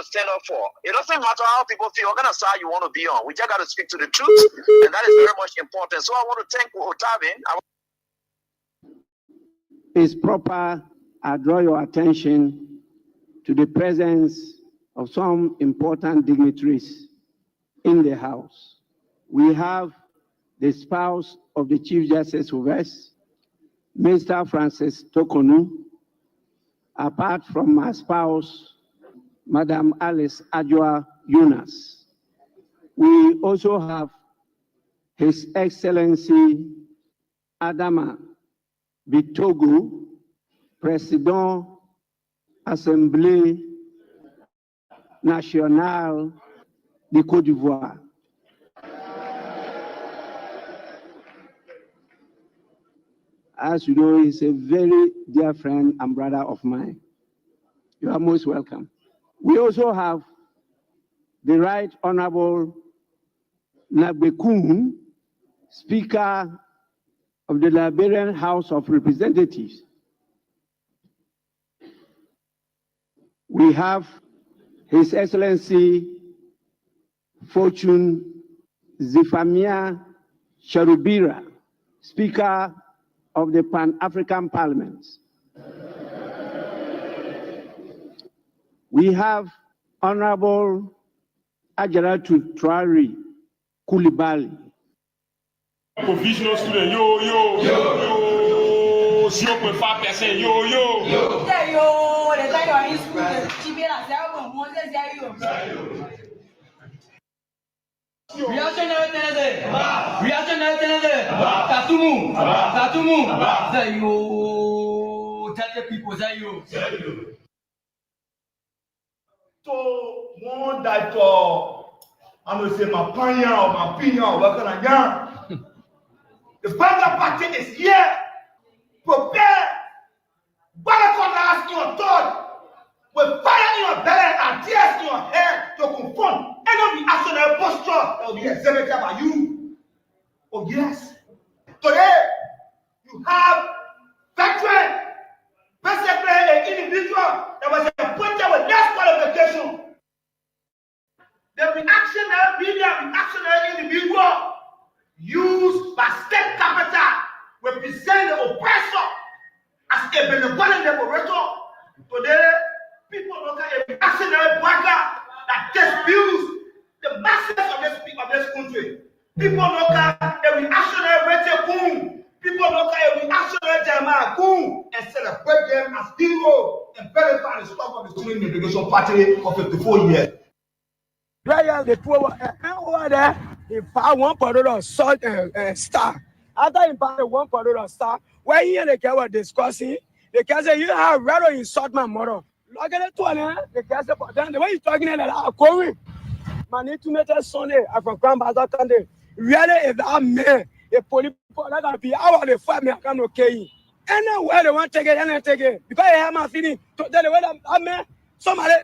to stand up for. It doesn't matter how people feel, what kind of side you want to be on. We just got to speak to the truth, and that is very much important. So I want to thank Otavin. It's proper, I draw your attention to the presence of some important dignitaries in the House. We have the spouse of the Chief Justice of us, Mr. Francis Tokonu, apart from my spouse, Madam Alice Adjoa Yunus. We also have His Excellency Adama Bitogo, President Assemblée Nationale de Côte d'Ivoire. As you know, he's a very dear friend and brother of mine. You are most welcome. We also have the Right Honorable Nabekun, Speaker of the Liberian House of Representatives. We have His Excellency Fortune Zifamia Cherubira, Speaker of the Pan-African Parliament. We have Honorable Ajaratu Traore Coulibaly. Provisional student, yo, 0.5%, yo. So, one that I'm going to say my opinion, what can I do? The Federal Party is here. Prepare. Balakon ask your thought. With fire in your belly and tears in your head to confront any reactionary posture that will be exhibited by you. Oh, yes. Today, you have veteran, basically an individual that was appointed with less qualification. The reactionary individual used by state capital represent the oppressor as a benevolent liberator. Today, people look at a reactionary worker that disputes the masses of this country. People look at a reactionary Rachel Kuhn. People look at a reactionary Jeremiah Kuhn and celebrate them as heroes and verify the stuff of the student integration party of 54 years. The poor there, he found one particular star. After he found one particular star, when he and the guy were discussing, the guy said, "You have rather insult my mother." Look at the one, the guy said, "But then the way you're talking about, I'm going. Man, need to make a Sunday. I'm from Grandmaster Sunday. Really, if I'm man, a police, that can be out of the fight me. I can't okay. Anywhere they want to take it, and I take it because I have my feeling. To tell the way I'm man, somebody.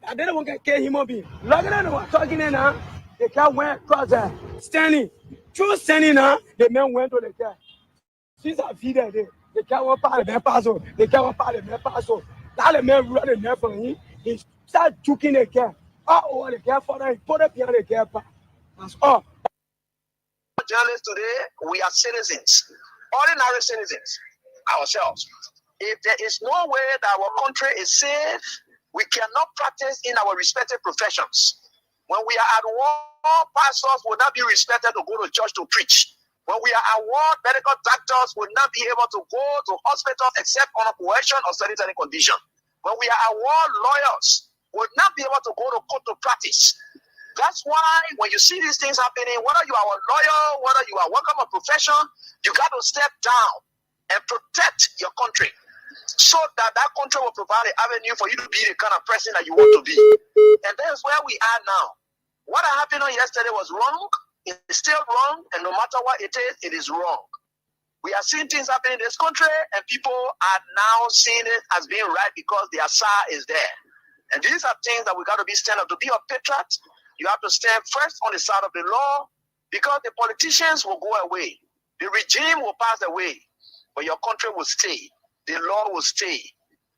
I didn't want to kill him. Look at them talking now. The car went across there, standing. True standing now. The man went to the car. Since I feed there, the car went part of the parcel. The car went part of the parcel. Now the man running there for him. He started choking the car. Oh, the car for he put up behind the car. That's all. Journalists today, we are citizens, ordinary citizens ourselves. If there is no way that our country is safe, we cannot practice in our respective professions. When we are at war, pastors will not be respected to go to church to preach. When we are at war, medical doctors will not be able to go to hospitals except on a coercion or certain condition. When we are at war, lawyers will not be able to go to court to practice. That's why when you see these things happening, whether you are a lawyer, whether you are working a profession, you got to step down and protect your country, so that country will provide an avenue for you to be the kind of person that you want to be. And that's where we are now. What happened on yesterday was wrong. It's still wrong. And no matter what it is wrong. We are seeing things happening in this country, and people are now seeing it as being right because their side is there. And these are things that we got to be stand up. To be a patriot, you have to stand first on the side of the law, because the politicians will go away. The regime will pass away, but your country will stay. The law will stay.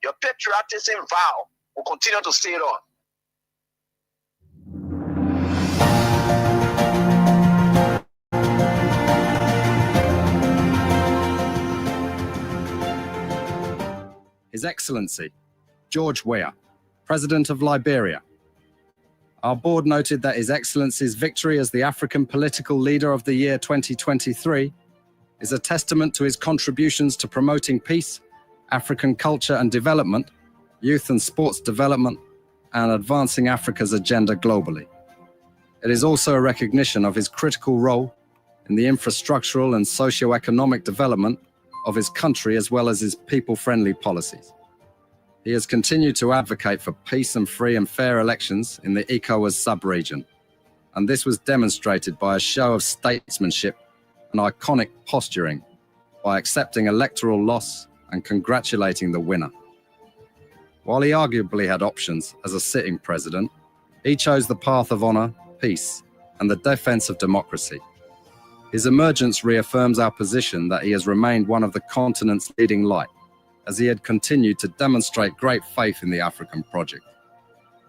Your patriotism vow will continue to stay on. His Excellency, George Weah, President of Liberia. Our board noted that His Excellency's victory as the African Political Leader of the Year 2023 is a testament to his contributions to promoting peace, African culture and development, youth and sports development, and advancing Africa's agenda globally. It is also a recognition of his critical role in the infrastructural and socio-economic development of his country as well as his people-friendly policies. He has continued to advocate for peace and free and fair elections in the ECOWAS sub-region, and this was demonstrated by a show of statesmanship and iconic posturing by accepting electoral loss and congratulating the winner. While he arguably had options as a sitting president, he chose the path of honor, peace, and the defense of democracy. His emergence reaffirms our position that he has remained one of the continent's leading light, as he had continued to demonstrate great faith in the African project,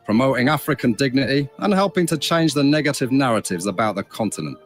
promoting African dignity and helping to change the negative narratives about the continent.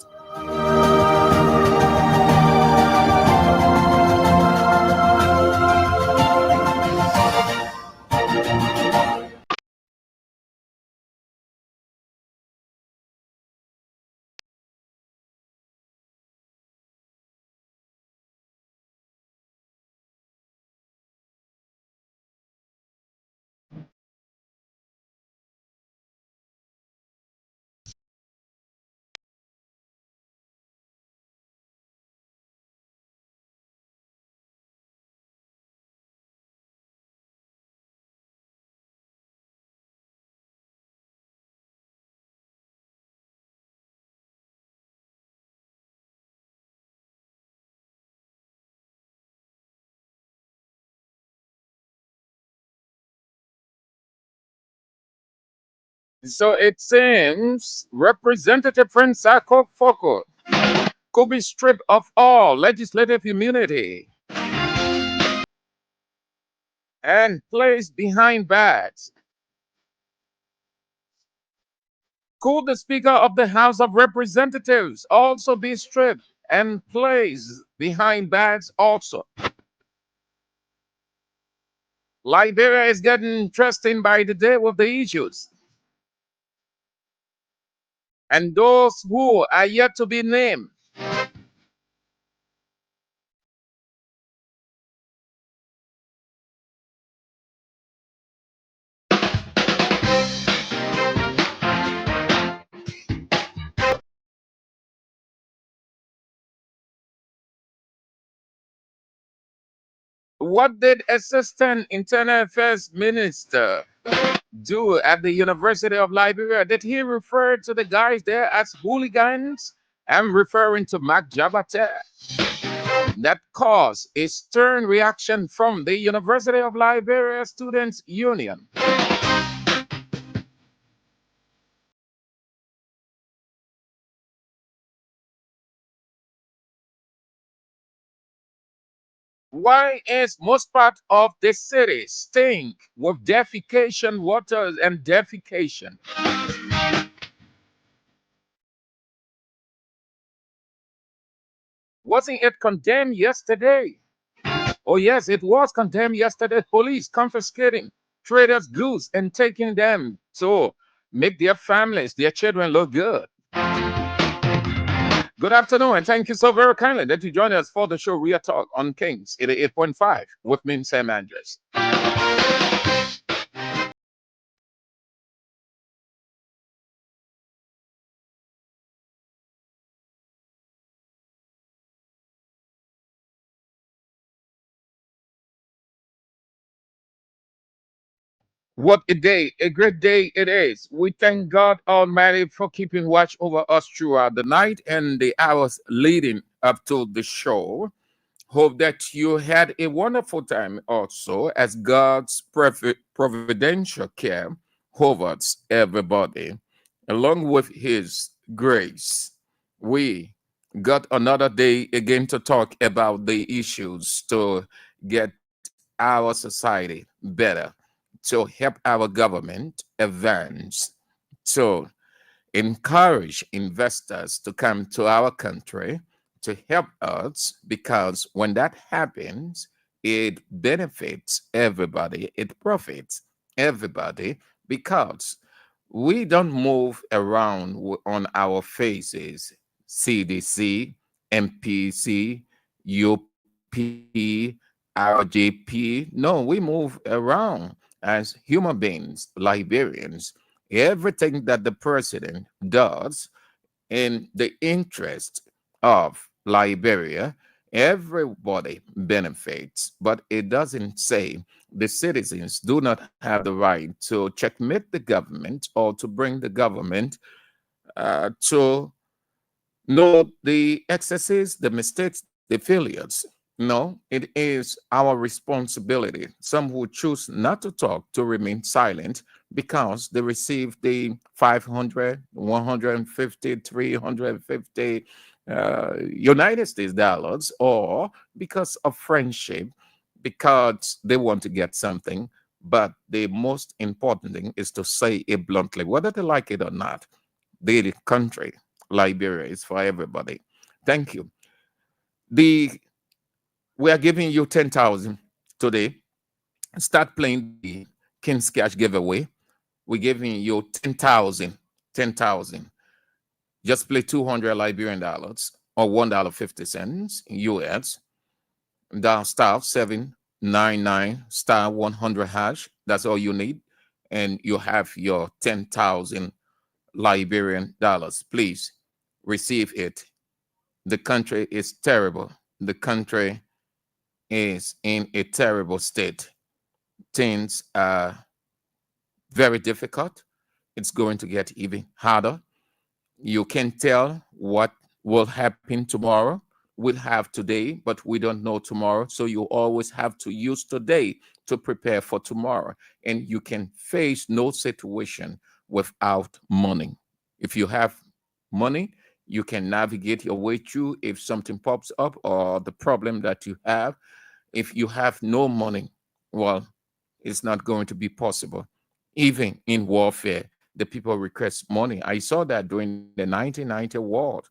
So it seems Representative Francisco Foco could be stripped of all legislative immunity and placed behind bars. Could the Speaker of the House of Representatives also be stripped and placed behind bars also? Liberia is getting interesting by the day with the issues. And those who are yet to be named. What did Assistant Internal Affairs Minister do at the University of Liberia? Did he refer to the guys there as hooligans? I'm referring to Mark Jabate. That caused a stern reaction from the University of Liberia Students Union. Why is most part of the city stink with defecation, waters, and defecation? Wasn't it condemned yesterday? Oh, yes, it was condemned yesterday. Police confiscating traders' goods and taking them to make their families, their children look good. Good afternoon, and thank you so very kindly that you joined us for the show Real Talk on Kings 88.5 with me, Sam Andres. What a day, a great day it is. We thank God Almighty for keeping watch over us throughout the night and the hours leading up to the show. Hope that you had a wonderful time also as God's providential care hovers everybody along with His grace. We got another day again to talk about the issues to get our society better, to help our government advance, to encourage investors to come to our country to help us, because when that happens, it benefits everybody, it profits everybody, because we don't move around on our faces CDC, MPC, UP, RGP. No, we move around as human beings, Liberians. Everything that the president does in the interest of Liberia, everybody benefits, but it doesn't say the citizens do not have the right to checkmate the government or to bring the government to know the excesses, the mistakes, the failures. No, it is our responsibility. Some who choose not to talk to remain silent because they receive the 500, 150, 350 United States dollars, or because of friendship, because they want to get something. But the most important thing is to say it bluntly, whether they like it or not. The country, Liberia, is for everybody. Thank you. We are giving you 10,000 today. Start playing the King's Cash giveaway. We're giving you 10,000. 10,000. Just play 200 Liberian dollars or $1.50 US. Dial star 799 star 100 hash. That's all you need. And you have your 10,000 Liberian dollars. Please receive it. The country is terrible. The country is in a terrible state. Things are very difficult. It's going to get even harder. You can tell what will happen tomorrow. We'll have today, but we don't know tomorrow. So you always have to use today to prepare for tomorrow. And you can face no situation without money. If you have money, you can navigate your way through if something pops up or the problem that you have. If you have no money, well, it's not going to be possible. Even in warfare, the people request money. I saw that during the 1990 war.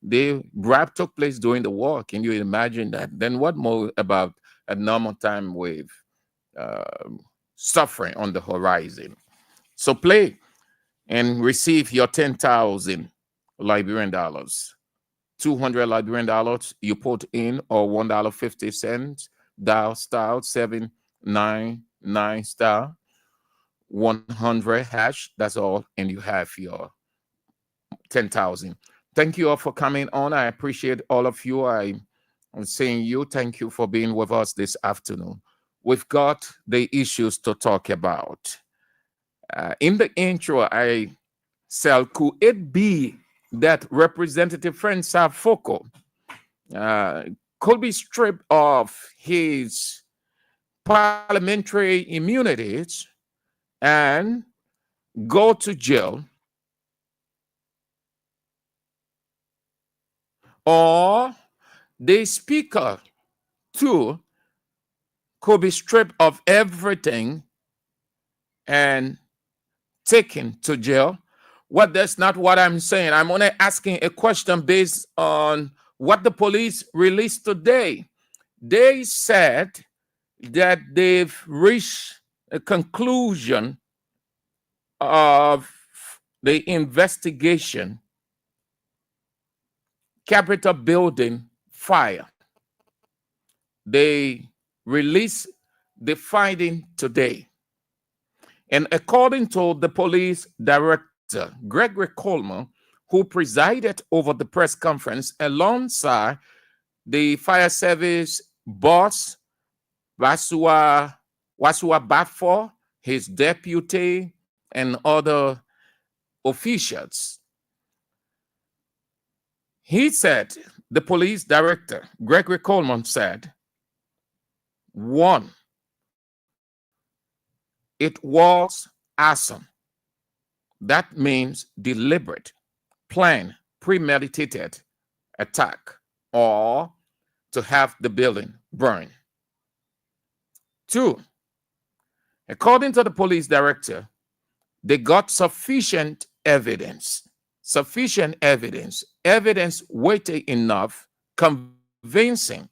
The rap took place during the war. Can you imagine that? Then what more about a normal time with suffering on the horizon? So play and receive your 10,000 Liberian dollars. 200 Liberian dollars you put in, or $1.50. Dial star 799 star 100 hash. That's all, and you have your 10,000. Thank you all for coming on. I appreciate all of you. I'm saying you thank you for being with us this afternoon. We've got the issues to talk about. In the intro, I said, could it be that Representative Francis Foko could be stripped of his parliamentary immunities and go to jail, or the speaker too could be stripped of everything and taken to jail? Well, that's not what I'm saying. I'm only asking a question based on what the police released today. They said that they've reached a conclusion of the investigation, Capitol building fire. They released the finding today. And according to the police director, Gregory Coleman, who presided over the press conference alongside the fire service boss, Wasua Bafo, his deputy, and other officials, he said, the police director, Gregory Coleman, said, one, it was arson. That means deliberate, planned, premeditated attack, or to have the building burned. Two, according to the police director, they got sufficient evidence weighty enough, convincing,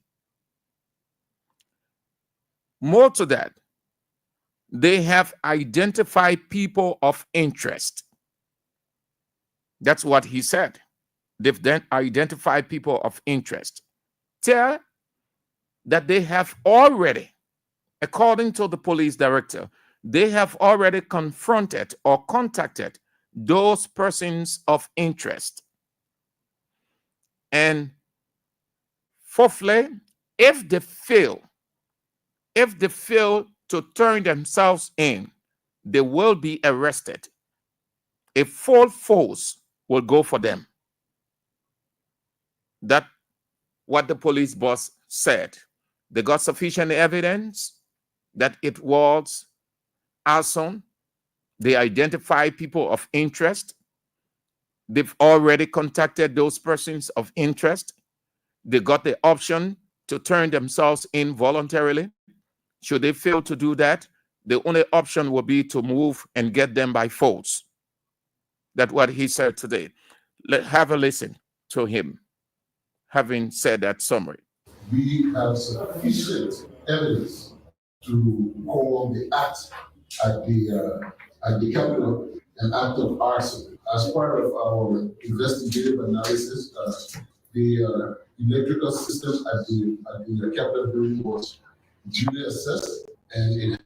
More to that, they have identified people of interest. That's what he said. They've then identified people of interest. Tell that they have already, according to the police director, they have already confronted or contacted those persons of interest. And fourthly, if they fail to turn themselves in, they will be arrested. A full force will go for them. That's what the police boss said. They got sufficient evidence that it was arson. They identified people of interest. They've already contacted those persons of interest. They got the option to turn themselves in voluntarily. Should they fail to do that, the only option will be to move and get them by force. That's what he said today. Let's have a listen to him, having said that summary. We have sufficient evidence to call the act at the Capitol an act of arson. As part of our investigative analysis, the electrical system at the Capitol building was duly assessed, and it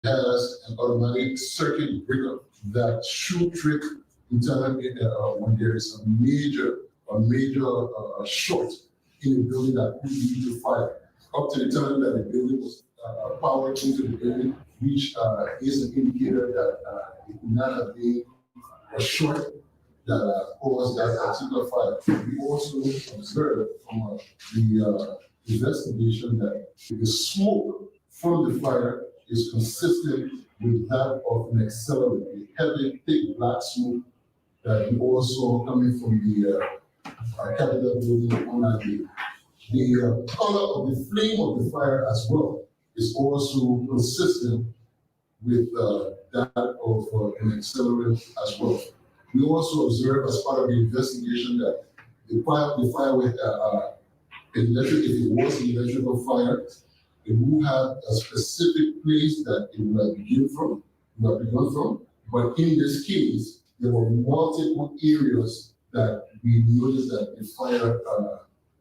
has an automatic circuit breaker that should trip internally when there is a major short in the building that could lead to fire. Up to the time that the building was powered into the building, which is an indicator that it could not have been a short that caused that particular fire. We also observed from the investigation that the smoke from the fire is consistent with that of an accelerant, a heavy, thick black smoke that we also coming from the Capitol building on that day. The color of the flame of the fire as well is also consistent with that of an accelerant as well. We also observed as part of the investigation that the fire with electric, if it was an electrical fire, it would have a specific place that it would have begun from. But in this case, there were multiple areas that we noticed that the fire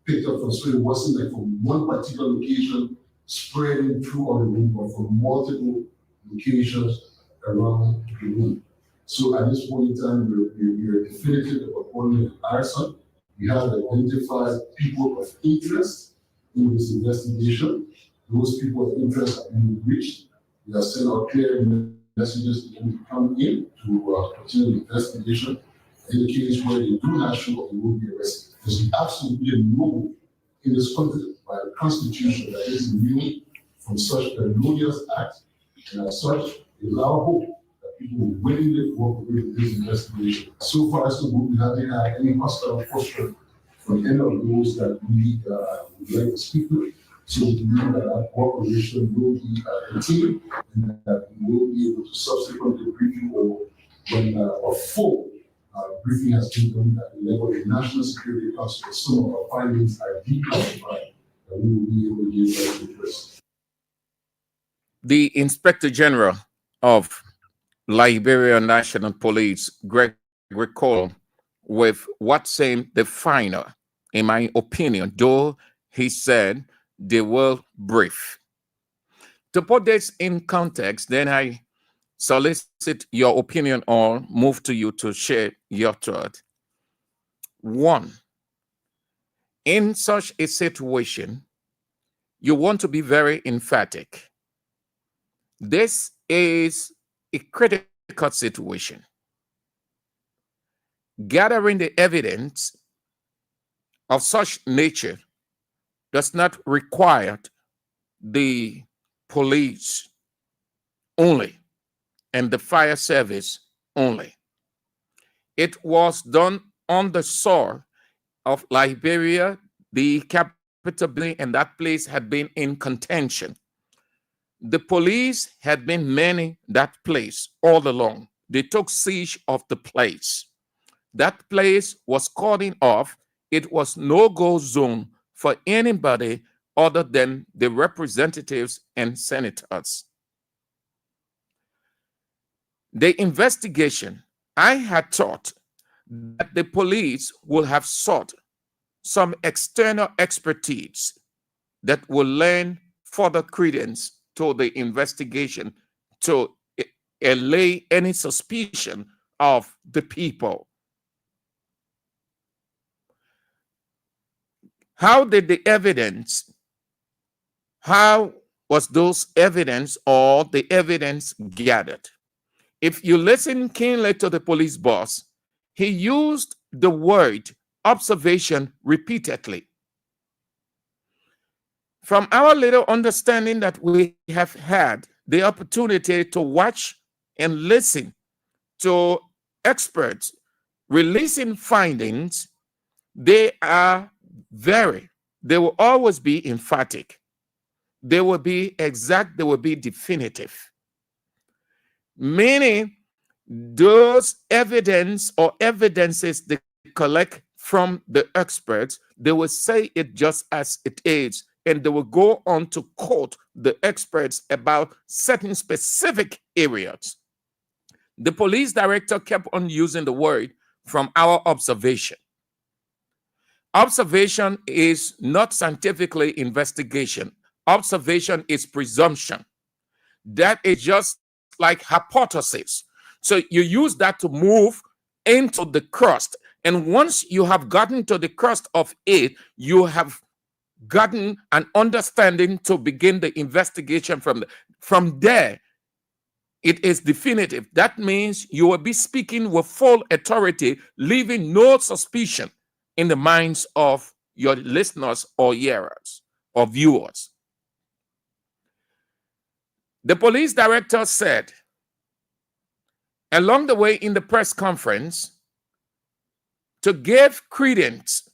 picked up from. So it wasn't like from one particular location spreading through all the room, but from multiple locations around the room. So at this point in time, we are definitive about calling it arson. We have identified people of interest in this investigation. Those people of interest have been reached. We have sent out clear messages to them to come in to continue the investigation. In the case where they do not show up, they will be arrested. There's absolutely no in this country by the Constitution that is immune from such a odious act, and as such, it is our hope that people will willingly cooperate with this investigation. So far, so good, we haven't had any hostile posture from any of those that we would like to speak with. So we believe that our cooperation will be continued, and that we will be able to subsequently brief you all when a full briefing has been done at the level of the National Security Council. Some of our findings are declassified, and we will be able to give that interest. The Inspector General of Liberia National Police, Greg Cole, with what seemed the final, in my opinion, though he said they will brief. To put this in context, then I solicit your opinion or move to you to share your thought. One, in such a situation, you want to be very emphatic. This is a critical situation. Gathering the evidence of such nature does not require the police only and the fire service only. It was done on the soil of Liberia, the capital building, and that place had been in contention. The police had been manning that place all along. They took siege of the place. That place was cordoned off. It was no-go zone for anybody other than the representatives and senators. The investigation, I had thought that the police will have sought some external expertise that will lend further credence to the investigation to allay any suspicion of the people. How did the evidence, how was those evidence or the evidence gathered? If you listen keenly to the police boss, he used the word observation repeatedly. From our little understanding that we have had the opportunity to watch and listen to experts releasing findings, they will always be emphatic. They will be exact, they will be definitive. Meaning, those evidence or evidences they collect from the experts, they will say it just as it is, and they will go on to quote the experts about certain specific areas. The police director kept on using the word from our observation. Observation is not scientifically investigation. Observation is presumption. That is just like hypothesis. So you use that to move into the crust. And once you have gotten to the crust of it, you have gotten an understanding to begin the investigation from there. It is definitive. That means you will be speaking with full authority, leaving no suspicion in the minds of your listeners or hearers or viewers. The police director said, along the way in the press conference, to give credence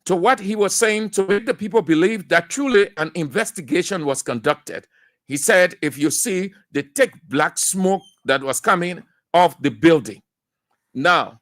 to what he was saying, to make the people believe that truly an investigation was conducted, he said, if you see the thick black smoke that was coming off the building. Now,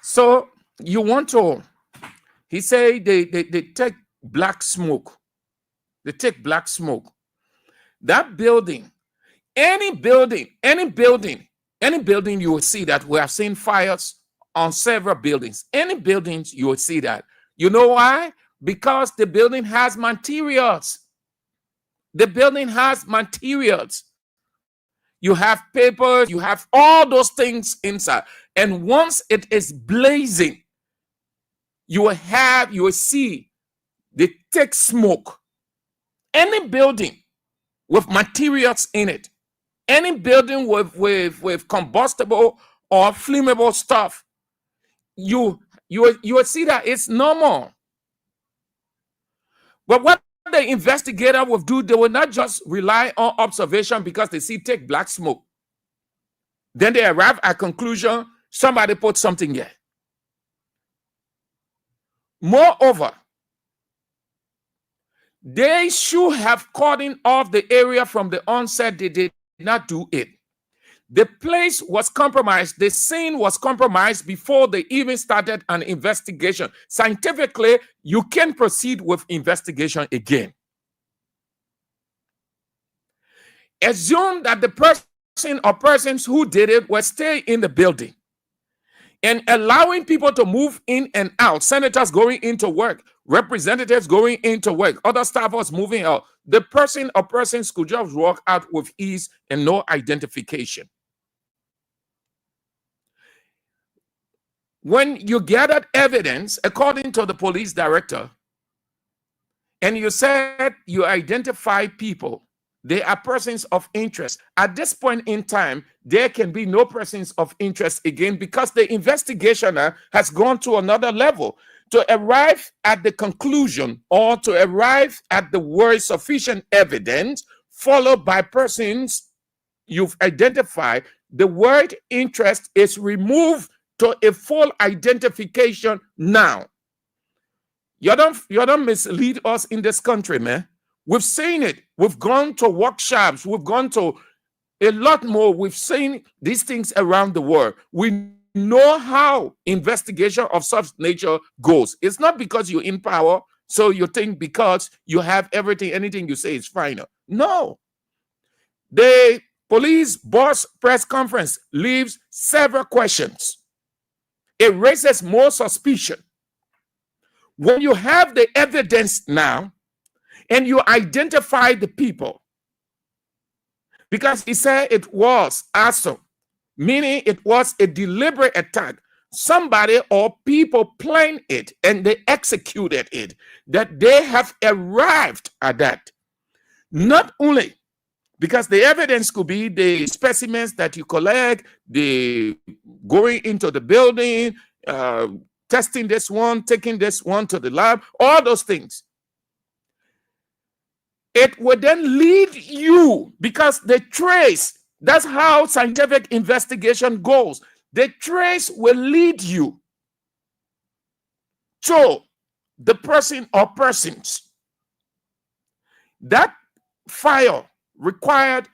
so you want to, he said they take black smoke. They take black smoke. That building, any building you will see that. We have seen fires on several buildings. Any buildings you will see that. You know why? Because the building has materials. The building has materials. You have papers, you have all those things inside. And once it is blazing, you will see the thick smoke. Any building with materials in it, any building with combustible or flammable stuff, you will see that it's normal. But what the investigator will do, they will not just rely on observation because they see thick black smoke. Then they arrive at conclusion, somebody put something here. Moreover, they should have cordoned off the area from the onset. They did not do it. The place was compromised. The scene was compromised before they even started an investigation. Scientifically, you can proceed with investigation again. Assume that the person or persons who did it will stay in the building and allowing people to move in and out. Senators going into work, representatives going into work, other staffers moving out. The person or persons could just walk out with ease and no identification. When you gathered evidence, according to the police director, and you said you identify people, they are persons of interest. At this point in time, there can be no persons of interest again because the investigation has gone to another level. To arrive at the conclusion or to arrive at the word sufficient evidence, followed by persons you've identified, the word interest is removed to a full identification now. You don't mislead us in this country, man. We've seen it. We've gone to workshops. We've gone to a lot more. We've seen these things around the world. We know how investigation of such nature goes. It's not because you're in power, so you think because you have everything, anything you say is final. No. The police boss press conference leaves several questions. It raises more suspicion. When you have the evidence now and you identify the people, because he said it was arson, meaning it was a deliberate attack. Somebody or people planned it and they executed it, that they have arrived at that. Not only because the evidence could be the specimens that you collect, the going into the building, testing this one, taking this one to the lab, all those things. It would then lead you, because the trace, that's how scientific investigation goes. The trace will lead you to the person or persons. That file required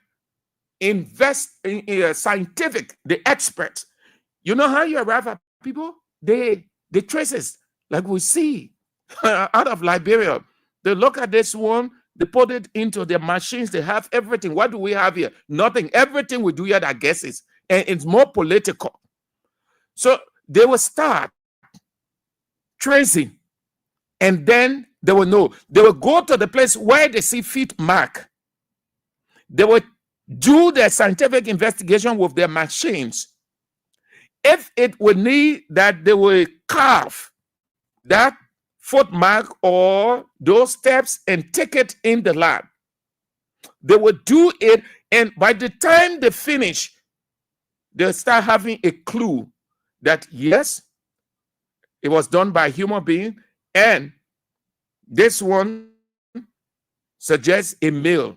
scientific, the experts. You know how you arrive at people? The traces, like we see out of Liberia. They look at this one, they put it into their machines, they have everything. What do we have here? Nothing. Everything we do here are guesses, and it's more political. So they will start tracing, and then they will know. They will go to the place where they see feet mark. They will do their scientific investigation with their machines. If it would need that, they will carve that footmark or those steps and take it in the lab. They will do it, and by the time they finish, they'll start having a clue that yes, it was done by a human being, and this one suggests a male,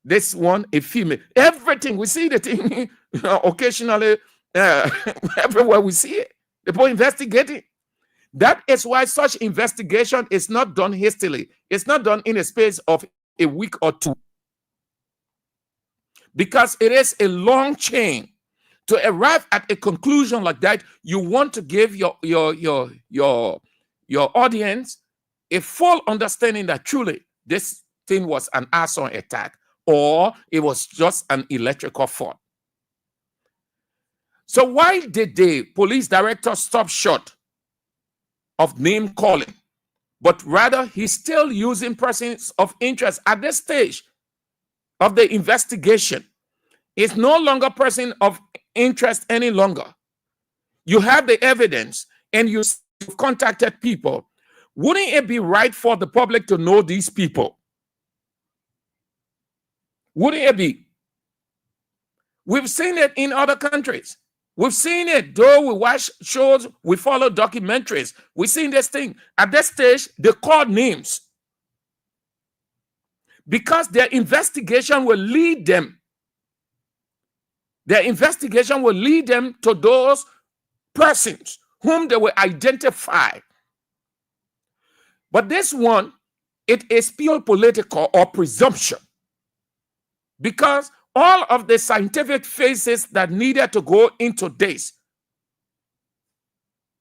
this one a female. Everything, we see the thing occasionally everywhere we see it. People investigating. That is why such investigation is not done hastily. It's not done in a space of a week or two, because it is a long chain. To arrive at a conclusion like that, you want to give your audience a full understanding that truly this thing was an arson attack, or it was just an electrical fault. So why did the police director stop short of name calling, but rather he's still using persons of interest at this stage of the investigation? It's no longer person of interest any longer. You have the evidence and you've contacted people. Wouldn't it be right for the public to know these people? Wouldn't it be? We've seen it in other countries. We've seen it, though we watch shows, we follow documentaries. We've seen this thing. At this stage, they call names, because their investigation will lead them. Their investigation will lead them to those persons whom they will identify. But this one, it is pure political or presumption, because all of the scientific phases that needed to go into this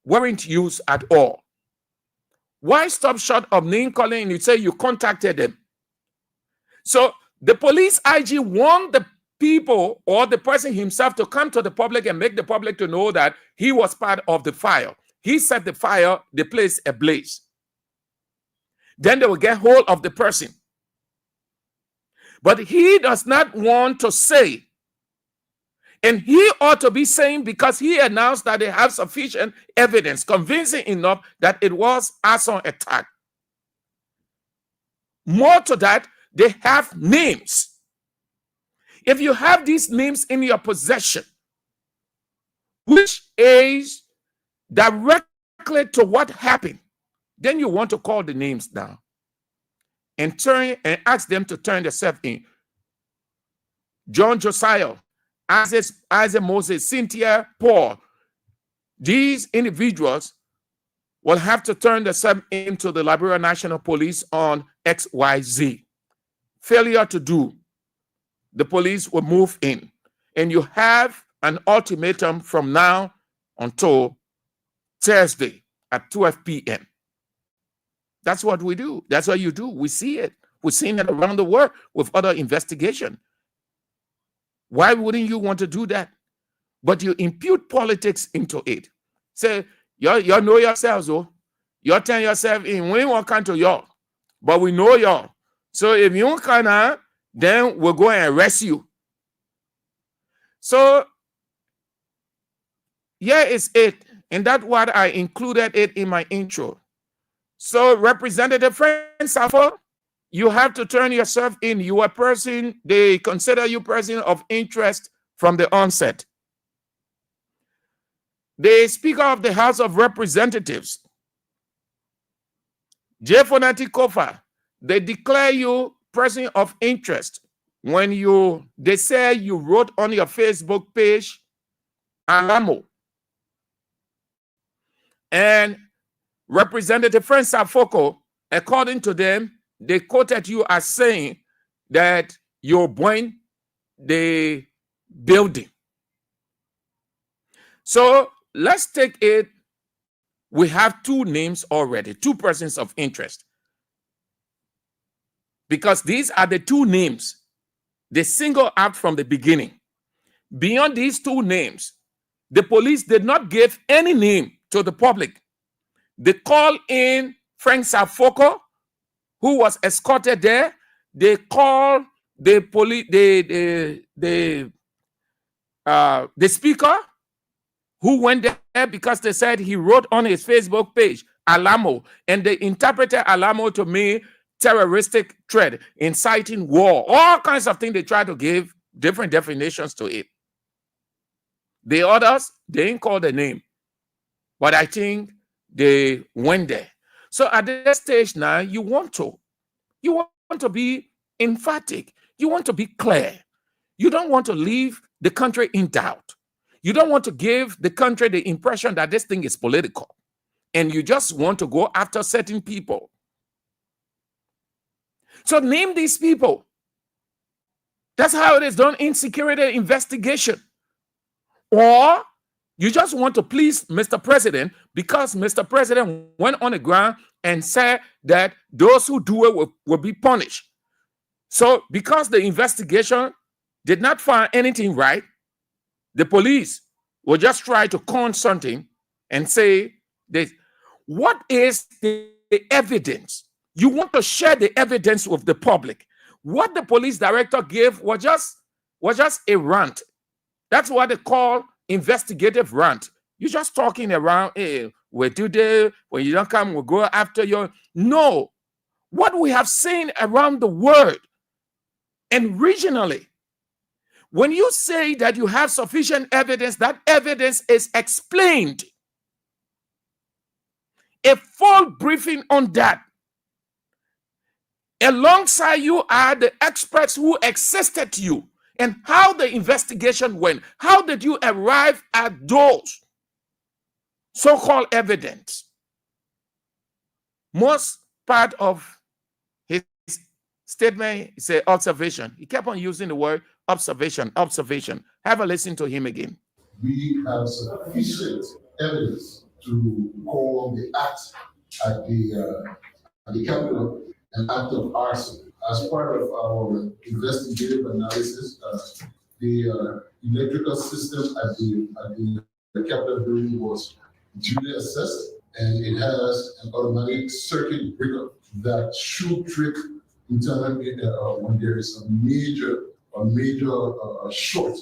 weren't used at all. Why stop short of name calling and you say you contacted them? So the police IG want the people or the person himself to come to the public and make the public to know that he was part of the fire. He set the fire, the place ablaze. Then they will get hold of the person. But he does not want to say. And he ought to be saying, because he announced that they have sufficient evidence, convincing enough that it was arson attack. More to that, they have names. If you have these names in your possession, which is directly to what happened, then you want to call the names down and turn and ask them to turn themselves in. John Josiah Isaac Moses, Cynthia Paul, these individuals will have to turn themselves into the Liberia National Police on XYZ. Failure to do, the police will move in. And you have an ultimatum from now until Thursday at 12 p.m. That's what we do. That's what you do. We see it. We've seen it around the world with other investigation. Why wouldn't you want to do that? But you impute politics into it. Say, you know yourselves, oh. You're telling yourself, in we won't come to y'all, but we know y'all. So if you don't come, then we'll go and arrest you. So here is it. And that's what I included it in my intro. So Representative Frank Safo, you have to turn yourself in. You are a person, they consider you person of interest from the onset. The Speaker of the House of Representatives, J. Fonati Kofa, they declare you person of interest when they say you wrote on your Facebook page, Alamo. And Representative Frank Safoko, according to them, they quoted you as saying that you're buying the building. So let's take it. We have two names already, two persons of interest. Because these are the two names they single out from the beginning. Beyond these two names, the police did not give any name to the public. They called in Frank Safoko, who was escorted there. They called the police, the speaker, who went there because they said he wrote on his Facebook page, Alamo, and they interpreted Alamo to mean terroristic threat, inciting war, all kinds of things. They try to give different definitions to it. The others, they didn't call the name, but I think they went there. So at this stage now, you want to be emphatic. You want to be clear. You don't want to leave the country in doubt. You don't want to give the country the impression that this thing is political. And you just want to go after certain people. So name these people. That's how it is done in security investigation. Or you just want to please Mr. President because Mr. President went on the ground and said that those who do it will be punished. So because the investigation did not find anything right, the police will just try to con something and say this. What is the evidence? You want to share the evidence with the public. What the police director gave was just a rant. That's what they call investigative rant. You're just talking around, hey, we do this, when you don't come, we'll go after you. No. What we have seen around the world and regionally, when you say that you have sufficient evidence, that evidence is explained. A full briefing on that. Alongside you are the experts who assisted you and how the investigation went. How did you arrive at those so-called evidence? Most part of his statement is an observation. He kept on using the word observation. Have a listen to him again. We have sufficient evidence to call the act at the Capitol an act of arson. As part of our investigative analysis, the electrical system at the Capitol building was duly assessed, and it has an automatic circuit breaker that should trip internally when there is a major short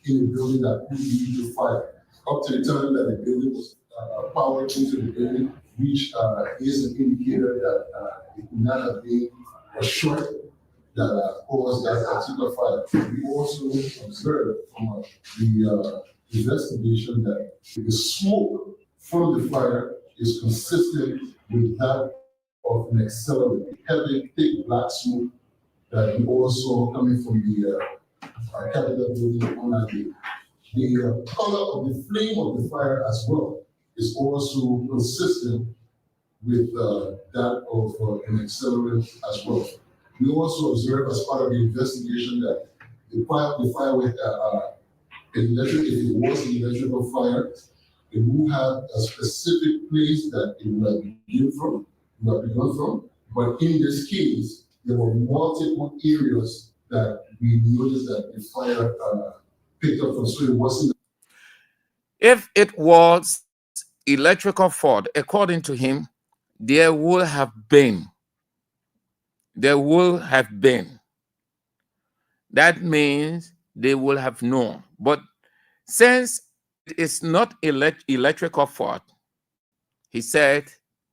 in the building that could lead to fire. Up to the time that the building was powered into the building, which is an indicator that it could not have been a short that caused that particular fire. We also observed from the investigation that the smoke from the fire is consistent with that of an accelerated, heavy, thick black smoke that we also coming from the our capital building on that day. The color of the flame of the fire as well is also consistent with that of an accelerant as well. We also observed as part of the investigation that the fire with electric, if it was an electrical fire, it would have a specific place that it would have begun from. But in this case, there were multiple areas that we noticed that the fire picked up from. So it wasn't. If it was electrical fault, according to him, there will have been. That means they will have known. But since it is not electrical fault, he said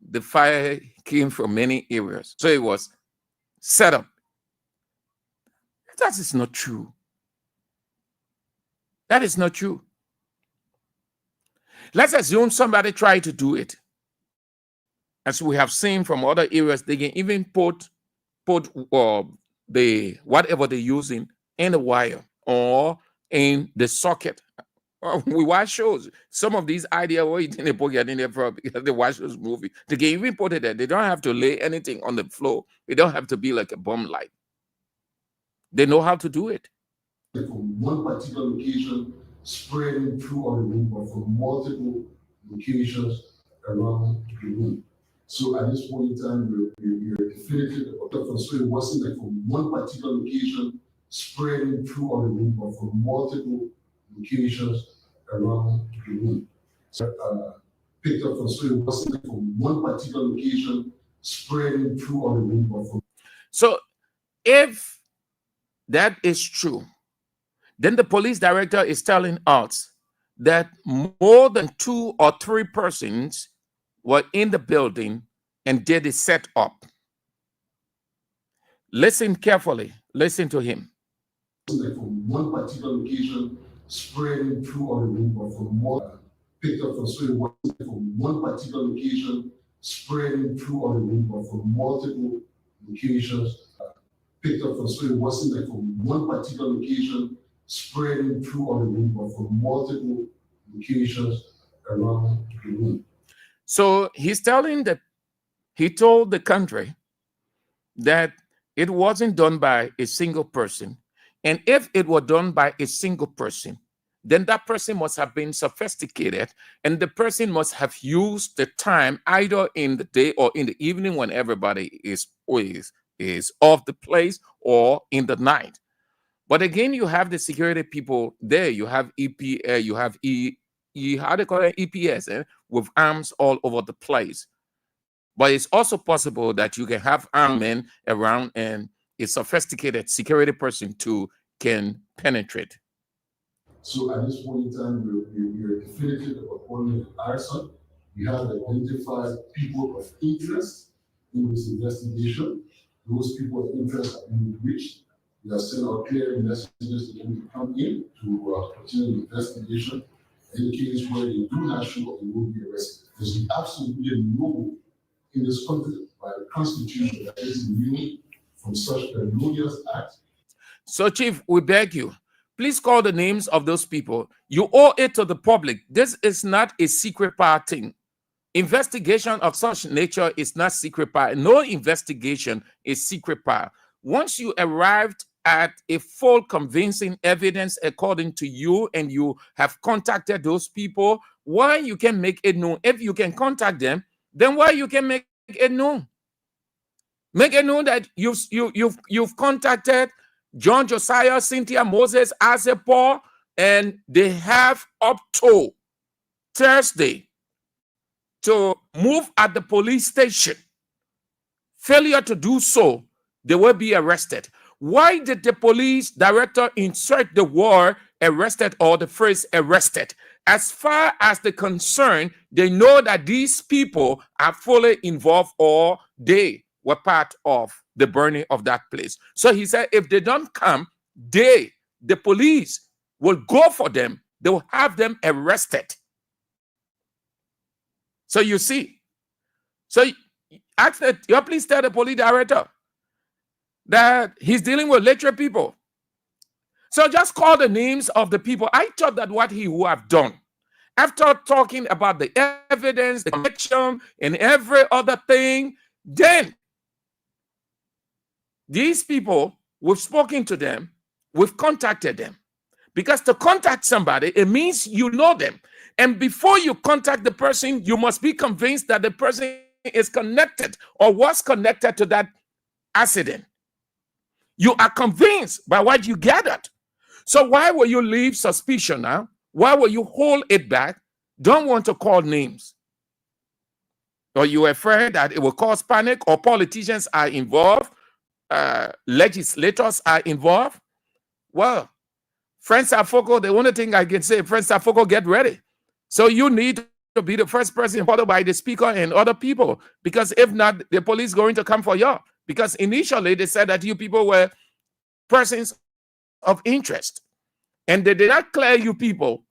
the fire came from many areas. So it was set up. That is not true. That is not true. Let's assume somebody tried to do it. As we have seen from other areas, they can even put the whatever they're using in the wire or in the socket. We watch shows. Some of these ideas were in the pocket in there because they watch those movies. They can even put it there. They don't have to lay anything on the floor. It don't have to be like a bomb light. They know how to do it. From one particular location, spreading through all the room, but from multiple locations around the room. So at this point in time, we're definitive about that. So it wasn't like from one particular location, spreading through all the room, but from multiple locations around the room. So picked up from, so it wasn't like from one particular location, spreading through all the room, but from. So if that is true, then the police director is telling us that more than 2 or 3 persons were in the building and did the setup. Listen carefully. Listen to him. From one particular location, spreading through all the room, but from more picked up from, so it wasn't from one particular location, spreading through all the room, but from multiple locations picked up from. So it wasn't like from one particular location, spreading through all the room, but from multiple locations around the room. So he's telling he told the country that it wasn't done by a single person. And if it were done by a single person, then that person must have been sophisticated, and the person must have used the time either in the day or in the evening when everybody is off the place, or in the night. But again, you have the security people there. You have you have how they call it, EPS, with arms all over the place. But it's also possible that you can have armed men around and a sophisticated security person too can penetrate. So at this point in time, we're definitive upon our side. We have identified people of interest in this investigation. Those people of interest have been reached. We have sent out clear messages to them to come in to continue the investigation. In the case where they do not show up, they will be arrested. There's absolutely no in this country by the Constitution that is immune from such a felonious act. So, Chief, we beg you, please call the names of those people. You owe it to the public. This is not a secret power thing. Investigation of such nature is not secret power. No investigation is secret power. Once you arrived at a full convincing evidence according to you and you have contacted those people, why you can make it known? If you can contact them, then why you can make it known? Make it known that you've contacted John Josiah, Cynthia Moses, Isaac Paul, and they have up to Thursday to move at the police station. Failure to do so, they will be arrested. Why did the police director insert the word arrested or the phrase arrested? As far as the concern, they know that these people are fully involved or they were part of the burning of that place. So he said, if they don't come, the police will go for them. They will have them arrested. So you see, so please tell the police director that he's dealing with literate people. So just call the names of the people. I thought that what he would have done, after talking about the evidence, the connection, and every other thing, then these people, we've spoken to them, we've contacted them. Because to contact somebody, it means you know them. And before you contact the person, you must be convinced that the person is connected or was connected to that accident. You are convinced by what you gathered. So why will you leave suspicion now? Why will you hold it back? Don't want to call names. Or you're afraid that it will cause panic, or politicians are involved, legislators are involved? Well, Friends Afoko, the only thing I can say, Friends Afoko, get ready. So you need to be the first person followed by the speaker and other people, because if not, the police going to come for you. Because initially they said that you people were persons of interest, and they did not clear you people.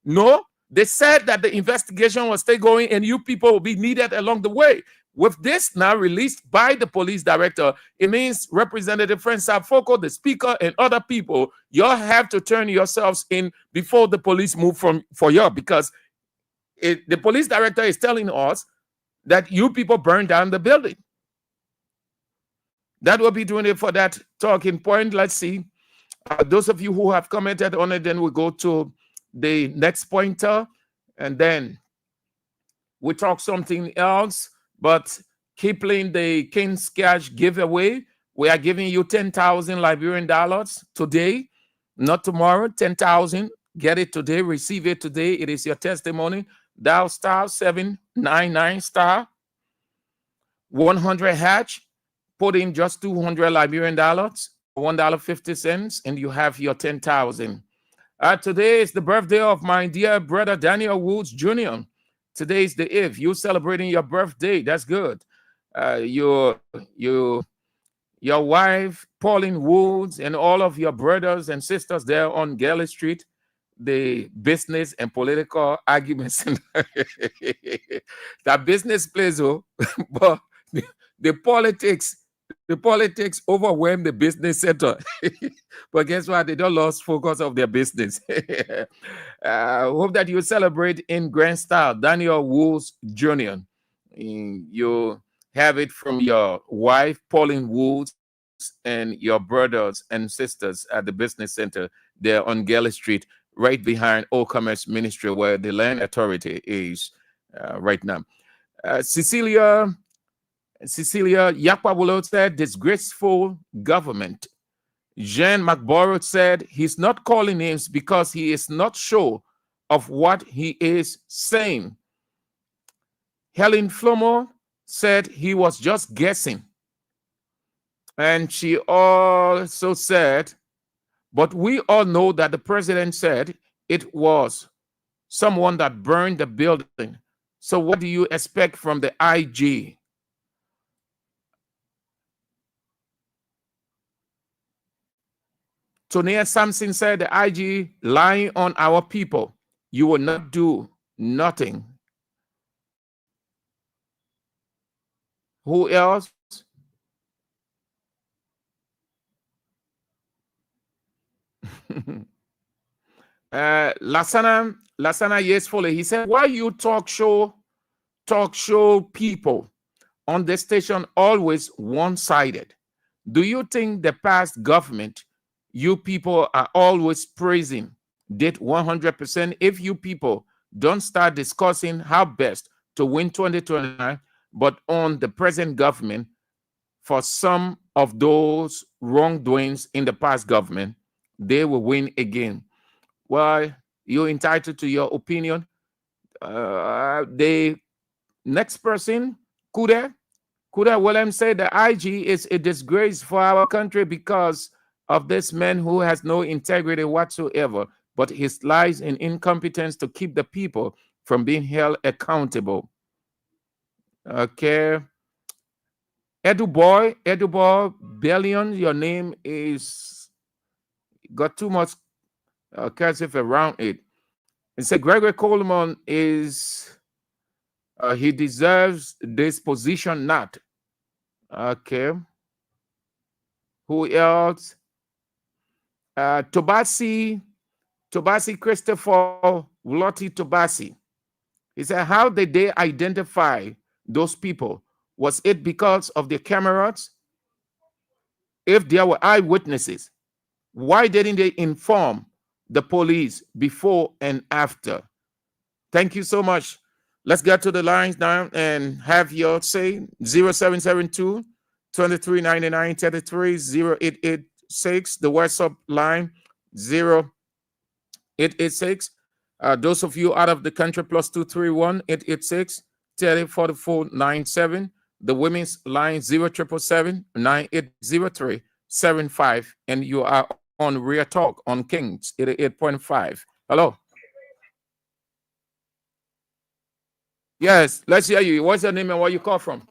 No, they said that the investigation was still going and you people will be needed along the way. With this now released by the police director, it means Representative Friends Afoko, the speaker, and other people, you all have to turn yourselves in before the police move for you, because the police director is telling us that you people burned down the building. That will be doing it for that talking point. Let's see. Those of you who have commented on it, then we go to the next pointer, and then we talk something else. But keep playing the King's Cash giveaway. We are giving you 10,000 Liberian dollars today, not tomorrow. 10,000. Get it today. Receive it today. It is your testimony. Dial *799 *100#. Put in just 200 Liberian dollars, $1.50, and you have your 10,000. Today is the birthday of my dear brother Daniel Woods Jr. Today is the Eve. You celebrating your birthday. That's good. Your wife, Pauline Woods, and all of your brothers and sisters there on Galley Street, the business and political arguments. That business plays, but the politics overwhelm the business sector. But guess what? They don't lose focus of their business. Hope that you celebrate in grand style. Daniel Woods Jr. You have it from your wife, Pauline Woods, and your brothers and sisters at the business center there on Galley Street, right behind Old Commerce Ministry, where the land authority is right now. Cecilia Yakwabulo said, disgraceful government. Jean McBorrow said, he's not calling names because he is not sure of what he is saying. Helen Flomo said he was just guessing. And she also said, but we all know that the president said it was someone that burned the building. So what do you expect from the IG? Tonia Sampson said, the IG lying on our people. You will not do nothing. Who else? Lasana Yesfole, he said, why you talk show people on the station always one-sided? Do you think the past government you people are always praising did 100%? If you people don't start discussing how best to win 2029, but on the present government for some of those wrongdoings in the past government, they will win again. Well, you're entitled to your opinion. The next person, Kuda Williams said the IG is a disgrace for our country because of this man who has no integrity whatsoever, but his lies and incompetence to keep the people from being held accountable. Okay. Edu Boy Bellion, your name is got too much cursive around it. It said Gregory Coleman is he deserves this position not. Okay. Who else? Tobasi Christopher Vlotti Tobasi. He said, how did they identify those people? Was it because of the cameras? If there were eyewitnesses, why didn't they inform the police before and after? Thank you so much. Let's get to the lines now and have your say. 0772 2399 33 0886. The WhatsApp line 0886. Those of you out of the country, +231 886 304497. The women's line 0777 9803 75. And you are on Real Talk on Kings 88.5. Hello. Yes, let's hear you. What's your name and where you call from?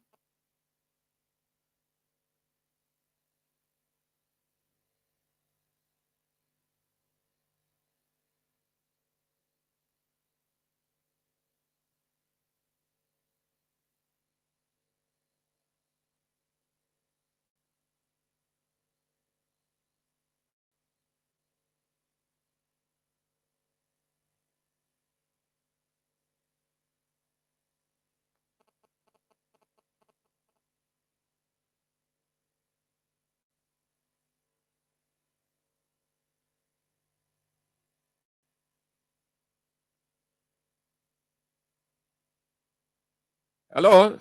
Hello.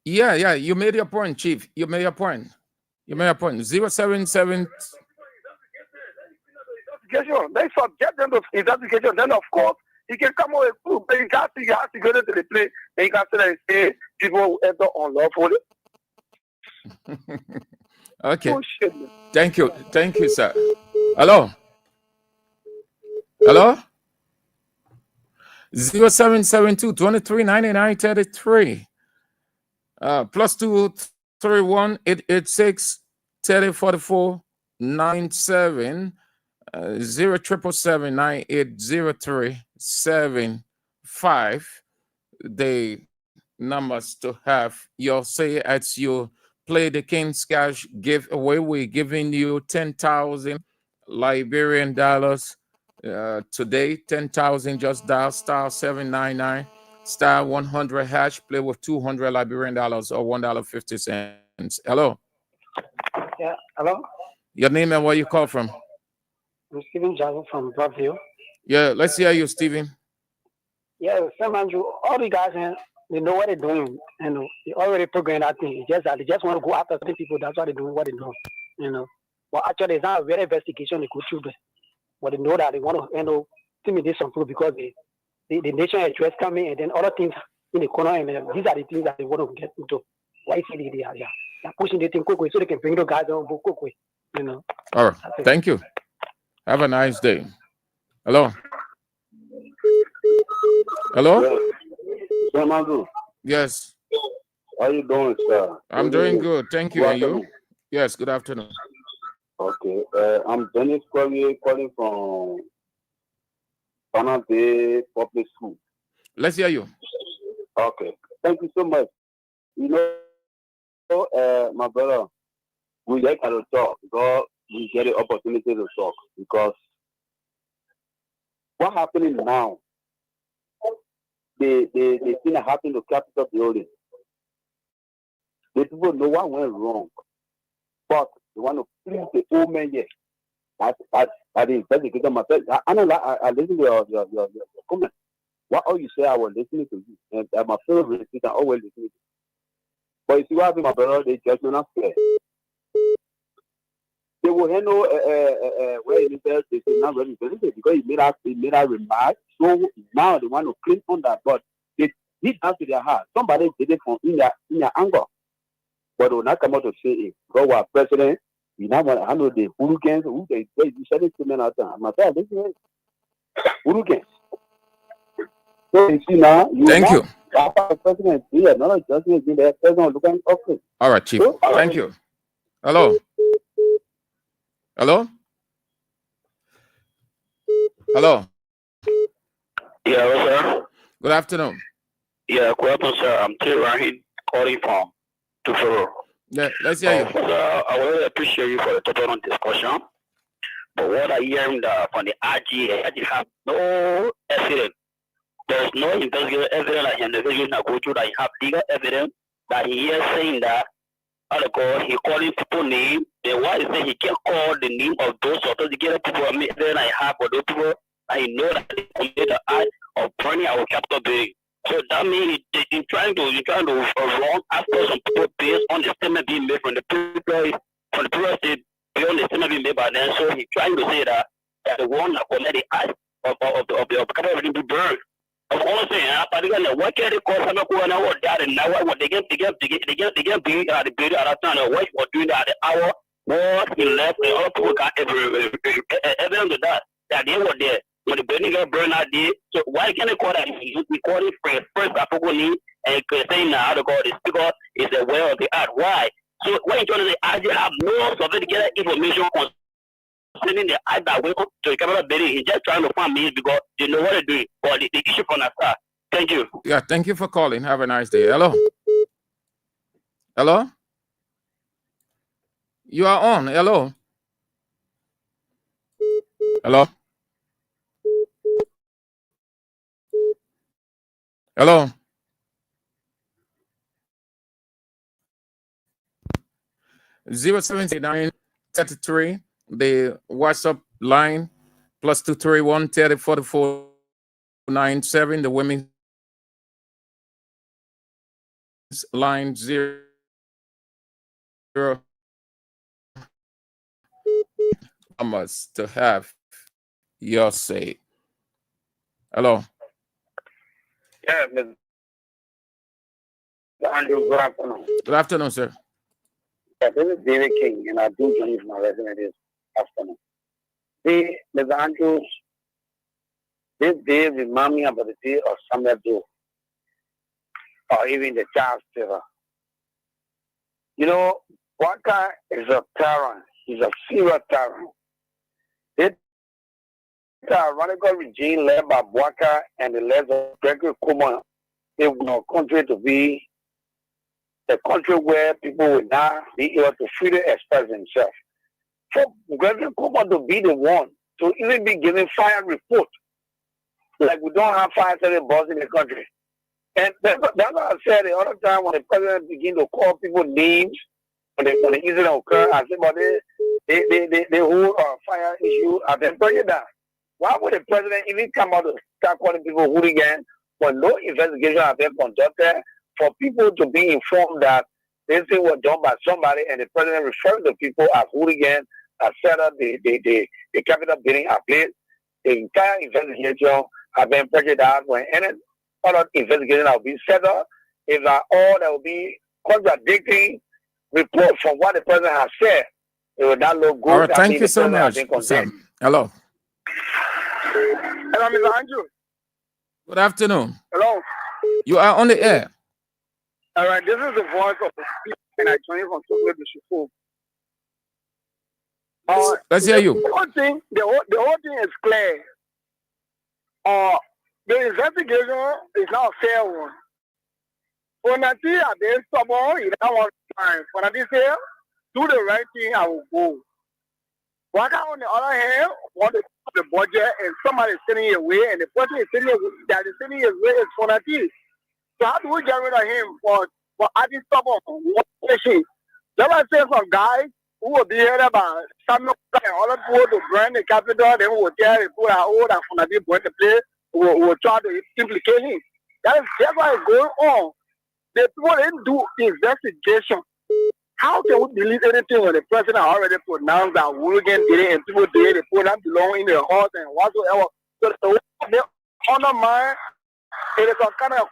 Yeah, you made your point, Chief. You made your point. 077. They subject them to investigation. Then, of course, he can come up with proof. But he has to go to the place and he has to say people enter unlawfully. Okay. Bullshit. Thank you, sir. Hello. 0772 2399 33. +231 886 3044 97. 0777 9803 75. The numbers to have your say as you play the King's Cash giveaway. We're giving you 10,000 Liberian dollars today. 10,000. Just dial *799 *100 hash. Play with 200 Liberian dollars or $1.50. Hello. Yeah, hello. Your name and where you call from? I'm Stephen Jago from Broadview. Yeah, let's hear you, Stephen. Yeah, Sam Andrew, all the guys, they know what they're doing. They already programmed that thing. It's just that they just want to go after certain people. That's why they're doing what they do. But actually, it's not a very investigation they go through. But they know that they want to, intimidate some people because the nation address coming and then other things in the corner. And these are the things that they want to get into. Why is it they are pushing the thing quickly so they can bring the guys on quickly. All right. Thank you. Have a nice day. Hello. Yes. How you doing, sir? I'm doing good. Thank you. And you? Yes, good afternoon. Okay. I'm Dennis calling from Pana Bay Public School. Let's hear you. Okay. Thank you so much. My brother, we like to talk because we get the opportunity to talk because what's happening now, the thing that happened to Capitol building, the people know what went wrong, but they want to please the old man yet. I didn't investigate myself. I listen to your comment. What all you say, I was listening to you. And my favorite is I always listen to you. But you see what happened, my brother, they just not fair. They will handle where he says they should not really because he made a remark. So now they want to clean on that, but they did that to their heart. Somebody did it from in their anger, but they will not come out to say it. Because our president, you now want to handle the hooligans. Who they said it to me out there. Myself, this is hooligans. So you see now, thank you. President here, not just being the president looking office. All right, Chief. Thank you. Hello. Hello. Hello. Yeah, hello, sir. Good afternoon. Yeah, good afternoon, sir. I'm T. Rahim calling from Tufero. Yeah, let's hear you. I really appreciate you for the total discussion. But what I hear from the RG have no evidence. There's no investigative evidence that the investigation go through that you have legal evidence that he is saying that he calling people name. Then why is saying he can't call the name of those authenticated people? I mean, then I have for those people. I know that they committed the act of burning our capital building. So that means you're trying to wrong after some people based on the statement being made from the previous state beyond the statement being made by them. So he's trying to say that the one that committed the act of the capital building be burned. I'm also saying, particularly, what can they call some people and what that and now what they get be at the building at that time, what was doing that at the hour, what he left, and all people got evidence of that they were there. When the building got burned out there, so why can't they call that? We call it first Apogoni and saying now the God is because it's aware of the act. Why? So when you're trying to say, I just have no sophisticated information concerning the act that went up to the capital building, he's just trying to find means because they know what they're doing. But the issue from the start. Thank you. Yeah, thank you for calling. Have a nice day. Hello. Hello. You are on. Hello. Hello. Hello. 07933, the WhatsApp line, +231 304497, the women's line 0. I must to have your say. Hello. Yeah, Mr. Andrew, good afternoon. Good afternoon, sir. Yeah, this is David King, and I do join you from my resume this afternoon. See, Mr. Andrews, this day remind me about the day of Samuel Doe, or even the Charles Taylor. You know, Waka is a tyrant. He's a serious tyrant. This tyrannical regime led by Waka and the led of Gregory Kuma, they want our country to be a country where people will now be able to freely express themselves. For Gregory Kuma to be the one to even be giving fire report, like we don't have fire service boss in the country. And that's what I said the other time when the president began to call people names when the incident occurred. I said, but the whole fire issue have been bring it down. Why would the president even come out to start calling people hooligan when no investigation has been conducted for people to be informed that this thing was done by somebody and the president referred to people as hooligan, as set up the capital building at place? The entire investigation have been prejudiced when any other investigation that will be set up, if that all that will be contradicting reports from what the president has said, it will not look good. All right, thank you so much. Hello. Hello, Mr. Andrew. Good afternoon. Hello. You are on the air. All right, this is the voice of the people, and I join you from Tokyo Bishop. Let's hear you. The whole thing is clear. The investigation is not a fair one. For Nati, I've been stubborn, you don't want time. For Nati say, do the right thing, I will go. Waka, on the other hand, want to the budget and somebody is sending it away, and the person is sending it that is sending it away is for Nati. So how do we get rid of him for acting stubborn? Let us say some guys who will be here about Samuel and other people to burn the capital, then we will tell the people that that for Nati burn the place, we will try to implicate him. That's what is going on. The people didn't do investigation. How can we believe anything when the president already pronounced that hooligan did it and people did it, they put them belong in the house and whatsoever? So they undermine, it is some kind of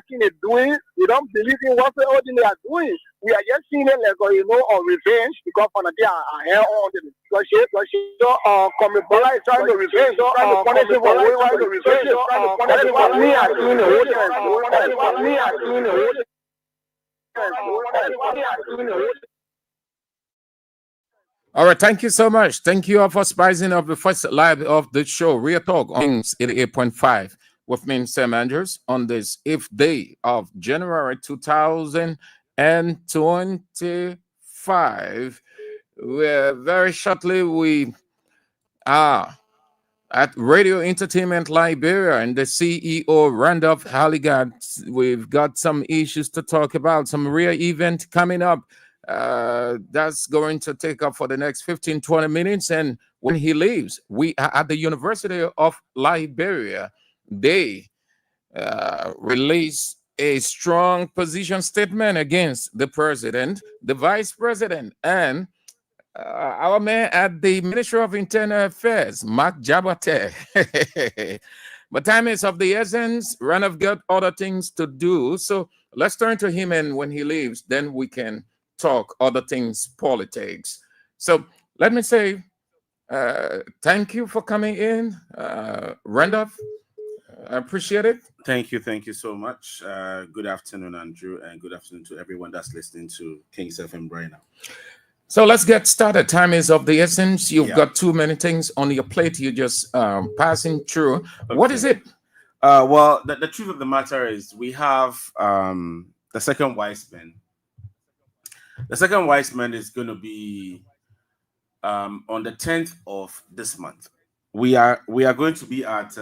thing they're doing. We don't believe in whatsoever thing they are doing. We are just seeing it like, on revenge because for the hair on the because she Bola is trying to revenge, trying to punish him for trying to revenge, trying to punish him for me are doing the whole All right, thank you so much. Thank you all for spicing up the first live of the show, Real Talk on 88.5 with me, Sam Andrews, on this 8th day of January 2000. and 25. Where very shortly we are at Radio Entertainment Liberia and the CEO Randolph Halligan. We've got some issues to talk about, some real event coming up. That's going to take up for the next 15-20 minutes. And when he leaves, we are at the University of Liberia. They release a strong position statement against the president, the vice president, and our man at the Ministry of Internal Affairs, Mark Jabate. But time is of the essence. Randolph got other things to do. So let's turn to him, and when he leaves, then we can talk other things, politics. So let me say thank you for coming in, Randolph. I appreciate it. Thank you so much. Good afternoon, Andrew, and good afternoon to everyone that's listening to King's FM right now. So let's get started. Time is of the essence. You've got too many things on your plate. You're just passing through. Okay. What is it? Well, the truth of the matter is we have the second wise man. The second wise man is going to be on the 10th of this month. We are going to be at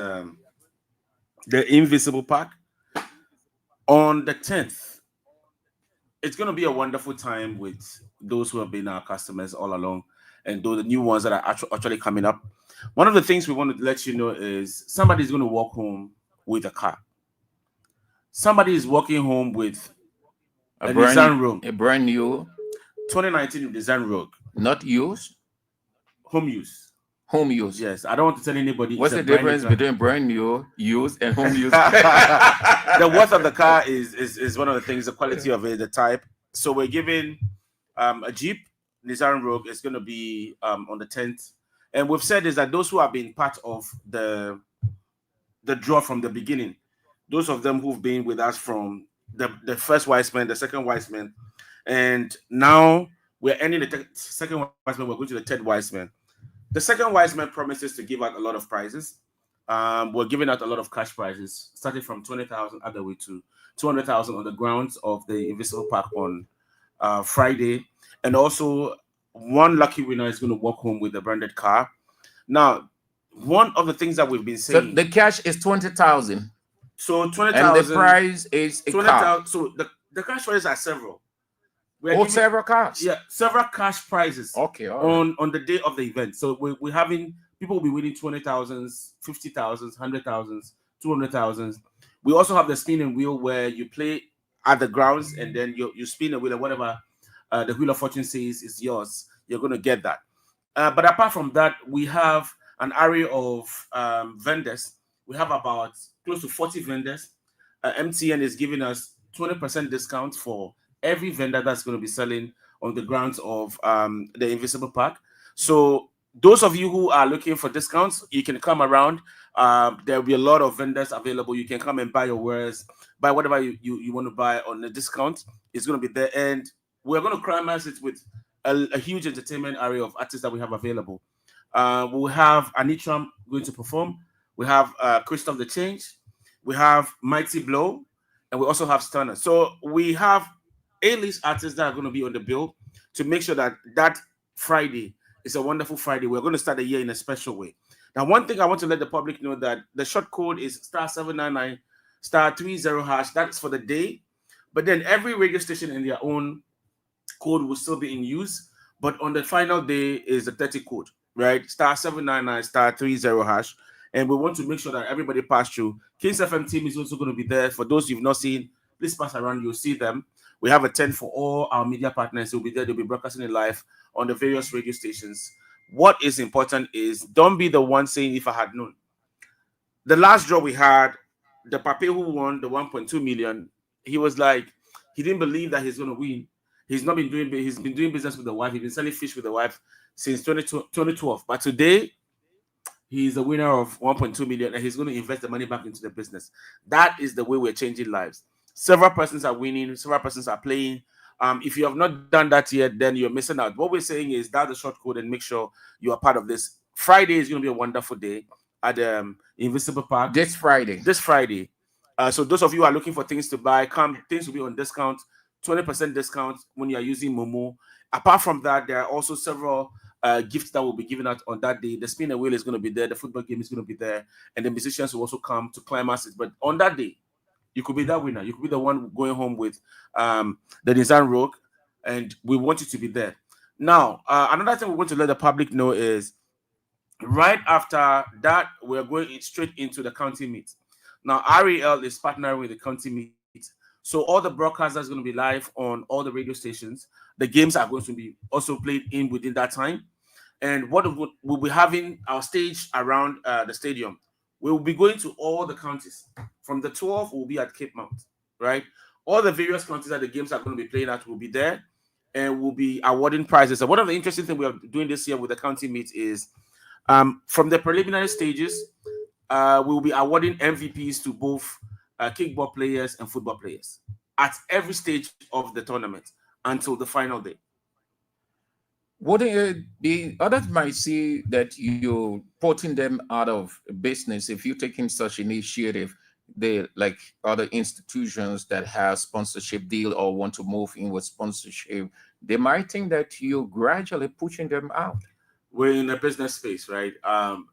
the Invisible Park on the 10th. It's going to be a wonderful time with those who have been our customers all along and those the new ones that are actually coming up. One of the things we want to let you know is somebody's going to walk home with a car. Somebody is walking home with a Nissan Rogue. A brand new 2019 Nissan Rogue. Not used? Home use. Home use. Yes, I don't want to tell anybody. What's the difference between brand new, used, and home use? The worth of the car is one of the things, the quality of it, the type. So we're giving a Jeep Nissan Rogue is going to be on the 10th. And we've said is that those who have been part of the draw from the beginning, those of them who've been with us from the first wise man, the second wise man, and now we're ending the second wise man, we're going to the third wise man. The second wise man promises to give out a lot of prizes. We're giving out a lot of cash prizes, starting from 20,000 all the way to 200,000 on the grounds of the Invisible Park on Friday. And also, one lucky winner is going to walk home with a branded car. Now, one of the things that we've been saying... So the cash is 20,000. So 20,000... And the prize is a car. So the cash prizes are several. Several cars. Yeah, several cash prizes. Okay, on the day of the event. So we're having people will be winning 20,000s, 50,000s, 100,000s, 200,000s. We also have the spinning wheel where you play at the grounds and then you spin the wheel and whatever the Wheel of Fortune says is yours. You're going to get that. But apart from that, we have an array of vendors. We have about close to 40 vendors. MTN is giving us 20% discount for every vendor that's going to be selling on the grounds of the Invisible Park. So those of you who are looking for discounts, you can come around. There will be a lot of vendors available. You can come and buy your wares, buy whatever you want to buy on the discount. It's going to be there. And we're going to climax it with a huge entertainment array of artists that we have available. We'll have Anitram going to perform. We have Christoph the Change. We have Mighty Blow. And we also have Stunner. So we have A-list artists that are going to be on the bill to make sure that that Friday is a wonderful Friday. We're going to start the year in a special way. Now, one thing I want to let the public know that the short code is *799 *30#. That's for the day. But then every radio station in their own code will still be in use. But on the final day is the 30 code, right? *799 *30#. And we want to make sure that everybody pass through. King's FM team is also going to be there. For those you've not seen, please pass around. You'll see them. We have a tent for all our media partners. They'll be there. They'll be broadcasting it live on the various radio stations. What is important is don't be the one saying, if I had known. The last draw we had, the Pape who won the 1.2 million, he was like, he didn't believe that he's going to win. He's been doing business with the wife. He's been selling fish with the wife since 2012. But today, he's a winner of 1.2 million and he's going to invest the money back into the business. That is the way we're changing lives. Several persons are winning. Several persons are playing. If you have not done that yet, then you're missing out. What we're saying is dial the short code and make sure you are part of this. Friday is going to be a wonderful day at the Invisible Park. This Friday. So those of you who are looking for things to buy, things will be on discount. 20% discount when you are using Momo. Apart from that, there are also several gifts that will be given out on that day. The spin and wheel is going to be there, the football game is going to be there, and the musicians will also come to climax it. But on that day, you could be that winner. You could be the one going home with the Nissan Rogue, and we want you to be there. Now, another thing we want to let the public know is right after that, we're going straight into the county meet. Now, REL is partnering with the county meet. So all the broadcasters are going to be live on all the radio stations. The games are going to be also played in within that time. And what we'll be having our stage around the stadium. We'll be going to all the counties. From the 12th, we'll be at Cape Mount, right? All the various counties that the games are going to be playing at will be there, and we'll be awarding prizes. So one of the interesting things we are doing this year with the county meet is from the preliminary stages, we will be awarding MVPs to both kickball players and football players at every stage of the tournament until the final day. Wouldn't it be, others might see that you're putting them out of business if you're taking such initiative? They, like other institutions that have sponsorship deal or want to move in with sponsorship, they might think that you're gradually pushing them out. We're in a business space, right?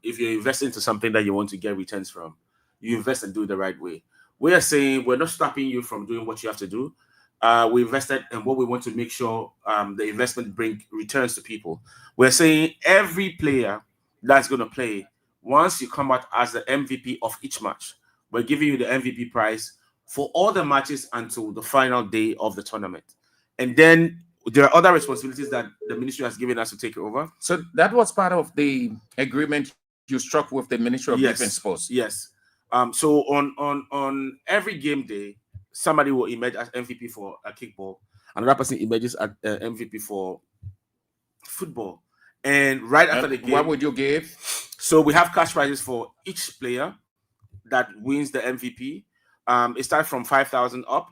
If you invest into something that you want to get returns from, you invest and do it the right way. We are saying we're not stopping you from doing what you have to do. We invested in what we want to make sure the investment bring returns to people. We're saying every player that's going to play, once you come out as the MVP of each match, we're giving you the MVP prize for all the matches until the final day of the tournament. And then there are other responsibilities that the ministry has given us to take over. So that was part of the agreement you struck with the Ministry of Youth and Sports. Yes. So on every game day, somebody will emerge as MVP for a kickball. Another person emerges as MVP for football. And right after the game, what would you give? So we have cash prizes for each player that wins the MVP. It starts from 5,000 up,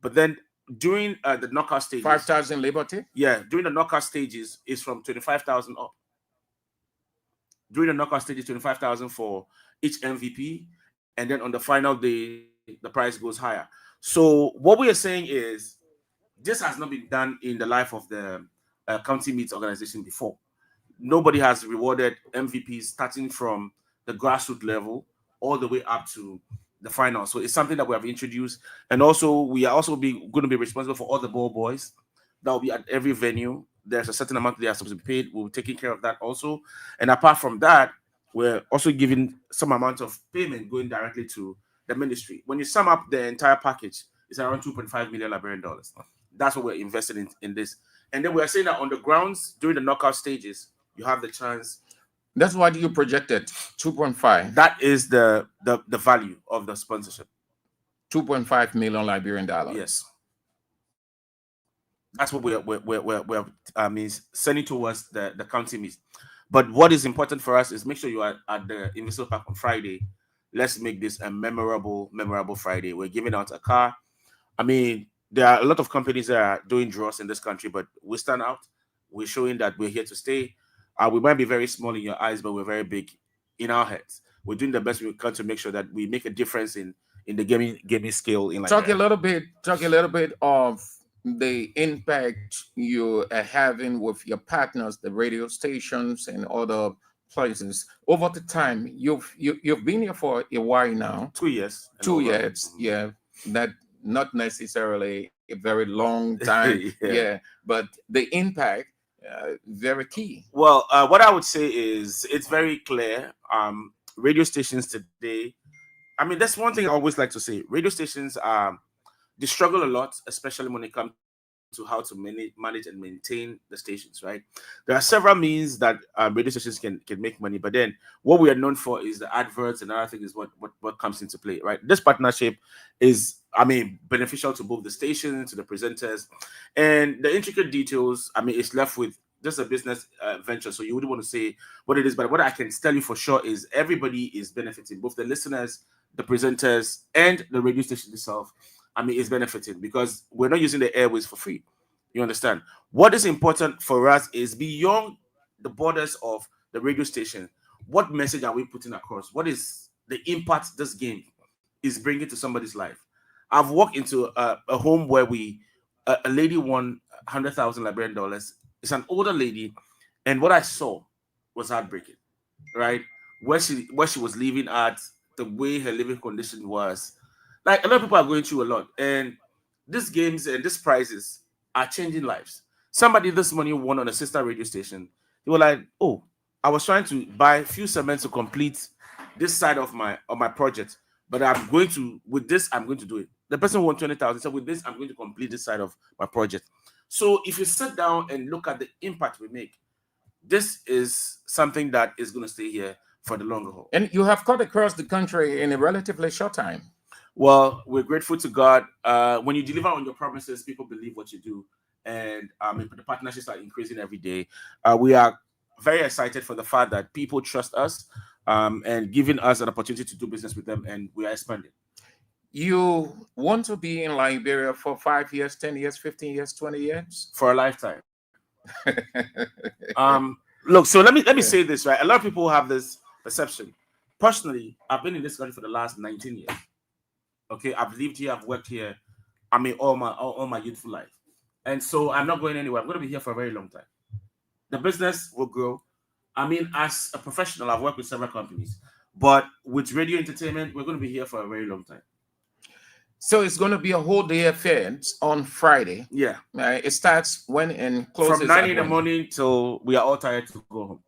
but then during the knockout stages, 5,000 Liberty. Yeah, during the knockout stages is from 25,000 up. During the knockout stages, 25,000 for each MVP, and then on the final day, the price goes higher. So what we are saying is, this has not been done in the life of the county meets organization before. Nobody has rewarded MVPs starting from the grassroots level all the way up to the final. So it's something that we have introduced, and also we are also going to be responsible for all the ball boys that will be at every venue. There's a certain amount they are supposed to be paid. We're taking care of that also, and apart from that, we're also giving some amount of payment going directly to the ministry. When you sum up the entire package, it's around 2.5 million Liberian dollars. That's what we're investing in this, and then we are saying that on the grounds during the knockout stages, you have the chance. That's what you projected, 2.5. That is the value of the sponsorship. 2.5 million Liberian dollars. Yes. That's what we're sending towards the county meet. But what is important for us is make sure you are at the Invisible Park on Friday. Let's make this a memorable Friday. We're giving out a car. I mean, there are a lot of companies that are doing draws in this country, but we stand out. We're showing that we're here to stay. We might be very small in your eyes, but we're very big in our heads. We're doing the best we can to make sure that we make a difference in the gaming scale in Liberia. Talk a little bit of the impact you are having with your partners, the radio stations and other places over the time. You've been here for a while now. 2 years. 2 years, yeah. That not necessarily a very long time, yeah. But the impact, very key. Well, what I would say is it's very clear. Radio stations today, I mean, that's one thing I always like to say. Radio stations, they struggle a lot, especially when it comes to how to manage and maintain the stations, right? There are several means that radio stations can make money, but then what we are known for is the adverts, and another thing is what comes into play, right? This partnership is, I mean, beneficial to both the station, to the presenters, and the intricate details, I mean, it's left with just a business venture, so you wouldn't want to say what it is, but what I can tell you for sure is everybody is benefiting, both the listeners, the presenters, and the radio station itself. I mean, it's benefiting because we're not using the airways for free. You understand? What is important for us is beyond the borders of the radio station. What message are we putting across? What is the impact this game is bringing to somebody's life? I've walked into a home where we a lady won $100,000 It's an older lady, and what I saw was heartbreaking, right? Where she was living at, the way her living condition was. Like, a lot of people are going through a lot, and these games and these prizes are changing lives. Somebody this morning won on a sister radio station. They were like, "Oh, I was trying to buy a few cements to complete this side of my project, but I'm going to do it." The person won 20,000. So with this, I'm going to complete this side of my project. So if you sit down and look at the impact we make, this is something that is going to stay here for the longer haul. And you have cut across the country in a relatively short time. Well, we're grateful to God. When you deliver on your promises, people believe what you do, and the partnerships are increasing every day. We are very excited for the fact that people trust us and giving us an opportunity to do business with them, and we are expanding. You want to be in Liberia for 5 years, 10 years, 15 years, 20 years? For a lifetime. Look, so let me say this, right? A lot of people have this perception. Personally, I've been in this country for the last 19 years. Okay, I've lived here, I've worked here. I mean, all my youthful life, and so I'm not going anywhere. I'm going to be here for a very long time. The business will grow. I mean, as a professional, I've worked with several companies, but with radio entertainment, we're going to be here for a very long time. So it's going to be a whole day affair on Friday. Yeah. It starts when and closes from 9 in the morning till we are all tired to go home.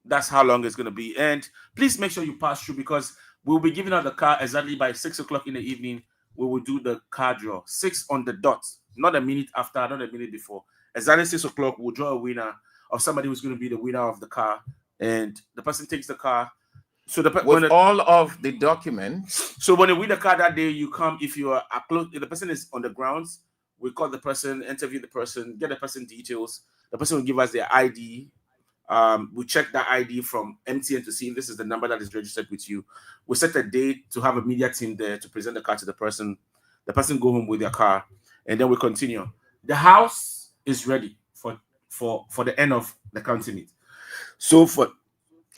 That's how long it's going to be. And please make sure you pass through, because we'll be giving out the car exactly by 6 o'clock in the evening. We will do the car draw. 6 on the dot. Not a minute after, not a minute before. Exactly 6 o'clock, we'll draw a winner of somebody who's going to be the winner of the car. And the person takes the car. So with all of the documents. So when you win the car that day, you come. If you are close, if the person is on the grounds, we call the person, interview the person, get the person details. The person will give us their ID. We check that ID from MTN to see if this is the number that is registered with you. We set a date to have a media team there to present the car to the person. The person go home with their car, and then we continue. The house is ready for the end of the county meet. So for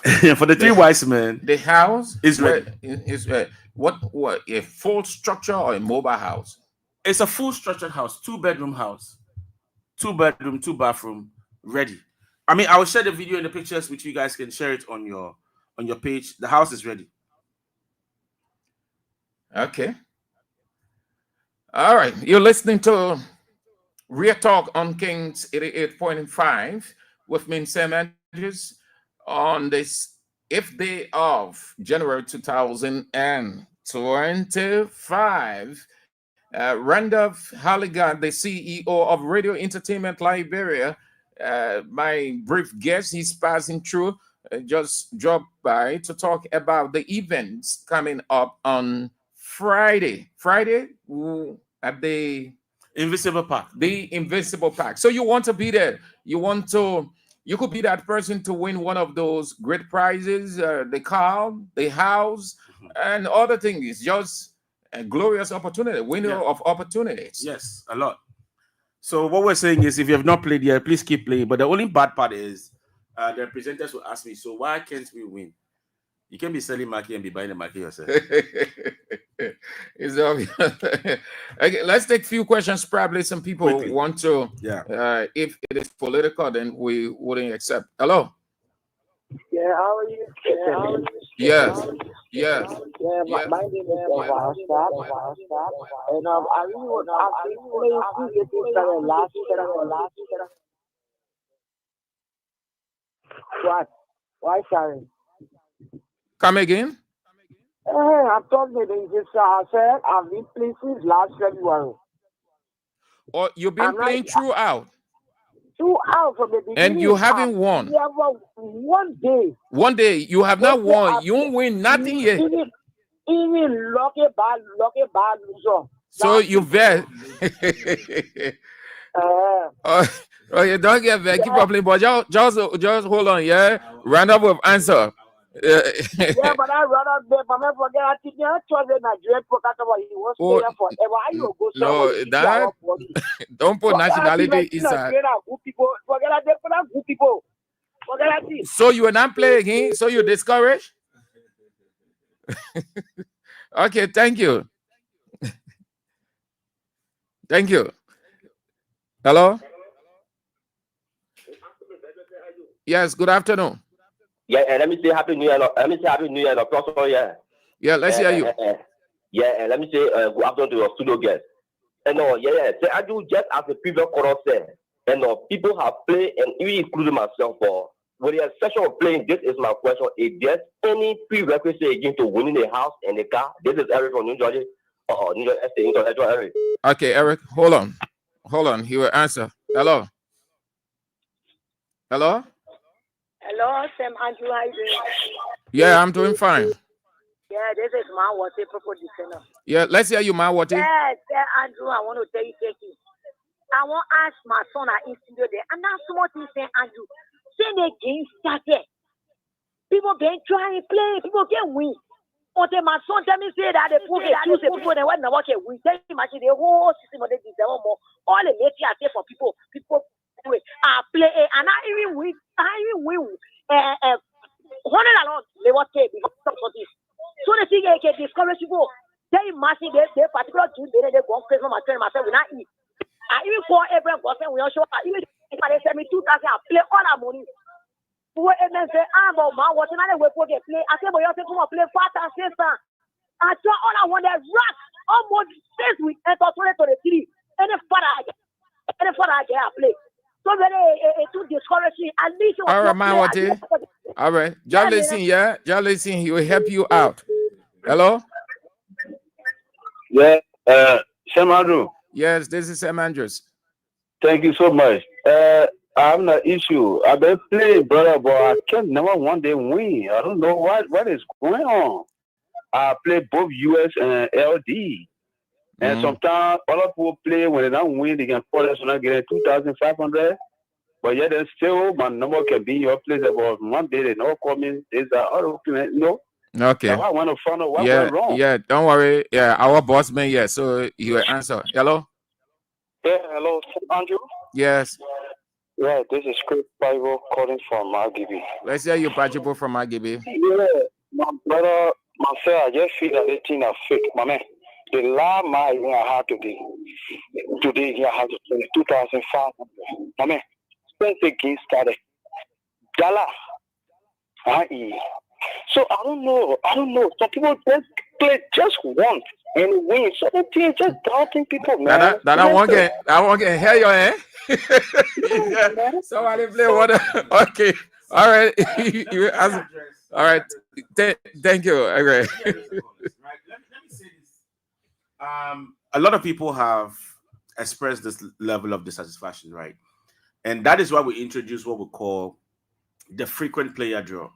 the three wise men, the house is ready. What a full structure or a mobile house? It's a full structured house, 2-bedroom house, 2 bedroom, 2 bathroom, ready. I mean, I will share the video and the pictures which you guys can share it on your page. The house is ready. Okay. All right. You're listening to Real Talk on Kings 88.5 with me, Sam Andrews, on this 5th day of January 2025. Randolph Halligan, the CEO of Radio Entertainment Liberia, my brief guest, he's passing through, just dropped by to talk about the events coming up on Friday at the Invisible Park. The Invisible Park. So you want to be there. You could be that person to win one of those great prizes, the car, the house, and other things. It's just a glorious opportunity, window of opportunities. Yes, a lot. So what we're saying is, if you have not played yet, please keep playing. But the only bad part is, the presenters will ask me, so why can't we win? You can be selling market and be buying the market yourself. It's obvious. Okay, let's take a few questions. Probably some people want to. Yeah. If it is political, then we wouldn't accept. Hello. Yeah, how are you? Yes. Yeah, my name is Vasta. And I really want to ask you, please, last year. What? Why, Sharon? Come again? I'm talking to this. I said I've been playing since last February. Or you've been playing throughout? Throughout from the beginning. And you haven't won? Never one day. One day. You have not won. You won't win nothing yet. Even lucky bad loser. So you bet. You don't get back. Keep on playing, but just hold on, yeah. Randolph will answer. Yeah, but I run out there. But I forget. I think you're Nigerian because he was there forever. I will go. No, that don't put nationality inside. Forget that. They put good people. Forget that. So you are not playing again. So you discouraged. Okay, thank you. Thank you. Hello? Yes, good afternoon. Yeah, and let me say happy new year. Let me say happy new year, also, yeah. Yeah, let's hear you. Yeah, and let me say good afternoon to your studio guest. And so I do just as the previous caller said, and people have played, and even including myself, for with the exception of playing. This is my question: is there any prerequisite again to winning a house and a car? This is Eric from New Jersey, New York State, Intellectual Eric. Okay, Eric, hold on. He will answer. Hello. Hello, Sam Andrew. How you doing? Yeah, I'm doing fine. Yeah, this is my water proper defender. Yeah, let's hear you, Mawati. Yes, Andrew, I want to tell you thank you. I want to ask my son at studio there, and that's what he said, Andrew. Say the game started. People can try and play, people can win. Until my son tell me say that the people can choose the people that want to watch it win. Tell him actually the whole system of the December more. All the late I say for people play and I even win. Hundred alone, they were tape because of this. So the thing can discourage people. They must they particular June they go on Christmas myself will not eat. I even for every person we all show even if they send me 2,000 I play all our money. Who and then say about my what another way for get play. I say but you say come play 5 and 6. I try all I want that rock almost 6 weeks and to the 3. Any father I get play. So very too discouraging. At least all right, Mawati. All right. Jalison, he will help you out. Hello? Yeah, Sam Andrew. Yes, this is Sam Andrews. Thank you so much. I have an issue. I've been playing, brother, but I can't never one day win. I don't know what is going on. I play both US and LD. And sometimes other people play when they don't win, they can call us when I get 2,500. But yet then still my number can be in your place about one day they never call me. There's other no. Okay. Now I want to find out what went wrong. Yeah, don't worry. Yeah, our boss man, yeah. So you will answer. Hello? Yeah, hello, Andrew. Yes. Yeah, this is Chris Bible calling from Magibi. Let's hear you, Pajibo from Magibi. Yeah, my brother, myself, I just feel that this thing is fake. My man, the last mile I had today I had to pay 2,500. My man, since the game started, dollar. So I don't know. Some people just play just once and win. So the thing just doubting people, man. That I won't get hear your yeah. Somebody play water. Okay. All right. You answer. All right. Thank you. Okay. Let me say this. A lot of people have expressed this level of dissatisfaction, right? And that is why we introduce what we call the frequent player draw.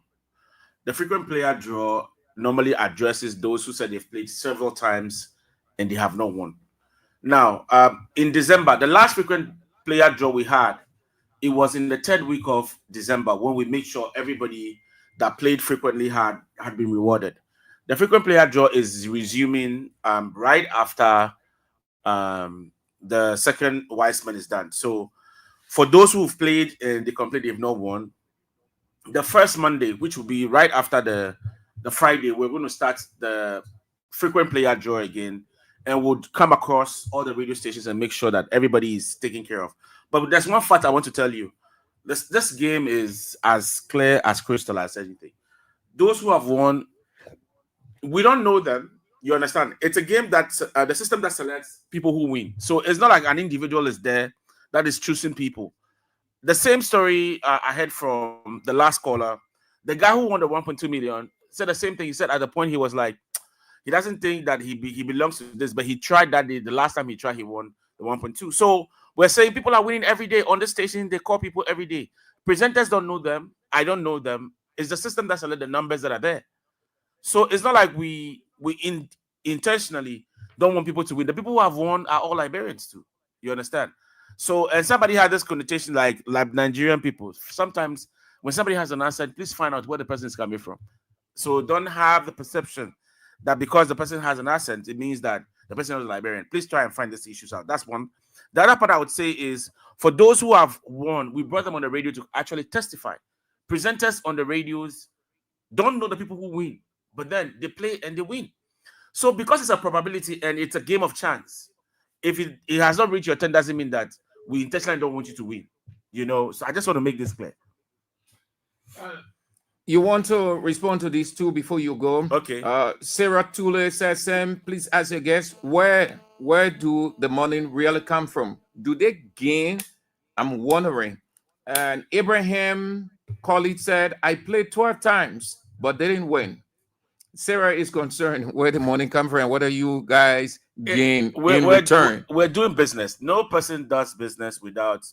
The frequent player draw normally addresses those who said they've played several times and they have not won. Now, in December, the last frequent player draw we had, it was in the 3rd week of December when we made sure everybody that played frequently had been rewarded. The frequent player draw is resuming right after the second Wiseman is done. So for those who've played and they complain they've not won, the first Monday, which will be right after the Friday, we're going to start the frequent player draw again, and we'll come across all the radio stations and make sure that everybody is taken care of. But there's one fact I want to tell you. This game is as clear as crystal as anything. Those who have won, we don't know them. You understand? It's a game that the system that selects people who win. So it's not like an individual is there that is choosing people. The same story I heard from the last caller. The guy who won the 1.2 million said the same thing. He said at the point he was like, he doesn't think that he belongs to this, but he tried that day. The last time he tried, he won the 1.2. So we're saying people are winning every day on the station. They call people every day. Presenters don't know them. I don't know them. It's the system that selects the numbers that are there. So it's not like we intentionally don't want people to win. The people who have won are all Liberians too. You understand? So, and somebody had this connotation like Nigerian people. Sometimes when somebody has an accent, please find out where the person is coming from. So don't have the perception that because the person has an accent, it means that the person is a Liberian. Please try and find these issues out. That's one. The other part I would say is for those who have won, we brought them on the radio to actually testify. Presenters on the radios don't know the people who win, but then they play and they win. So because it's a probability and it's a game of chance, if it has not reached your turn, doesn't mean that we intentionally don't want you to win. So I just want to make this clear. You want to respond to these two before you go? Okay. Sarah Tule says, Sam, please ask your guest, where do the money really come from? Do they gain? I'm wondering. And Abraham Colley said, I played 12 times, but they didn't win. Sarah is concerned where the money come from, what are you guys gain in return? We're doing business. No person does business without.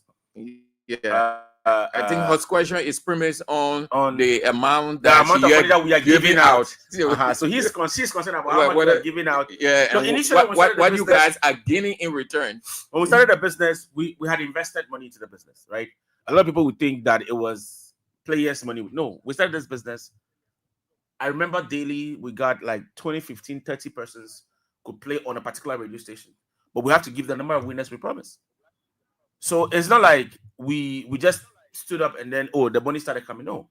Yeah. I think her question is premised on the amount of money that we are giving out. So she's concerned about how much we are giving out. Yeah. So initially, what you guys are gaining in return? When we started the business, we had invested money into the business, right? A lot of people would think that it was players' money. No, we started this business. I remember daily we got like 20, 15, 30 persons could play on a particular radio station, but we have to give the number of winners we promised. So it's not like we just stood up and then the money started coming. No,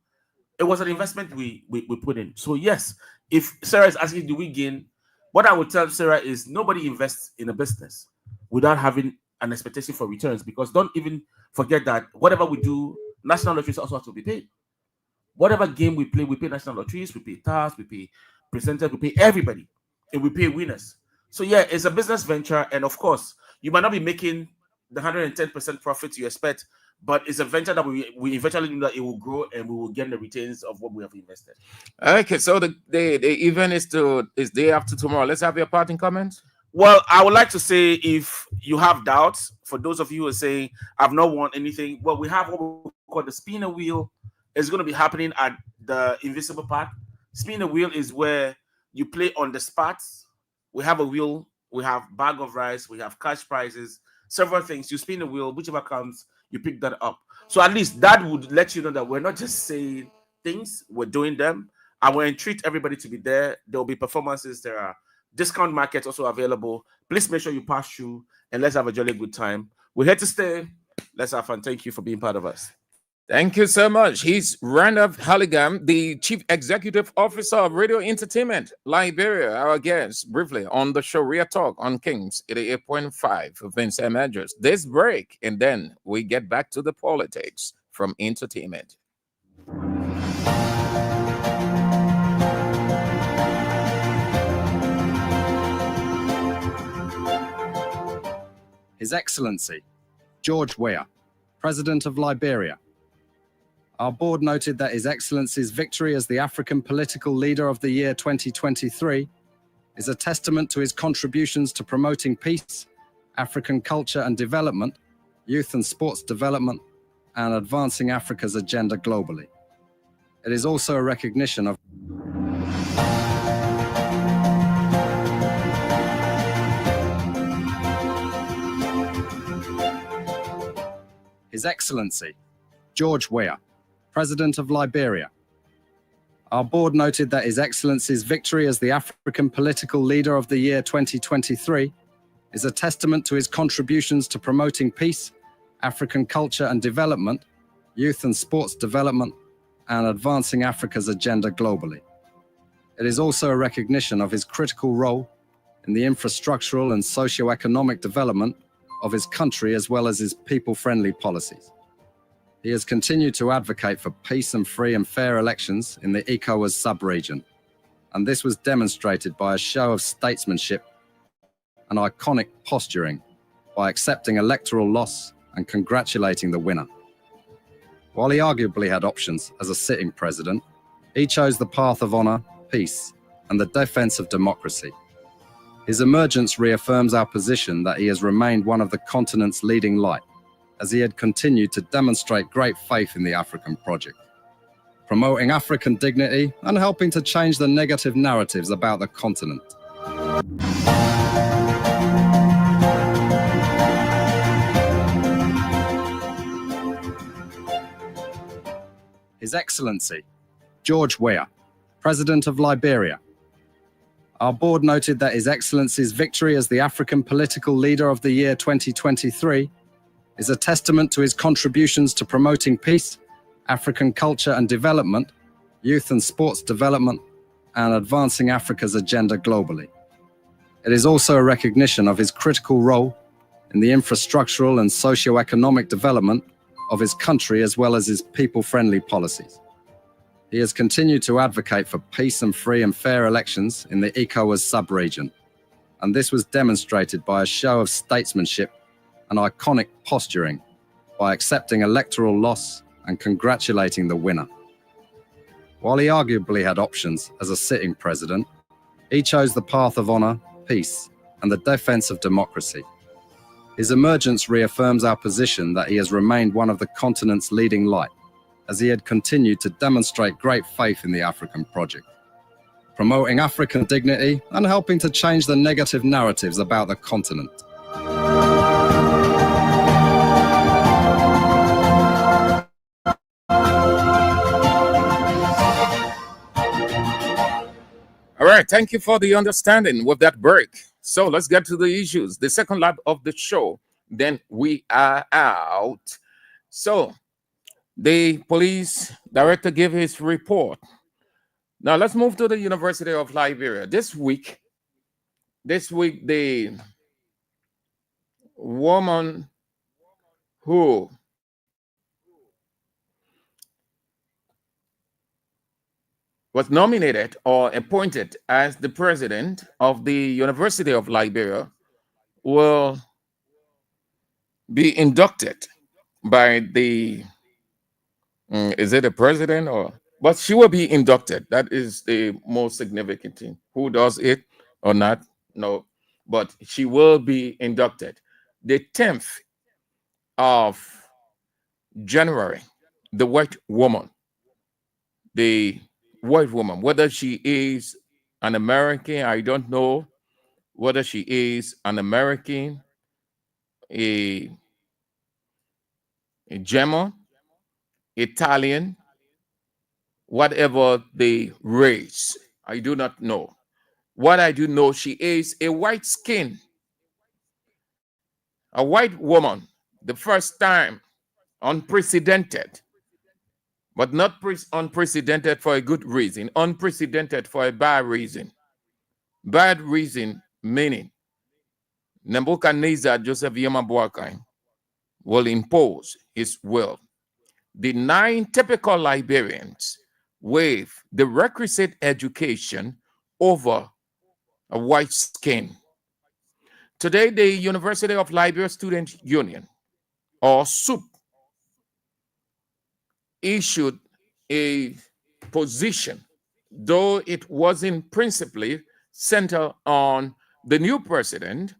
it was an investment we put in. So yes, if Sarah is asking, do we gain? What I would tell Sarah is nobody invests in a business without having an expectation for returns, because don't even forget that whatever we do, national lotteries also have to be paid. Whatever game we pay national lotteries, we pay TAS, we pay presenters, we pay everybody, and we pay winners. So yeah, it's a business venture, and of course, you might not be making the 110% profit you expect, but it's a venture that we eventually know that it will grow and we will get the returns of what we have invested. Okay, so the event is day after tomorrow. Let's have your parting comments. Well, I would like to say, if you have doubts, for those of you who are saying I've not won anything, well, we have what we call the spinner wheel. It's going to be happening at the Invisible Park. Spinner wheel is where you play on the spots. We have a wheel, we have bag of rice, we have cash prizes, several things. You spin the wheel, whichever comes, you pick that up. So at least that would let you know that we're not just saying things, we're doing them. And we entreat everybody to be there. There will be performances. There are discount markets also available. Please make sure you pass through and let's have a jolly good time. We're here to stay. Let's have fun. Thank you for being part of us. Thank you so much. He's Randolph Halligan, the Chief Executive Officer of Radio Entertainment Liberia, our guest briefly on the show Real Talk on Kings 88.5. Vince M. Edges. This break, and then we get back to the politics from entertainment. His Excellency George Weah, President of Liberia. Our board noted that His Excellency's victory as the African Political Leader of the Year 2023 is a testament to his contributions to promoting peace, African culture and development, youth and sports development, and advancing Africa's agenda globally. It is also a recognition of His Excellency George Weah, President of Liberia. Our board noted that His Excellency's victory as the African Political Leader of the Year 2023 is a testament to his contributions to promoting peace, African culture and development, youth and sports development, and advancing Africa's agenda globally. It is also a recognition of his critical role in the infrastructural and socio-economic development of his country as well as his people-friendly policies. He has continued to advocate for peace and free and fair elections in the ECOWAS sub-region, and this was demonstrated by a show of statesmanship and iconic posturing by accepting electoral loss and congratulating the winner. While he arguably had options as a sitting president, he chose the path of honor, peace, and the defense of democracy. His emergence reaffirms our position that he has remained one of the continent's leading light, as he had continued to demonstrate great faith in the African project, promoting African dignity and helping to change the negative narratives about the continent. His Excellency George Weah, President of Liberia. Our board noted that His Excellency's victory as the African Political Leader of the Year 2023 is a testament to his contributions to promoting peace, African culture and development, youth and sports development, and advancing Africa's agenda globally. It is also a recognition of his critical role in the infrastructural and socio-economic development of his country as well as his people-friendly policies. He has continued to advocate for peace and free and fair elections in the ECOWAS sub-region, and this was demonstrated by a show of statesmanship and iconic posturing by accepting electoral loss and congratulating the winner. While he arguably had options as a sitting president, he chose the path of honor, peace, and the defense of democracy. His emergence reaffirms our position that he has remained one of the continent's leading light, as he had continued to demonstrate great faith in the African project, promoting African dignity and helping to change the negative narratives about the continent. All right, thank you for the understanding with that break. So let's get to the issues. The second lap of the show, then we are out. So the police director gave his report. Now let's move to the University of Liberia. This week, the woman who was nominated or appointed as the president of the University of Liberia will be inducted by the, is it a president or, but she will be inducted. That is the most significant thing. Who does it or not? No, but she will be inducted. The 10th of January, the white woman, whether she is an American, I don't know whether she is an American, a German, Italian, whatever the race, I do not know. What I do know, she is a white skin, a white woman, the first time, unprecedented, but not unprecedented for a good reason, unprecedented for a bad reason. Bad reason meaning Nebuchadnezzar Joseph Yema Boakai will impose his will. The 9 typical Liberians with the requisite education over a white skin. Today, the University of Liberia Student Union, or SUP, issued a position, though it wasn't principally centered on the new president,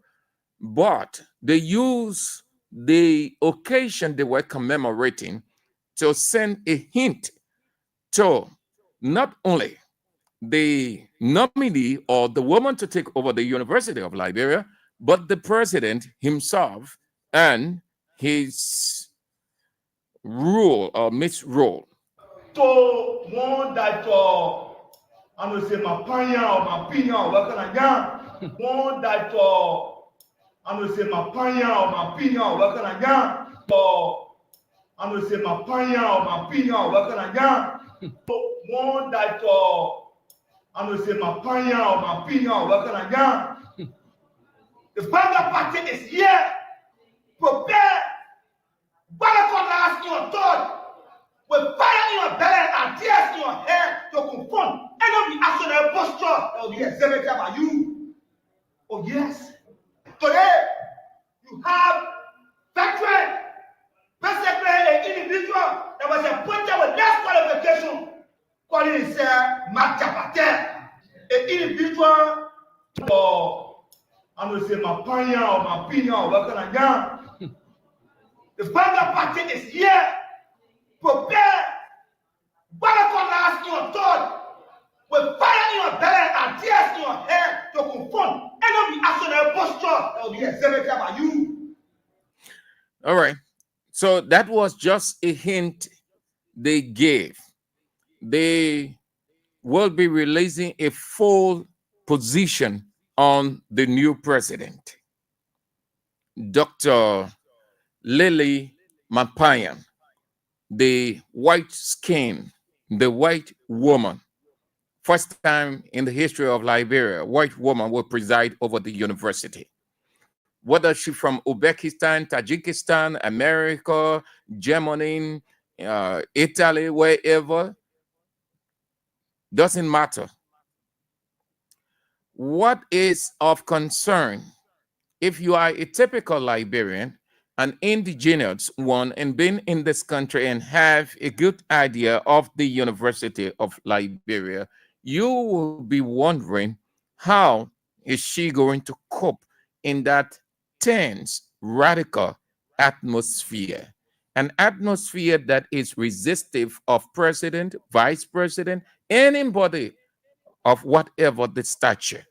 but they used the occasion they were commemorating to send a hint to not only the nominee or the woman to take over the University of Liberia, but the president himself and his rule or misrule. So one that I don't say my panya or my pinya or what can I get? One that I don't say my panya or my pinya or what can I get? Or I don't say my panya or my pinya or what can I get? One that I don't say my panya or my pinya or what can I get? The Banga party is here, prepared. Balakon last your thought. With fire in your belly and tears in your hair to confront any reactionary posture that will be exhibited by you. Oh yes. Today, you have veteran, basically an individual that was appointed with less qualification, calling himself Matapate. An individual for, I'm going to say my panya or my pinya or what can I get? The Banga party is here. Prepare. Balakon last your thought. With fire in your belly and tears in your hair to confront any reactionary posture that will be exhibited by you. All right. So that was just a hint they gave. They will be releasing a full position on the new president, Dr. Lily Mapayan, the white skin, the white woman. First time in the history of Liberia, a white woman will preside over the university. whether she's from Uzbekistan, Tajikistan, America, Germany, Italy, wherever, doesn't matter. What is of concern, if you are a typical Liberian, an indigenous one, and been in this country and have a good idea of the University of Liberia, you will be wondering, how is she going to cope in that tense, radical atmosphere? An atmosphere that is resistive of president, vice president, anybody of whatever the stature.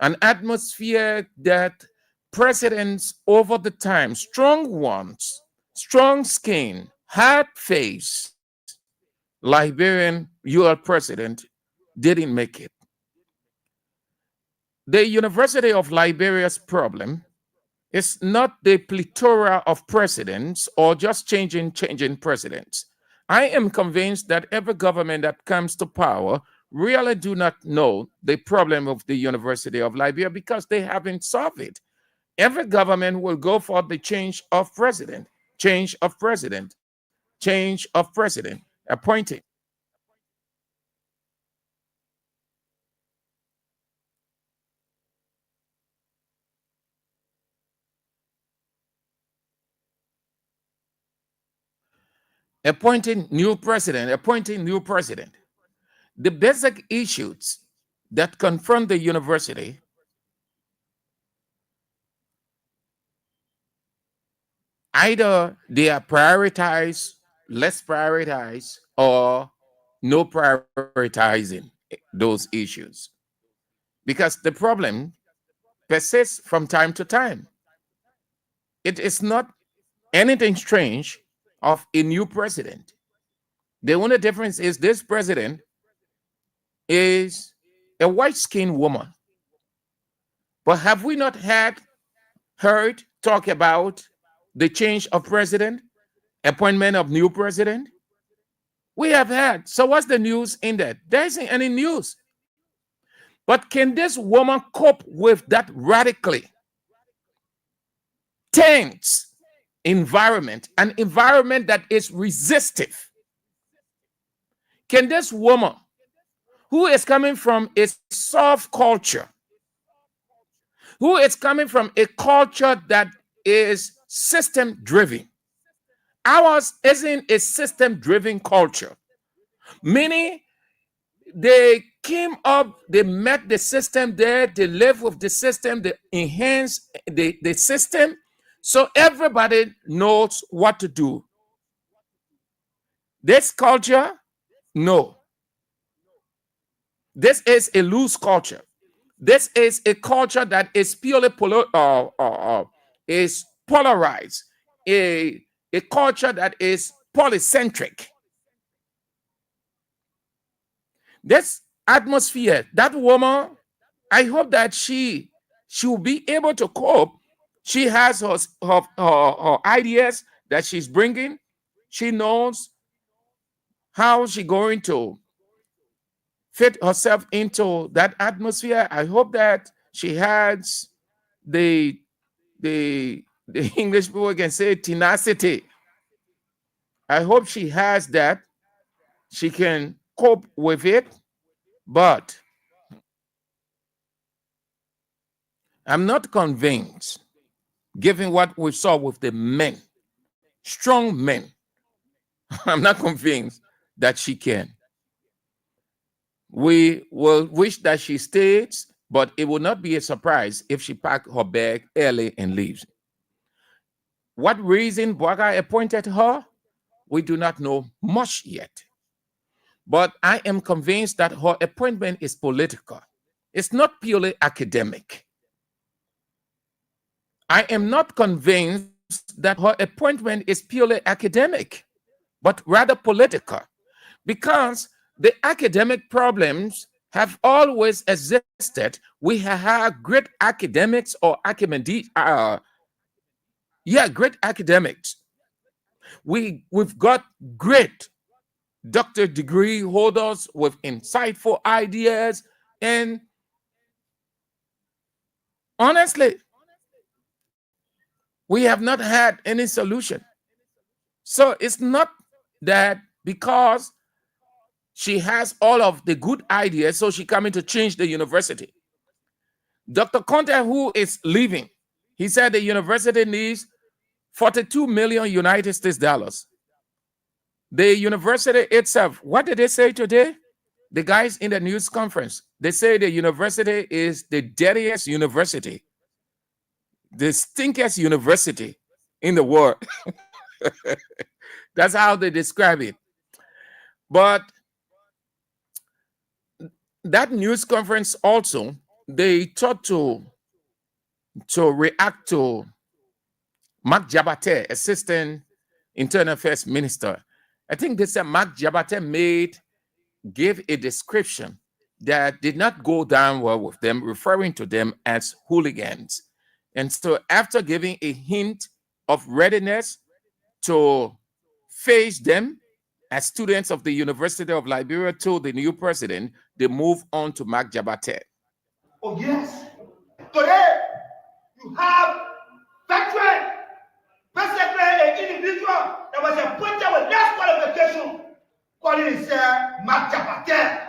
An atmosphere that presidents over the time, strong ones, strong skin, hard face, Liberian UL president didn't make it. The University of Liberia's problem is not the plethora of presidents or just changing presidents. I am convinced that every government that comes to power really do not know the problem of the University of Liberia because they haven't solved it. Every government will go for the change of president, change of president, change of president, appointing. Appointing new president, appointing new president. The basic issues that confront the university either they are prioritized, less prioritized, or no prioritizing those issues. Because the problem persists from time to time. It is not anything strange of a new president. The only difference is this president is a white-skinned woman. But have we not heard talk about the change of president, appointment of new president? We have had. So what's the news in that? There isn't any news. But can this woman cope with that radically tense environment, an environment that is resistive? Can this woman, who is coming from a soft culture, who is coming from a culture that is system driven, ours isn't a system driven culture, meaning they came up, they met the system there, they live with the system, they enhance the system, so everybody knows what to do. This culture, no. This is a loose culture. This is a culture that is purely is polarized, a culture that is polycentric. This atmosphere, that woman, I hope that she will be able to cope. She has her ideas that she's bringing. She knows how she's going to fit herself into that atmosphere. I hope that she has the English people can say tenacity. I hope she has that. She can cope with it, but I'm not convinced, given what we saw with the men, strong men. I'm not convinced that she can. We will wish that she stays, but it will not be a surprise if she packs her bag early and leaves. What reason Boaga appointed her, we do not know much yet. But I am convinced that her appointment is political. It's not purely academic. I am not convinced that her appointment is purely academic, but rather political, because the academic problems have always existed. We have had great academics or great academics. We've got great doctor degree holders with insightful ideas, and honestly, we have not had any solution. So it's not that because she has all of the good ideas, so she coming to change the university. Dr. Conte, who is leaving, he said the university needs 42 million United States dollars. The university itself, what did they say today? The guys in the news conference, they say the university is the dirtiest university, the stinkiest university in the world. That's how they describe it. But that news conference also, they thought to react to Mark Jabate, Assistant Internal Affairs Minister. I think they said Mark Jabate gave a description that did not go down well with them, referring to them as hooligans. And so after giving a hint of readiness to face them as students of the University of Liberia to the new president, they move on to Mark Jabate. Oh, yes. Today, you have veteran, basically an individual that was appointed with less qualification, calling himself Mark Jabate,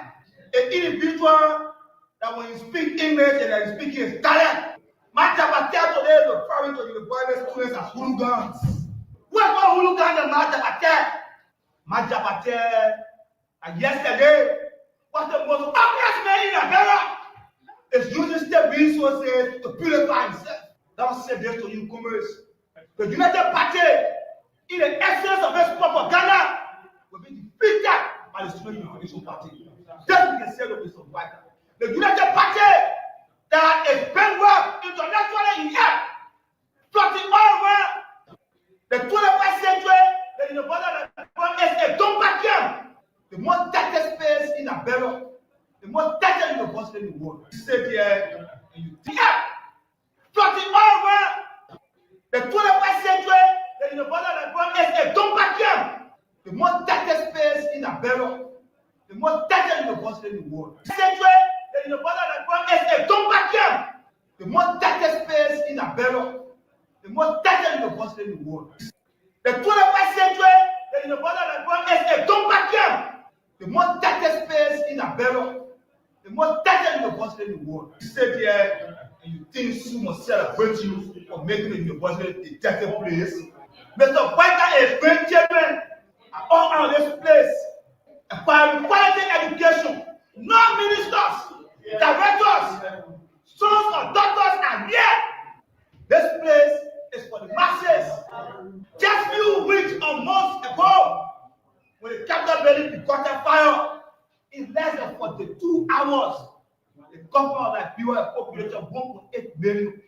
an individual that when you speak English and that you speak his dialect, Mark Jabate today is referring to the Bible students as hooligans. What about hooligans and Mark Jabate? Mark Jabate, yesterday, was the most obvious man in Liberia. Is using state resources to purify himself. That was said this to you, commerce. The United Party, in the essence of its propaganda, will be defeated by the Student Unification Party. That we can say with some fighter. The United Party that is bankrupt intellectually in here, floating all over the 21st century, the University is a dump camp. The most dirty space in a barrel. The most dirty university in the world. You sit here and you think, floating over the 21st century, the University is a dump camp. The most dirty space in a barrel. The most dirty university in the world. Century, the University is a dump camp. The most dirty space in a barrel. The most dirty university in the world. The 21st century, the University is a dump camp. The most dirty space in a barrel. The most dirty university in the world. You sit here and you think soon must celebrate you for making the university a dirty place. Mr. White is great children are all around this place. And for quality education, no ministers, directors, sons or daughters are here. This place is for the masses. Just few weeks or months ago, when the Capitol building caught fire, in less than 42 hours, the government of Liberia population 1.8 million.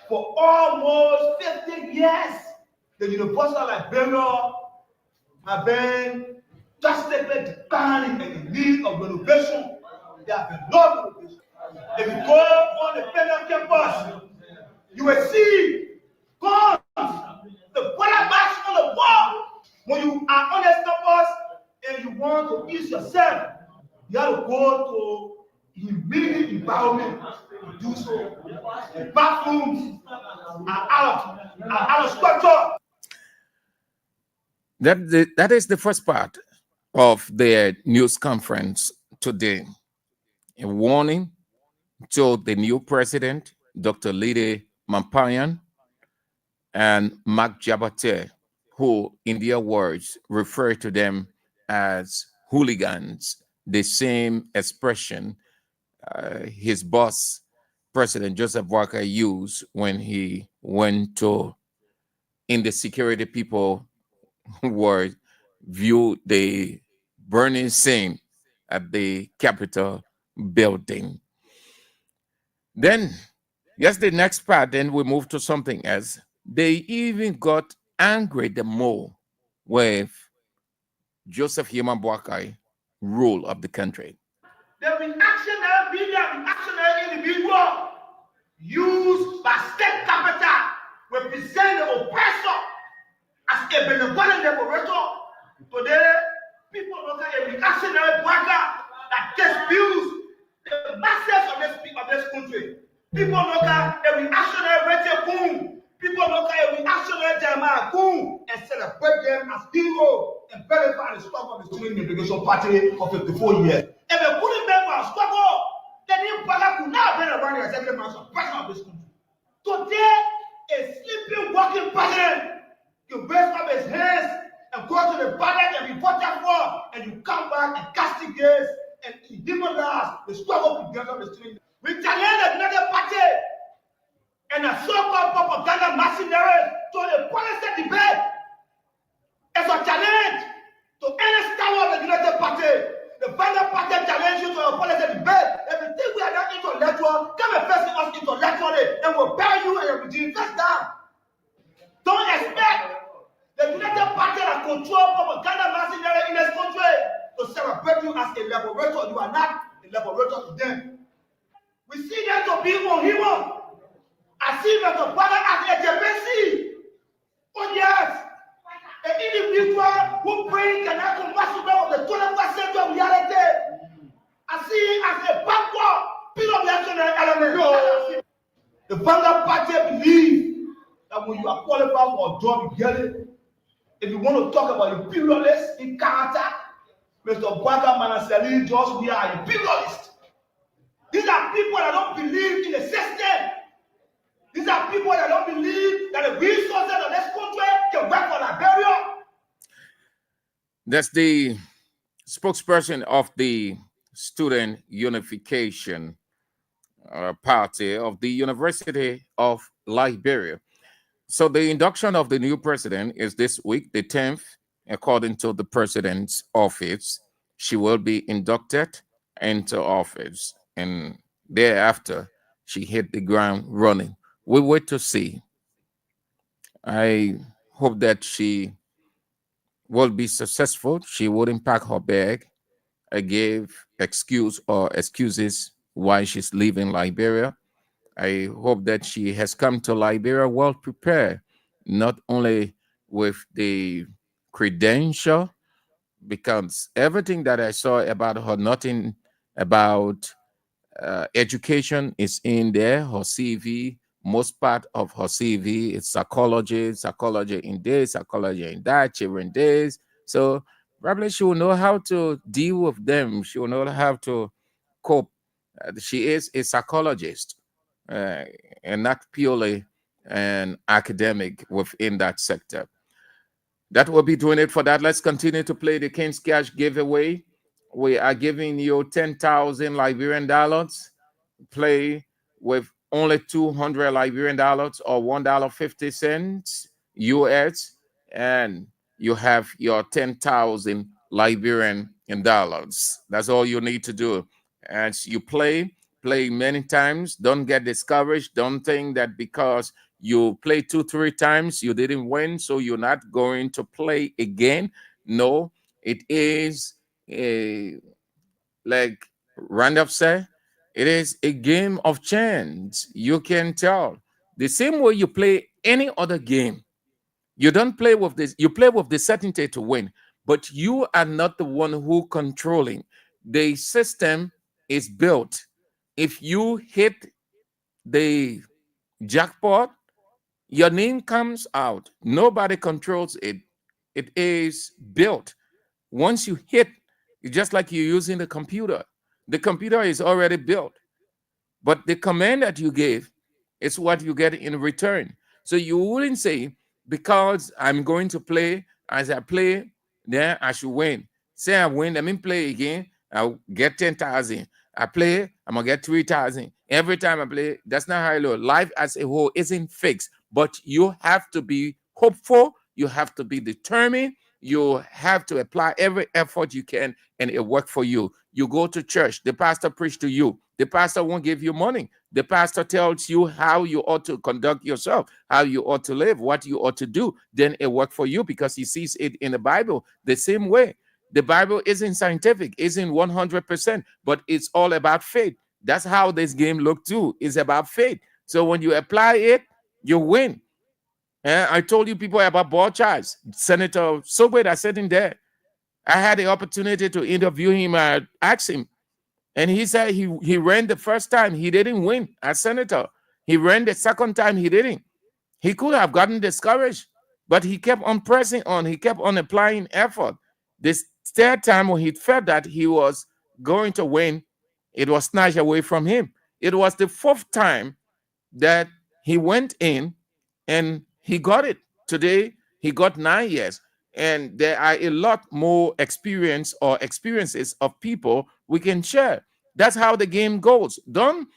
For almost 50 years, the University of Liberia have been drastically declining and in need of renovation. There have been no renovation. If you go on the federal campus, you will see guns, the bullet bags on the wall. When you are on this campus and you want to ease yourself, you have to go to humidity environment to do so. The bathrooms are out of structure. That is the first part of their news conference today. A warning to the new president, Dr. Lide Mampayan, and Mark Jabate, who, in their words, refer to them as hooligans, the same expression his boss, President Joseph Walker, used when he went to, in the security people were viewed the burning scene at the Capitol building. Then, yes, the next part, then we move to something else. They even got angry the more with Joseph Yeman Boakai rule of the country. The reactionary media, reactionary individual used by state capital represent the oppressor as a benevolent liberator. Today, people look at a reactionary worker that disputes the masses of this country. People look at a reactionary Rachel Boone People look at we actually them and celebrate them as heroes and verify the struggle of the student integration party for 54 years. If they couldn't remember a struggle, then the Impact could not have been around the executive mansion, president of this country. Today, a sleeping, walking president can raise up his hands and go to the ballot and be voted for, and you come back and castigate and demonize the struggle against the student. We challenge another party and a so-called propaganda mercenary to a policy debate. It's a challenge to any star of the United Party. The final party challenge you to a policy debate. If you think we are not intellectual, come and face us intellectually, and we'll bury you and your regime face down. Don't expect the United Party that control propaganda mercenary in this country to celebrate you as a liberator. You are not a liberator to them. We see them to be unhuman. I see them to brother as a JPC. Oh yes. An individual who brings an ambassador of the 21st century reality. I see it as a backward national element. The Vanguard Party believes that when you are qualified for a job, you get it. If you want to talk about imperialists in character, Mr. Bwaga Manaseli, just we are imperialists. These are people that don't believe in the system. These are people that don't believe that the resources of this country can work for Liberia. That's the spokesperson of the Student Unification Party of the University of Liberia. So the induction of the new president is this week, the 10th, according to the president's office. She will be inducted into office, and thereafter she hit the ground running. We wait to see. I hope that she will be successful. She wouldn't pack her bag. I gave excuses why she's leaving Liberia. I hope that she has come to Liberia well prepared, not only with the credential, because everything that I saw about her, nothing about education is in there. Her CV, most part of her CV is psychology in this, psychology in that, children this. So probably she will know how to deal with them. She will know how to cope. She is a psychologist and not purely an academic within that sector. That will be doing it for that. Let's continue to play the King's Cash giveaway. We are giving you 10,000 Liberian dollars. Play with only 200 Liberian dollars or $1.50 US, and you have your 10,000 Liberian dollars. That's all you need to do. As you play many times. Don't get discouraged. Don't think that because you play 2-3 times you didn't win, so you're not going to play again. No, it is like Randolph said, it is a game of chance. You can tell. The same way you play any other game. You don't play with this, you play with the certainty to win, but you are not the one who controlling. The system is built. If you hit the jackpot, your name comes out. Nobody controls it. It is built. Once you hit, it's just like you're using the computer. The computer is already built, but the command that you gave is what you get in return. So you wouldn't say, because I'm going to play, as I play, then I should win. Say I win, let me play again, I'll get 10,000. I play, I'm gonna get 3,000. Every time I play, that's not how I look. Life as a whole isn't fixed, but you have to be hopeful, you have to be determined, you have to apply every effort you can, and it work for you. You go to church, the pastor preach to you. The pastor won't give you money. The pastor tells you how you ought to conduct yourself, how you ought to live, what you ought to do. Then it works for you because he sees it in the Bible the same way. The Bible isn't scientific, isn't 100%, but it's all about faith. That's how this game look too. It's about faith. So when you apply it, you win. And I told you people about ball charts. Senator Sobey that's sitting there. I had the opportunity to interview him. I asked him, and he said he ran the first time, he didn't win as senator. He ran the second time, he didn't. He could have gotten discouraged, but he kept on pressing on. He kept on applying effort. This third time when he felt that he was going to win, it was snatched away from him. It was the fourth time that he went in and he got it. Today, he got 9 years. And there are a lot more experiences of people we can share. That's how the game goes. Don't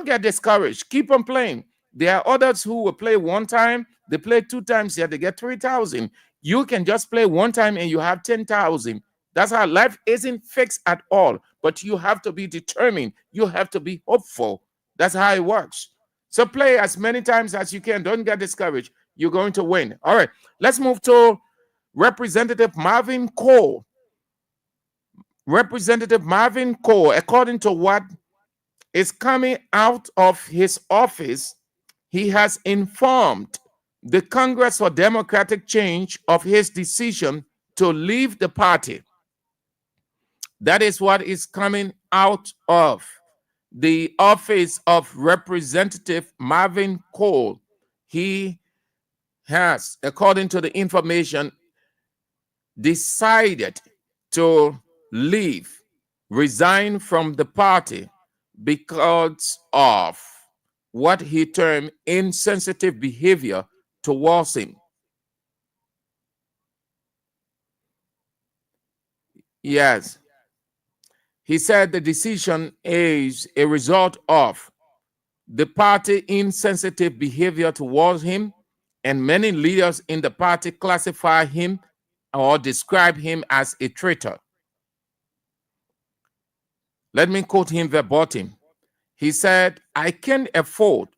get discouraged. Keep on playing. There are others who will play one time, they play 2 times here, they get 3,000. You can just play one time and you have 10,000. That's how life isn't fixed at all. But you have to be determined. You have to be hopeful. That's how it works. So play as many times as you can. Don't get discouraged. You're going to win. All right, let's move to Representative Marvin Cole. Representative Marvin Cole, according to what is coming out of his office, he has informed the Congress for Democratic Change of his decision to leave the party. That is what is coming out of the office of Representative Marvin Cole. He has, according to the information, decided to leave, resign from the party because of what he termed insensitive behavior towards him. Yes. He said the decision is a result of the party insensitive behavior towards him, and many leaders in the party classify him or describe him as a traitor. Let me quote him verbatim. He said, "I can't afford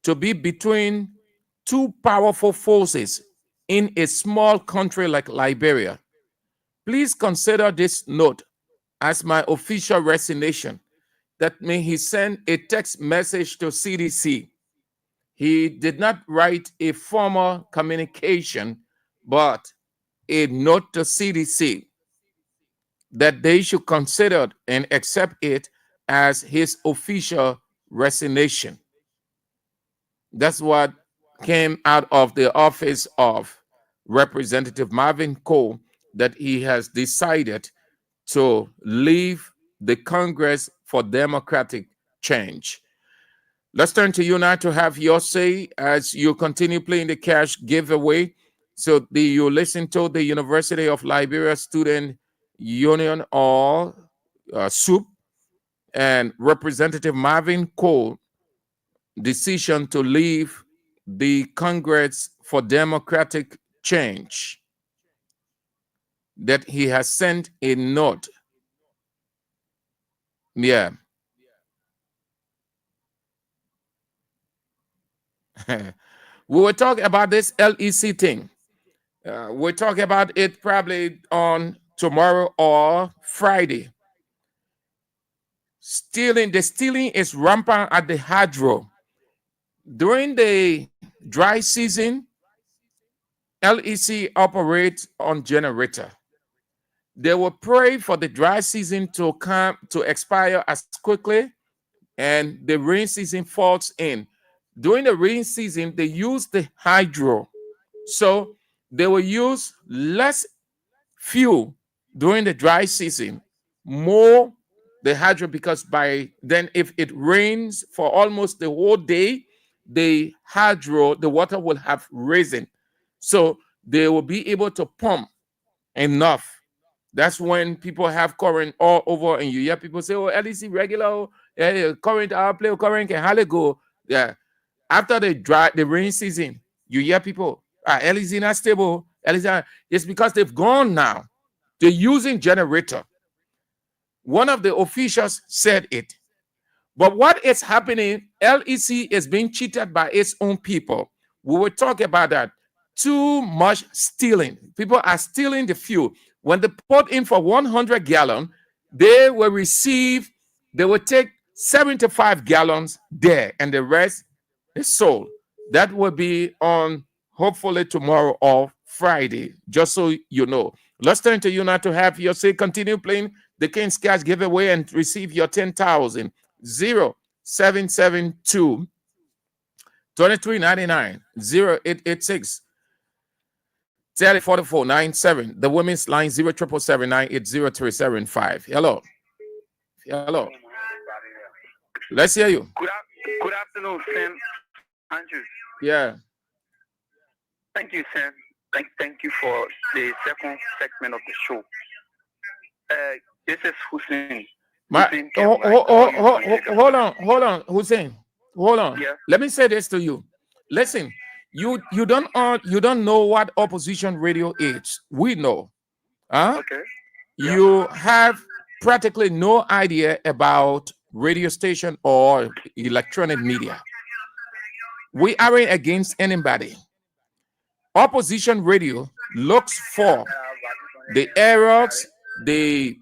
to be between two powerful forces in a small country like Liberia. Please consider this note as my official resignation." That means he sent a text message to CDC. He did not write a formal communication, but a note to CDC that they should consider and accept it as his official resignation. That's what came out of the office of Representative Marvin Cole, that he has decided to leave the Congress for Democratic Change. Let's turn to you now to have your say as you continue playing the cash giveaway. So you listen to the University of Liberia Student Union or SUP and Representative Marvin Cole decision to leave the Congress for Democratic Change, that he has sent a note. Yeah. We were talking about this LEC thing. We'll talk about it probably on tomorrow or Friday. The stealing is rampant at the hydro. During the dry season, LEC operates on generator. They will pray for the dry season to come to expire as quickly, and the rain season falls in. During the rain season, they use the hydro. So they will use less fuel during the dry season, more the hydro, because by then, if it rains for almost the whole day, the hydro, the water will have risen. So they will be able to pump enough. That's when people have current all over, and you hear people say, "Oh, LEC regular, current, our play current can hardly go." Yeah. After the rain season, you hear people, LEC not stable. LEC, it's because they've gone now. They're using generator. One of the officials said it. But what is happening, LEC is being cheated by its own people. We will talk about that. Too much stealing. People are stealing the fuel. When they put in for 100 gallons, they will take 75 gallons there, and the rest is sold. That will be on hopefully tomorrow or Friday, just so you know. Let's turn to you now to have your say. Continue playing the King's Cash giveaway and receive your 10,000. 0772 2399 0886 4497. The women's line 0777980375. Hello. Hello. Let's hear you. Good afternoon, Sam Andrews. Yeah. Thank you, Sam. Thank you for the second segment of the show. This is Hussein. Hold on, Hussein. Hold on. Yeah. Let me say this to you. Listen, you don't know what opposition radio is. We know. Huh? Okay. You have practically no idea about radio station or electronic media. We aren't against anybody. Opposition radio looks for the errors, the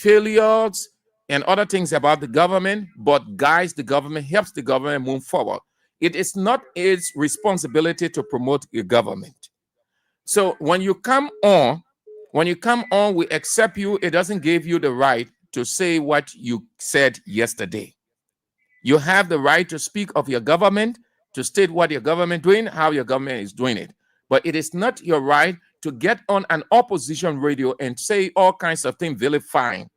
failures, and other things about the government, but guides the government, helps the government move forward. It is not its responsibility to promote the government. So when you come on, we accept you. It doesn't give you the right to say what you said yesterday. You have the right to speak of your government, to state what your government doing, how your government is doing it. But it is not your right to get on an opposition radio and say all kinds of things vilifying.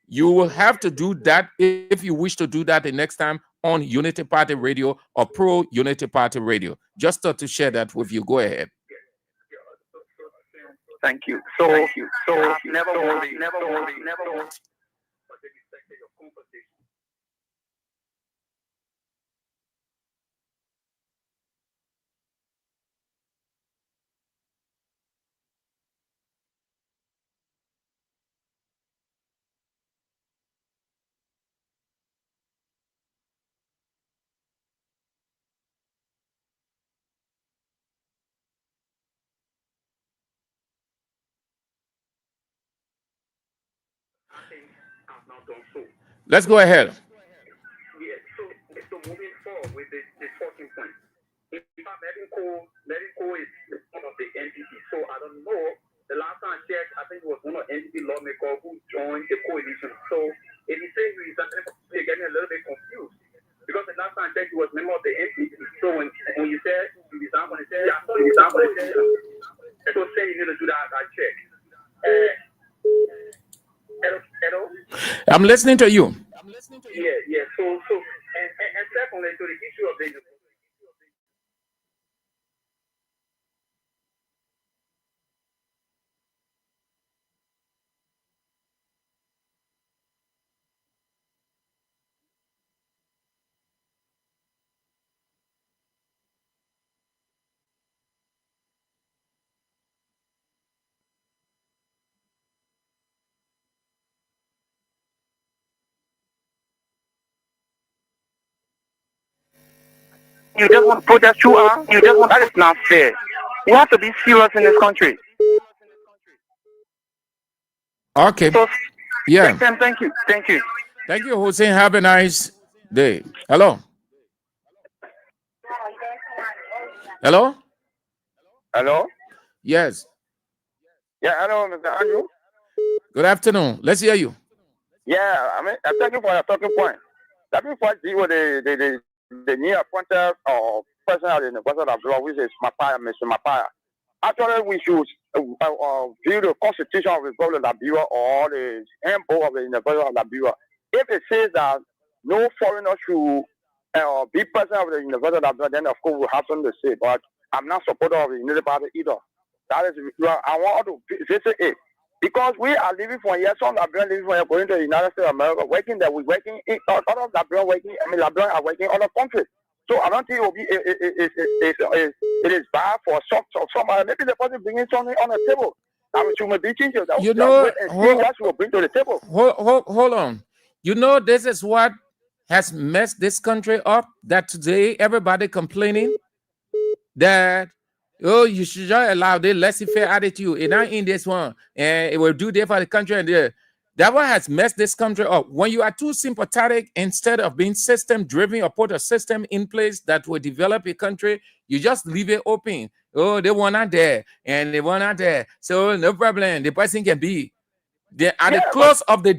You will have to do that if you wish to do that the next time on Unity Party Radio or Pro Unity Party Radio. Just to share that with you. Go ahead. Thank you. So never worry. Let's go ahead. Yeah, so moving forward with the talking point. In fact, letting go is one of the NDP. So I don't know. The last time I checked, I think it was one of NDP lawmakers who joined the coalition. So if you say you are getting a little bit confused, because the last time I checked, he was member of the NDP. So when you said you resign, when you said so say you need to do that, I check. Hello? I'm listening to you. Yeah. So, and secondly, to the issue of the you just want to protest you are. You just want that is not fair. We have to be serious in this country. Okay. So, Yeah. Thank you. Thank you, Hussein. Have a nice day. Hello. Hello? Yes. Yeah, hello, Mr. Andrew. Good afternoon. Let's hear you. Yeah, I mean, thank you for your talking point. Let me first deal with the new appointed person in the President of law, which is Mr. Mapaya. Actually, we should view the Constitution of the Republic of Liberia or the handbook of the University of Liberia. If it says that no foreigner should be president of the University of Liberia, then of course we have something to say. But I'm not supporter of the Unity Party either. That is, I want to visit it. Because we are living from here, some Liberians living from here, going to the United States of America, working there, we're working in other Liberians working, Liberians are working in other countries. So I don't think it will be, it is bad for somebody. Maybe the person bringing something on the table. I mean, you may be changing that. You know, what you will bring to the table. Hold on. You know, this is what has messed this country up, that today everybody complaining that, oh, you should just allow the laissez-faire attitude. It's not in this one, and it will do there for the country and there. That one has messed this country up. When you are too sympathetic, instead of being system-driven or put a system in place that will develop a country, you just leave it open. Oh, they were not there, and they were not there. So no problem. The person can be. At the close of the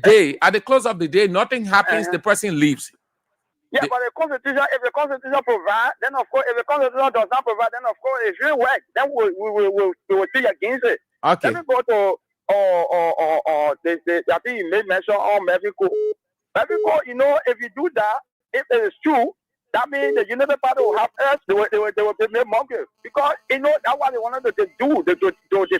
day, nothing happens. The person leaves. Yeah, but the constitution, if the constitution provides, then of course, if the constitution does not provide, then of course it shouldn't work. Then we will see against it. Okay. Let me go to I think you made mention on Mexico. Mexico, you know, if you do that, if it is true, that means the United Party will have us. They will be made monkeys because you know that's what they wanted to do. They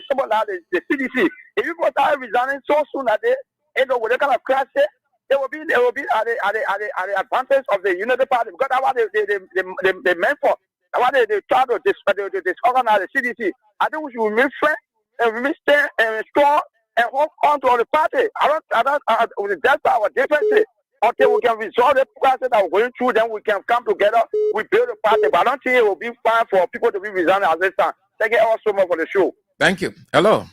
symbolize the CDC. If you go start resigning so soon that they know what they kind of crash it. They will be at the advantage of the United Party because that's what they meant for. That's what they try to disorganize the CDC. I think we should remain friends and remain strong and hold on to the party. That's our differences. Until we can resolve the process that we're going through, then we can come together, we build a party. But I don't think it will be fine for people to be resigning at this time. Thank you all so much for the show. Thank you. Hello.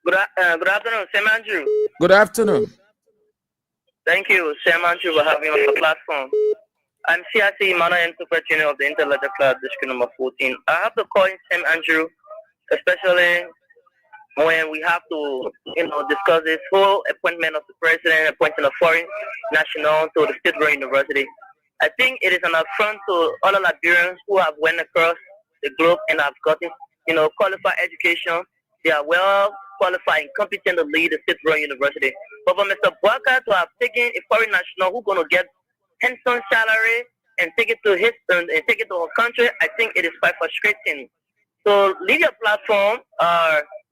Good afternoon, Sam Andrew. Good afternoon. Thank you, Sam Andrew, for having me on the platform. I'm CIC Emmanuel Super Junior of the Interletter Club, district number 14. I have to call in Sam Andrew, especially when we have to, discuss this whole appointment of the president, appointing a foreign national to the State Royal University. I think it is an affront to other Liberians who have went across the globe and have gotten, qualified education. They are well qualified and competent to lead the State Royal University. But for Mr. Bwaka to have taken a foreign national who's going to get handsome salary and take it to his and take it to our country, I think it is quite frustrating. So leave your platform.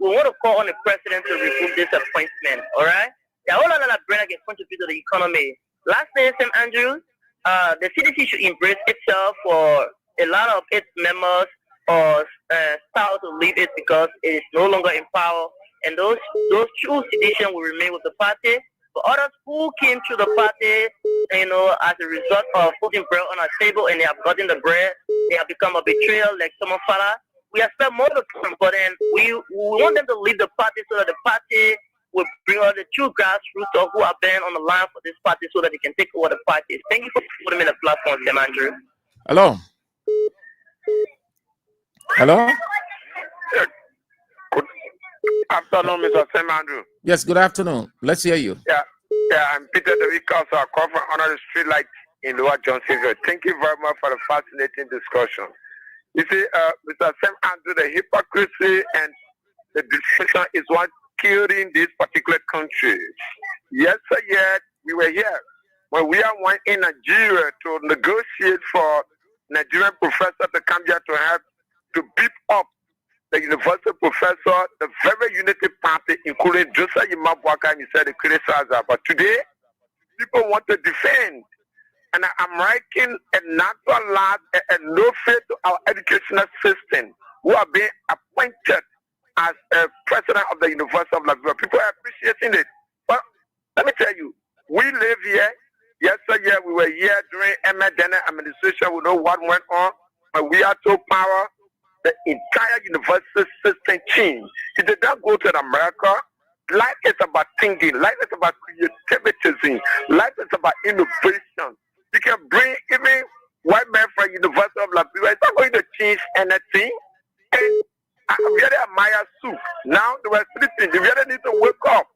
We want to call on the president to remove this appointment. All right? There are all other Liberians can contribute to the economy. Lastly, St. Andrews, the CDC should embrace itself for a lot of its members or start to leave it because it is no longer in power. And those true citizens will remain with the party. For others who came to the party, as a result of putting bread on our table and they have gotten the bread, they have become a betrayal like someone father. We expect more to come, but then we want them to leave the party so that the party will bring out the true grassroots of who have been on the line for this party so that they can take over the party. Thank you for putting me in the platform, Sam Andrew. Hello. Hello. Good afternoon, Mr. Sam Andrew. Yes, good afternoon. Let's hear you. Yeah, I'm Peter the Vicar, so I come from under the street light in Lower Johnsonville. Thank you very much for the fascinating discussion. You see, Mr. Sam Andrew, the hypocrisy and the deception is what killing this particular country. Yes, sir, yet we were here when we are one in Nigeria to negotiate for Nigerian professor to come here to help to beat up the university professor, the very unity party, including Joseph Imabwaka, and he said the criticizer. But today, people want to defend. And I'm writing a natural lot and no faith to our educational system who are being appointed as a president of the University of Liberia. People are appreciating it. But let me tell you, we live here. Yes, sir, yeah, we were here during Emmett Denner administration. We know what went on. But we are to power. The entire university system changed. If they don't go to America, life is about thinking. Life is about creativity. Life is about innovation. You can bring even white men from University of Liberia. It's not going to change anything. And I really admire Sue. Now they were sleeping. They really need to wake up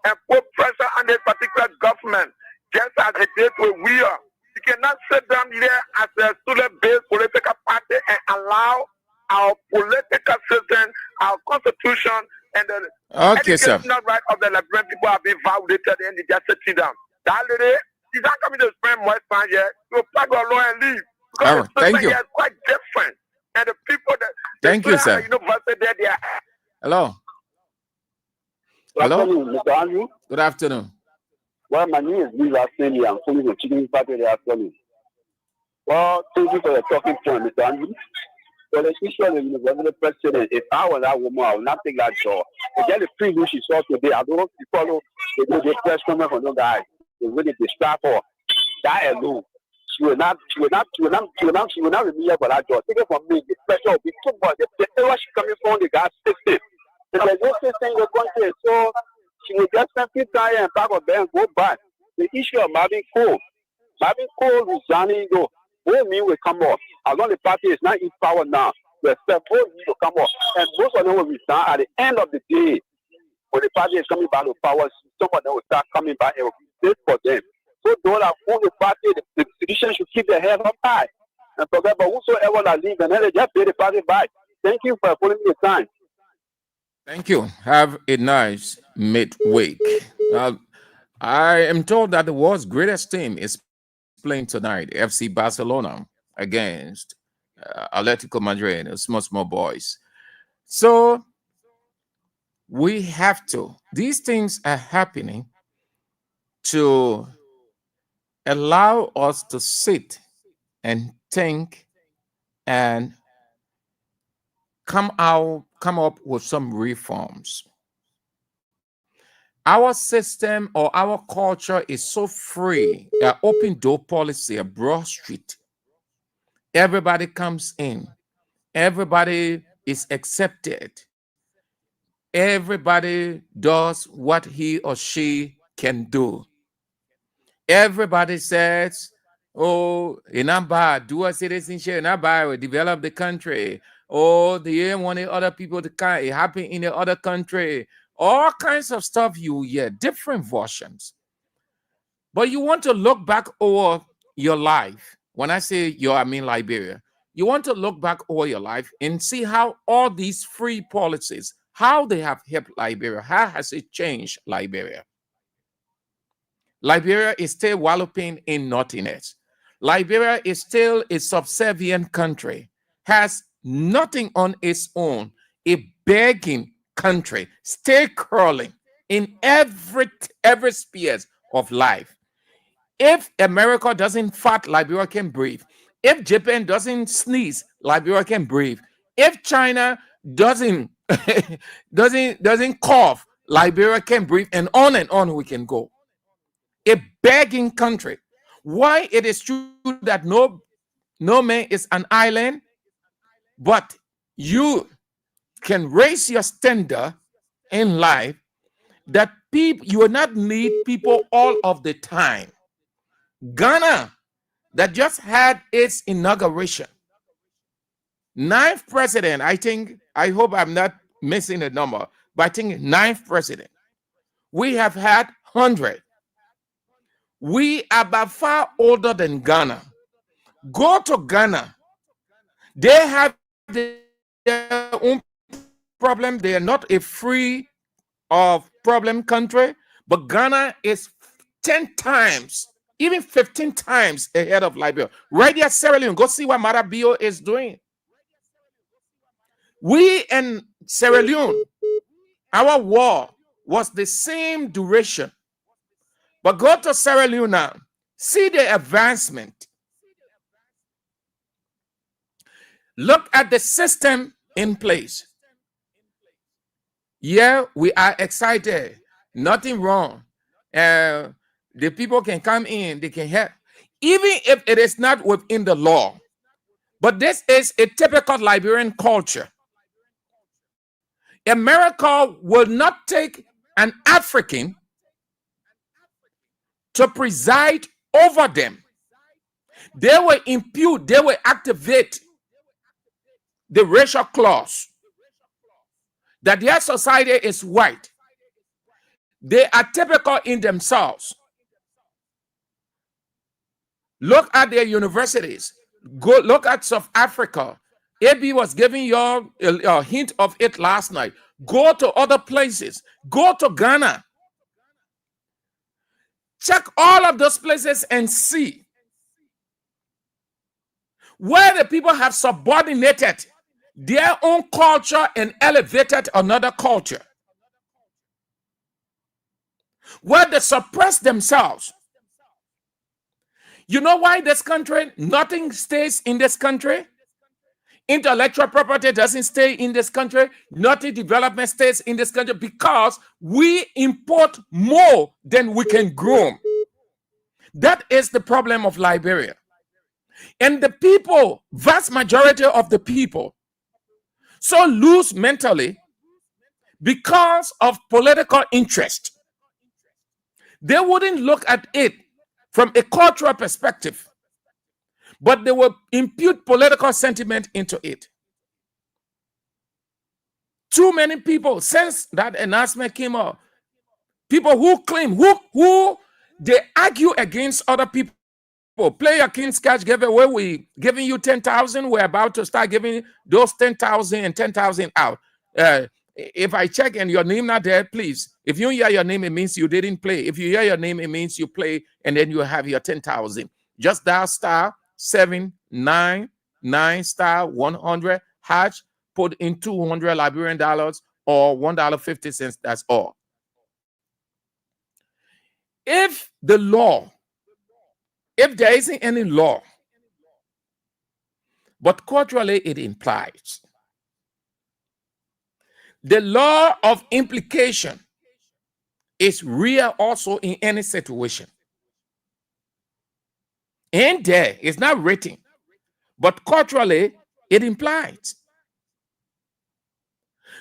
and put pressure on this particular government, just as it did with we are. You cannot sit down here as a student-based political party and allow our political system, our constitution, and the educational right of the Liberian people are being violated and they just sitting down. That lady, she's not coming to spend more time here. So pack our law and leave. Because the system here is quite different. And the people that thank you, sir. University there, they are. Hello. Hello, Mr. Andrew. Good afternoon. Well, my name is Lisa Cindy. I'm calling from Chicken Party this afternoon. Well, thank you for your talking point, Mr. Andrew. Well, especially the University president, if I was that woman, I would not take that job. But then the preview she saw today, I don't want to follow the press conference from those guys. They really distract her. That alone. She will not remain for that job. Take it from me, the pressure will be too much. The error she coming from the gas system. There's no system in the country. So she will just simply try and pack up there and go back. The issue of Marvin Cole resigning, though. Who mean will come up? As long as the party is not in power now, the expect who need to come up. And most of them will resign at the end of the day. when the party is coming back to power, some of them will start coming back and will be safe for them. So those that own the party, the institution should keep their head up high and forget about whosoever that leave and then they just pay the party back. Thank you for putting me the time. Thank you. Have a nice midweek. I am told that the world's greatest team is playing tonight, FC Barcelona against Atletico Madrid, small boys. So we have to. These things are happening to allow us to sit and think and come up with some reforms. Our system or our culture is so free. An open door policy, a broad street. Everybody comes in. Everybody is accepted. Everybody does what he or she can do. Everybody says, oh, Inamba, dual citizenship, Inamba will develop the country. Oh, they want the other people to come. It happened in the other country. All kinds of stuff you hear, different versions. But you want to look back over your life. When I say I mean Liberia. You want to look back over your life and see how all these free policies, how they have helped Liberia. How has it changed Liberia? Liberia is still wallowing in nothingness. Liberia is still a subservient country, has nothing on its own, a begging country, still crawling in every spheres of life. If America doesn't fart, Liberia can breathe. If Japan doesn't sneeze, Liberia can breathe. If China doesn't cough, Liberia can breathe, and on we can go. A begging country. Why it is true that no man is an island, but you can raise your standard in life that you will not need people all of the time. Ghana, that just had its inauguration. 9th president, I hope I'm not missing a number, but I think 9th president. We have had 100. We are by far older than Ghana. Go to Ghana. They have their own problem. They are not a free of problem country, but Ghana is 10 times, even 15 times ahead of Liberia. Right there, Sierra Leone. Go see what Marabio is doing. We in Sierra Leone, our war was the same duration. But go to Sierra Leone now. See the advancement. Look at the system in place. Yeah, we are excited. Nothing wrong. The people can come in, they can help. Even if it is not within the law. But this is a typical Liberian culture. America will not take an African to preside over them. They will impute, they will activate the racial clause that their society is white. They are typical in themselves. Look at their universities. Go look at South Africa. AB was giving you a hint of it last night. Go to other places. Go to Ghana. Check all of those places and see where the people have subordinated their own culture and elevated another culture. Where they suppress themselves. You know why this country, nothing stays in this country? Intellectual property doesn't stay in this country. Nothing development stays in this country because we import more than we can groom. That is the problem of Liberia. And the people, vast majority of the people, so loose mentally because of political interest. They wouldn't look at it from a cultural perspective, but they will impute political sentiment into it too many people since that announcement came up. People who claim who they argue against other people. Play your King's Catch giveaway. We giving you 10,000. We're about to start giving those 10,000 and 10,000 out. If I check and your name not there, please. If you hear your name, it means you didn't play. If you hear your name, it means you play, and then you have your 10,000. Just dial *799 *100 hash. Put in 200 Liberian dollars or $1.50. That's all. If the law, if there isn't any law, but culturally it implies, the law of implication is real also in any situation. And there, it's not written, but culturally it implies.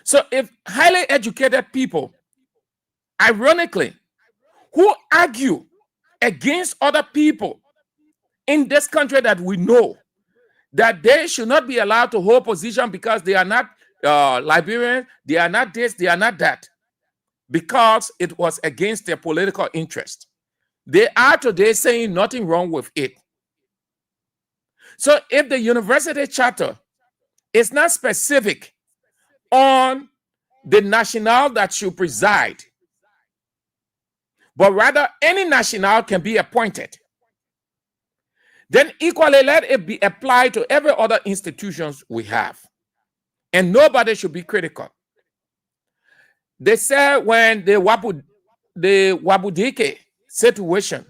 So if highly educated people, ironically, who argue against other people in this country that we know that they should not be allowed to hold position because they are not Liberian, they are not this, they are not that, because it was against their political interest. They are today saying nothing wrong with it. So if the university charter is not specific on the national that should preside, but rather any national can be appointed, then equally let it be applied to every other institutions we have. And nobody should be critical. They said when the Wabudike situation,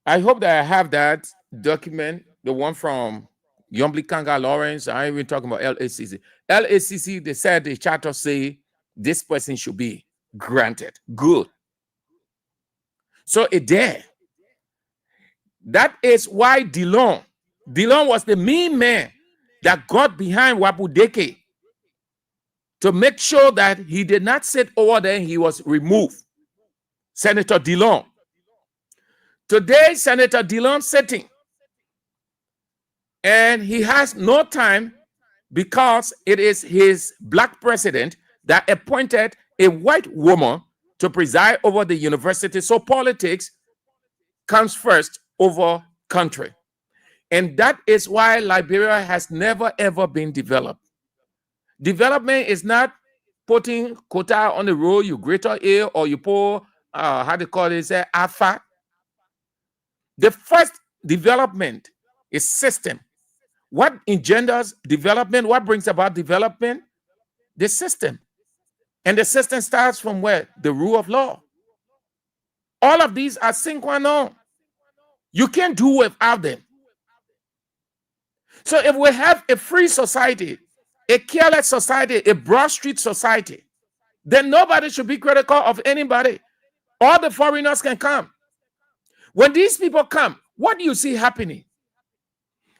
I hope that I have that document, the one from Yombli Kanga Lawrence. I ain't even talking about LACC. LACC, they said the charter say this person should be granted. Good. So it there. That is why Dillon was the main man that got behind Wabudeke to make sure that he did not sit over there and he was removed. Senator Dillon. Today, Senator Dillon sitting, and he has no time because it is his black president that appointed a white woman to preside over the university. So politics comes first over country. And that is why Liberia has never, ever been developed. Development is not putting quota on the road, you greater A, or you pour, how they call it, say, AFA. The first development is system. What engenders development? What brings about development? The system. And the system starts from where? The rule of law. All of these are sine qua non. You can't do without them. So if we have a free society, a careless society, a broad street society, then nobody should be critical of anybody. All the foreigners can come. When these people come, what do you see happening?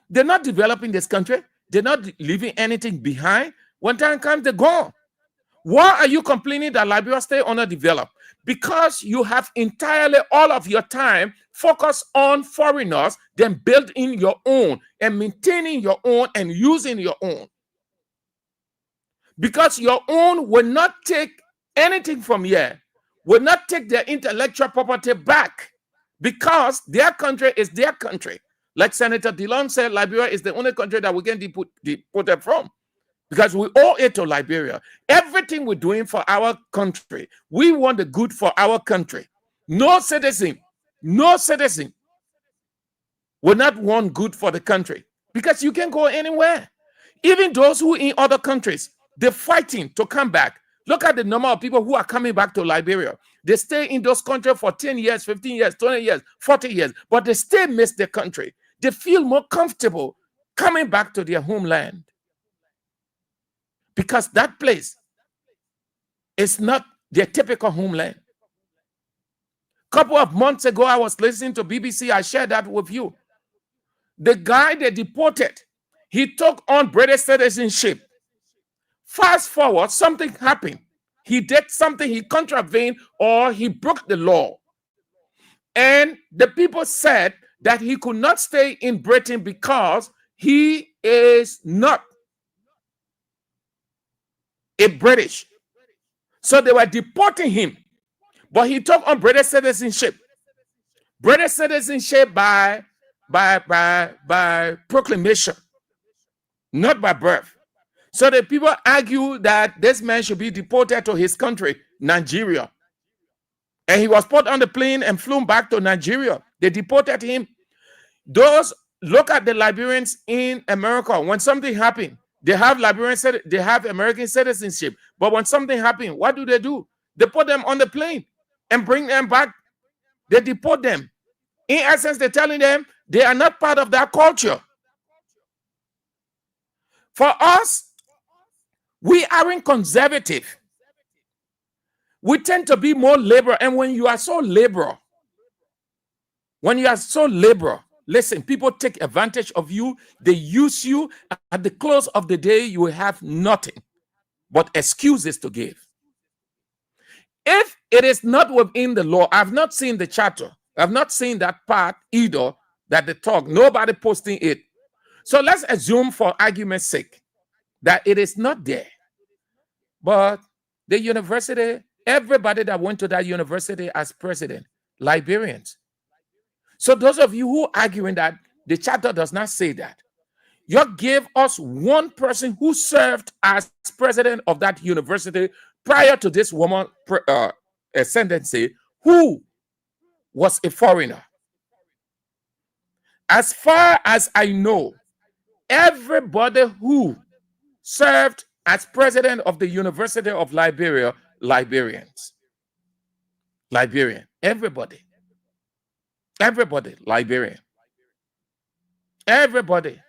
They're not developing this country. They're not leaving anything behind. When time comes, they're gone. Why are you complaining that Liberia stay underdeveloped? Because you have entirely all of your time focused on foreigners, then building your own and maintaining your own and using your own. Because your own will not take anything from here, will not take their intellectual property back, because their country is their country. Like Senator Dillon said, Liberia is the only country that we can deport it from, because we owe it to Liberia. Everything we're doing for our country, we want the good for our country. No citizen will not want good for the country, because you can go anywhere. Even those who in other countries, they're fighting to come back. Look at the number of people who are coming back to Liberia. They stay in those countries for 10 years, 15 years, 20 years, 40 years, but they still miss their country. They feel more comfortable coming back to their homeland, because that place is not their typical homeland. A couple of months ago, I was listening to BBC. I shared that with you. The guy they deported, he took on British citizenship. Fast forward, something happened. He did something, he contravened, or he broke the law. And the people said that he could not stay in Britain because he is not a British. So they were deporting him. But he took on British citizenship. British citizenship by proclamation, not by birth. So the people argue that this man should be deported to his country, Nigeria. And he was put on the plane and flown back to Nigeria. They deported him. Those look at the Liberians in America. When something happened, they have they have American citizenship. But when something happened, what do? They put them on the plane and bring them back. They deport them. In essence, they're telling them they are not part of that culture. For us, we aren't conservative. We tend to be more liberal. And when you are so liberal, listen, people take advantage of you. They use you. At the close of the day, you will have nothing but excuses to give. If it is not within the law, I've not seen the charter. I've not seen that part either that they talk. Nobody posting it. So let's assume for argument's sake that it is not there. But the university, everybody that went to that university as president, Liberians. So those of you who are arguing that the charter does not say that, you give us one person who served as president of that university prior to this woman ascendancy, who was a foreigner. As far as I know, everybody who served as president of the University of Liberia, Liberians. Liberian. Everybody, Liberian. Everybody.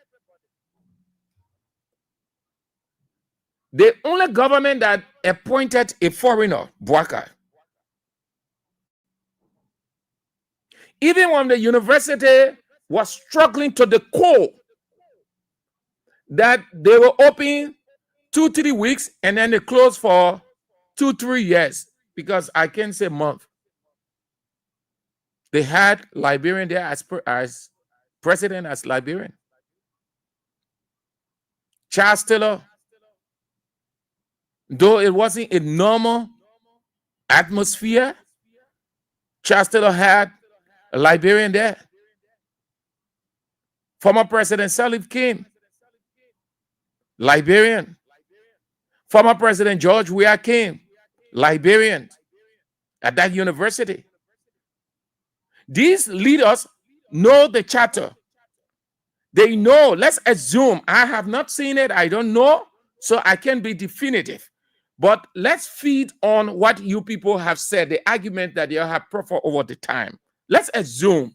The only government that appointed a foreigner, Bwaka. Even when the university was struggling to the core, that they were open 2-3 weeks and then they closed for 2-3 years, because I can't say month. They had Liberian there as president, as Liberian. Charles Taylor, though it wasn't a normal atmosphere, Charles Taylor had a Liberian there. Former President Salif King, Liberian. Former President George Weah King, Liberian, at that university. These leaders know the charter. They know. Let's assume, I have not seen it, I don't know, so I can't be definitive. But let's feed on what you people have said, the argument that you have proffered over the time. Let's assume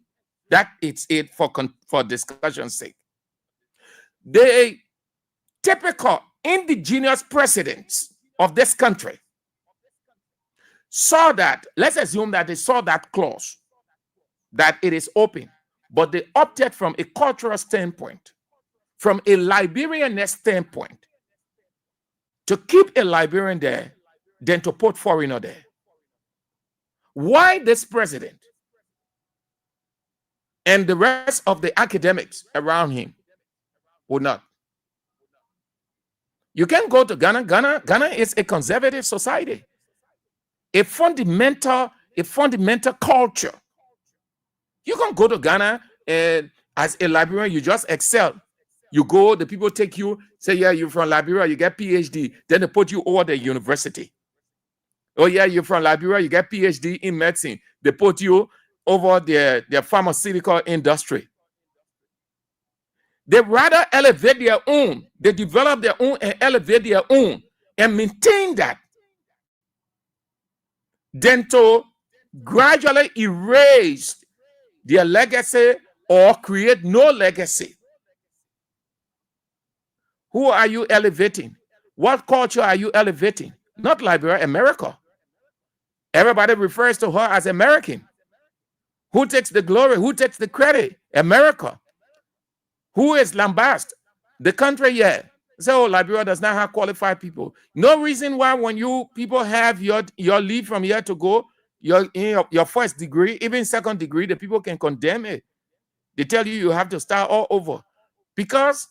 that it's it for discussion's sake. The typical indigenous presidents of this country saw that, let's assume that they saw that clause, that it is open, but they opted from a cultural standpoint, from a Liberian standpoint, to keep a Liberian there than to put foreigner there. Why this president and the rest of the academics around him would not? You can go to Ghana. Ghana is a conservative society, a fundamental culture. You can go to Ghana and as a Liberian, you just excel. You go, the people take you, say, yeah, you're from Liberia, you get PhD. Then they put you over the university. Oh, yeah, you're from Liberia, you get PhD in medicine. They put you over their pharmaceutical industry. They rather elevate their own. They develop their own and elevate their own and maintain that than to gradually erase their legacy or create no legacy. Who are you elevating? What culture are you elevating? Not Liberia, America. Everybody refers to her as American. Who takes the glory? Who takes the credit? America. Who is lambast? The country, yeah. So Liberia does not have qualified people. No reason why when you people have your leave from here to go, your first degree, even second degree, the people can condemn it. They tell you have to start all over because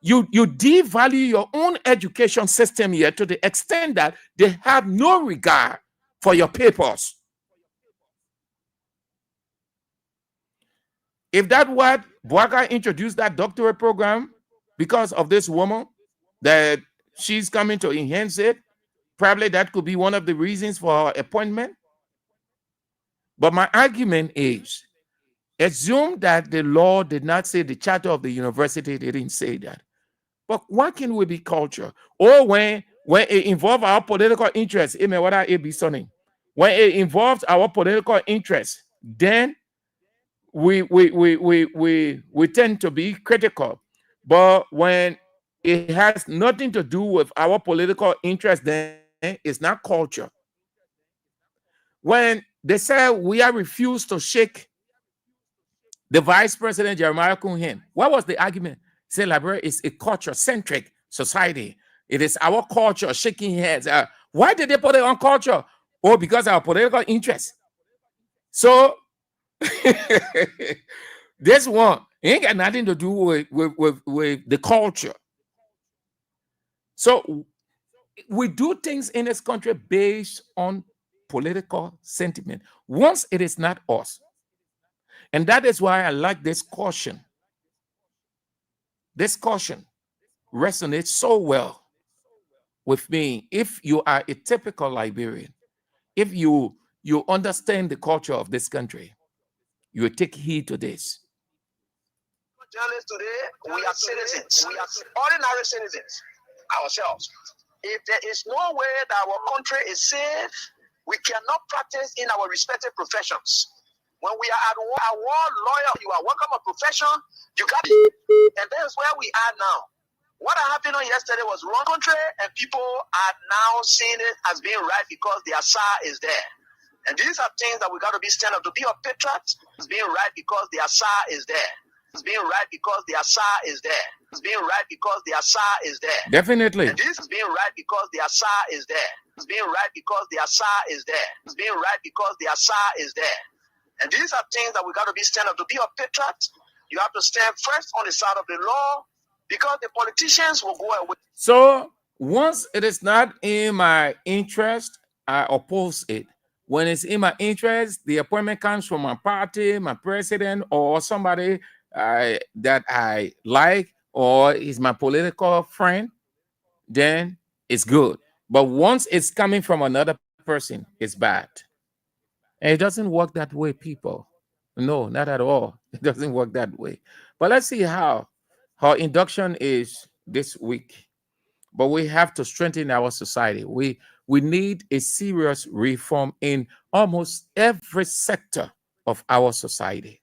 you devalue your own education system here to the extent that they have no regard for your papers. If that what Bouaga introduced that doctorate program because of this woman, that she's coming to enhance it, probably that could be one of the reasons for her appointment. But my argument is, assume that the law did not say, the charter of the university didn't say that. But why can we be culture? Or when it involves our political interests, when it involves our political interests, then we tend to be critical. But when it has nothing to do with our political interest, then it's not culture. When they say we are refused to shake the vice president Jeremiah Cohen, what was the argument? Say Liberia is a culture-centric society. It is our culture shaking heads. Why did they put it on culture? Oh, because of our political interests. So this one ain't got nothing to do with the culture. So we do things in this country based on political sentiment. Once it is not us. And that is why I like this caution. This caution resonates so well with me. If you are a typical Liberian, if you understand the culture of this country, you will take heed to this. Journalists today, we are citizens. We are ordinary citizens ourselves. If there is no way that our country is safe, we cannot practice in our respective professions. When we are at war, lawyer, you are welcome a profession, you got it. And that's where we are now. What happened on yesterday was wrong country, and people are now seeing it as being right because their SAR is there. And these are things that we got to be stand up to be a patriot. It's being right because their SAR is there. It's being right because their SAR is there. It's being right because their SAR is there. Definitely. And this is being right because their SAR is there. It's being right because their SAR is there. It's being right because their SAR is there. And these are things that we got to be stand up to be a patriot. You have to stand first on the side of the law because the politicians will go away. So once it is not in my interest, I oppose it. When it's in my interest, the appointment comes from my party, my president, or somebody that I like, or is my political friend, then it's good. But once it's coming from another person, it's bad. And it doesn't work that way, people. No, not at all. It doesn't work that way. But let's see how her induction is this week. But we have to strengthen our society. We need a serious reform in almost every sector of our society.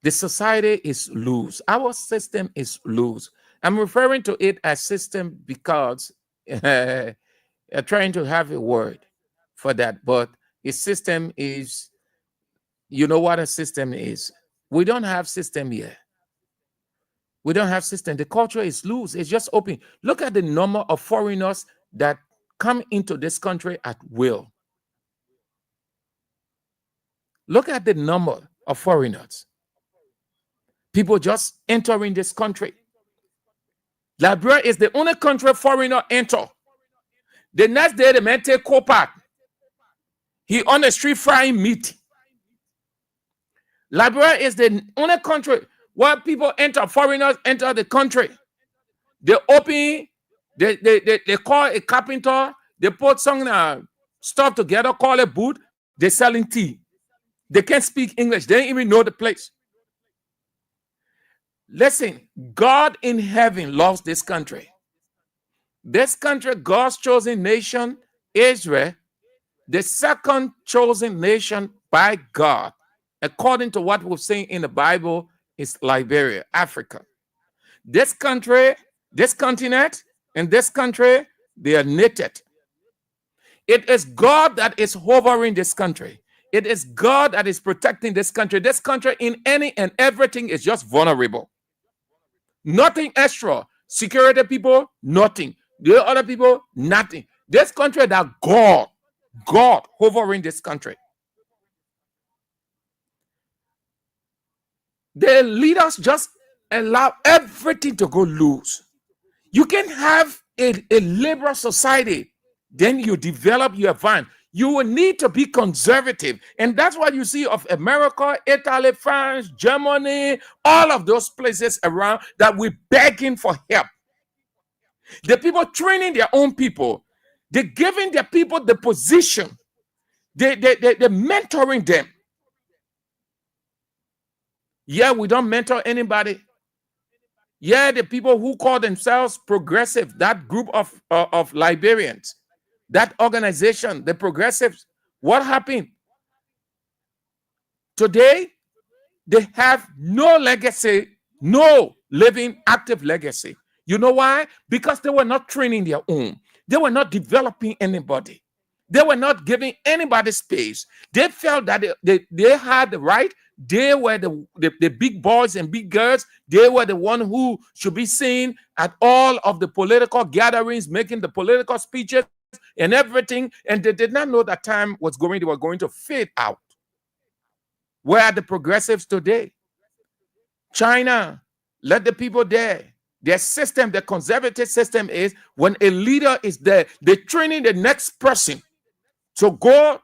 The society is loose. Our system is loose. I'm referring to it as system because I'm trying to have a word for that. But a system is, you know what a system is. We don't have system here. We don't have system. The culture is loose. It's just open. Look at the number of foreigners that come into this country at will. Look at the number of foreigners. People just entering this country. Liberia is the only country foreigner enter. The next day, the man take Copac. He on the street frying meat. Liberia is the only country where people enter, foreigners enter the country. They open, they call a carpenter, they put some stuff together, call it booth, they're selling tea. They can't speak English, they don't even know the place. Listen, God in heaven loves this country. This country, God's chosen nation, Israel, the second chosen nation by God, according to what we've seen in the Bible, is Liberia, Africa. This country, this continent, and this country, they are knitted. It is God that is hovering this country. It is God that is protecting this country. This country in any and everything is just vulnerable. Nothing extra. Security people, nothing. The other people, nothing. This country that God hovering this country. The leaders just allow everything to go loose. You can have a liberal society, then you develop your van. You will need to be conservative. And that's what you see of America, Italy, France, Germany, all of those places around that we're begging for help. The people training their own people, they're giving their people the position, they're mentoring them. Yeah, we don't mentor anybody. Yeah, the people who call themselves progressive, that group of Liberians, that organization, the progressives, what happened? Today, they have no legacy, no living active legacy. You know why? Because they were not training their own. They were not developing anybody. They were not giving anybody space. They felt that they had the right. They were the big boys and big girls. They were the one who should be seen at all of the political gatherings, making the political speeches and everything. And they did not know that time was going, they were going to fade out. Where are the progressives today? China, let the people there. Their system, the conservative system is when a leader is there, they're training the next person to go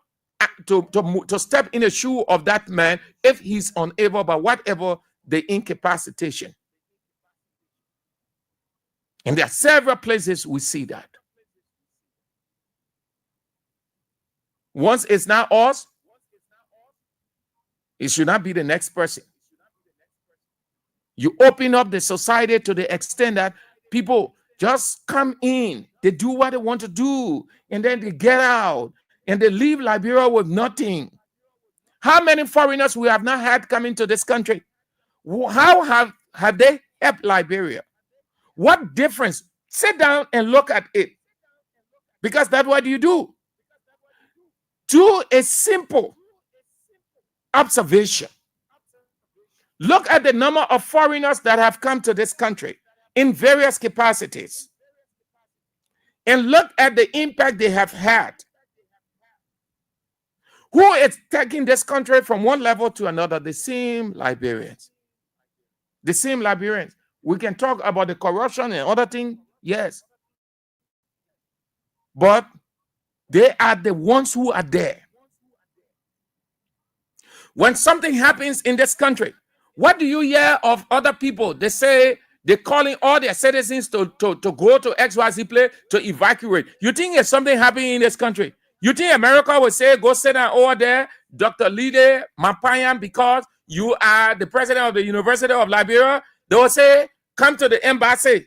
to step in the shoe of that man if he's unable by whatever the incapacitation. And there are several places we see that. Once it's not us, it should not be the next person. You open up the society to the extent that people just come in, they do what they want to do, and then they get out, and they leave Liberia with nothing. How many foreigners we have not had coming to this country? How have they helped Liberia? What difference? Sit down and look at it. Because that's what you do. Do a simple observation. Look at the number of foreigners that have come to this country in various capacities. And look at the impact they have had. Who is taking this country from one level to another? The same Liberians. The same Liberians. We can talk about the corruption and other things, yes. But they are the ones who are there. When something happens in this country, what do you hear of other people? They say they're calling all their citizens to go to XYZ place to evacuate. You think if something happening in this country, you think America would say, go sit down over there, Dr. Lide Mapayan, because you are the president of the University of Liberia? They will say, come to the embassy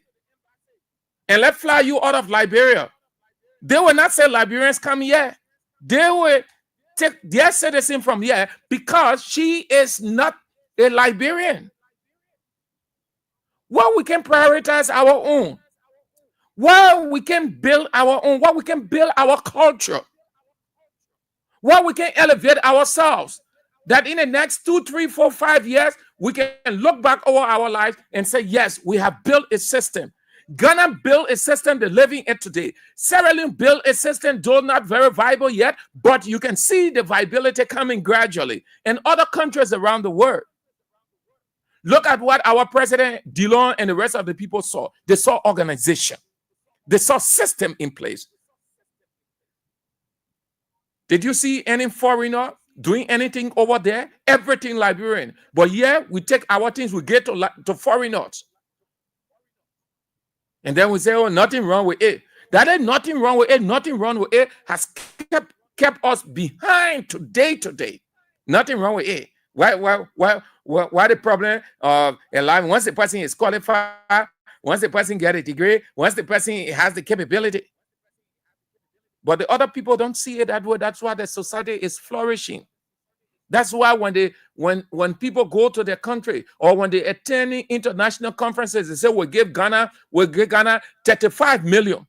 and let's fly you out of Liberia. They will not say Liberians come here. They will take their citizen from here because she is not a Liberian. Well, we can prioritize our own. Well, we can build our own. Well, we can build our culture. Well, we can elevate ourselves. That in the next 2, 3, 4, 5 years, we can look back over our lives and say, yes, we have built a system. Ghana built a system, they're living it today. Sierra Leone built a system, though not very viable yet, but you can see the viability coming gradually. And other countries around the world. Look at what our president, Dillon, and the rest of the people saw. They saw organization. They saw system in place. Did you see any foreigner doing anything over there? Everything Liberian. But yeah, we take our things, we get to foreigners. And then we say, oh, nothing wrong with it. That ain't nothing wrong with it. Nothing wrong with it has kept us behind today. Nothing wrong with it. Why the problem of a life? Once the person is qualified, once the person gets a degree, once the person has the capability. But the other people don't see it that way. That's why the society is flourishing. That's why when people go to their country or when they attend international conferences, they say we'll give Ghana 35 million.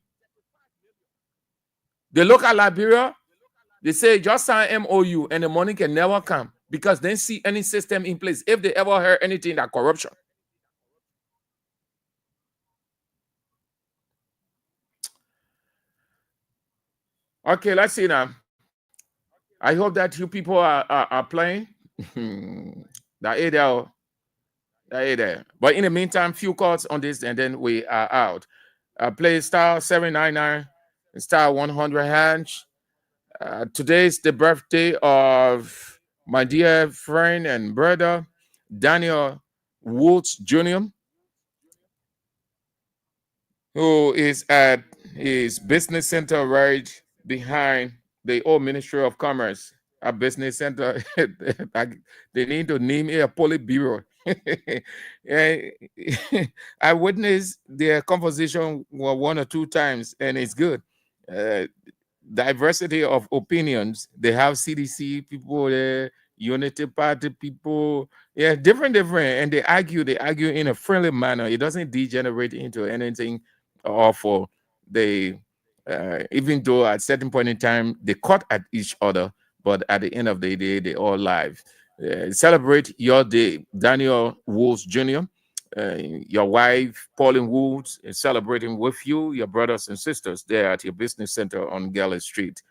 They look at Liberia, they say just sign MOU and the money can never come because they don't see any system in place if they ever heard anything that corruption. Okay, let's see now. I hope that you people are playing. That area. Hey there. But in the meantime, few calls on this, and then we are out. Play star 799 star 100 hash. Today's the birthday of my dear friend and brother Daniel Woods Jr., who is at his business center right behind the old Ministry of Commerce. A business center, they need to name it a Politburo. I witnessed their conversation one or two times, and it's good. Diversity of opinions. They have CDC people there, Unity Party people, yeah, different, and they argue in a friendly manner. It doesn't degenerate into anything awful. They even though at certain point in time they cut at each other, but at the end of the day, they all live. Celebrate your day, Daniel Woods Jr. Your wife, Pauline Woods, is celebrating with you, your brothers and sisters there at your business center on Galley Street.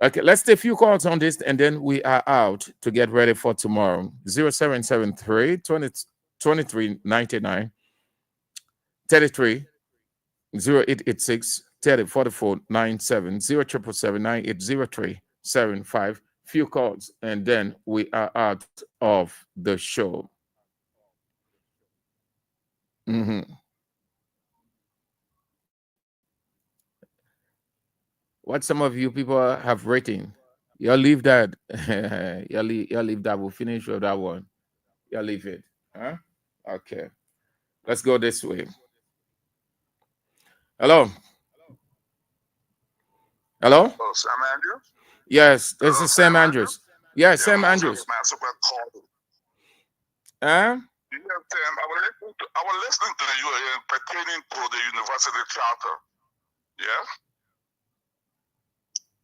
Okay, let's take a few calls on this, and then we are out to get ready for tomorrow. 0773 23 99 33 0886 30 44 97 0777 Few calls, and then we are out of the show. What some of you people have written, you'll leave that. you'll leave that. We'll finish with that one. You'll leave it. Huh? Okay. Let's go this way. Hello. Hello? Oh, Sam Andrews? Yes, this is Sam Andrews. Yes, yeah, Sam Andrews. Huh? Yes, Sam, I was listening to you pertaining to the university charter. Yeah?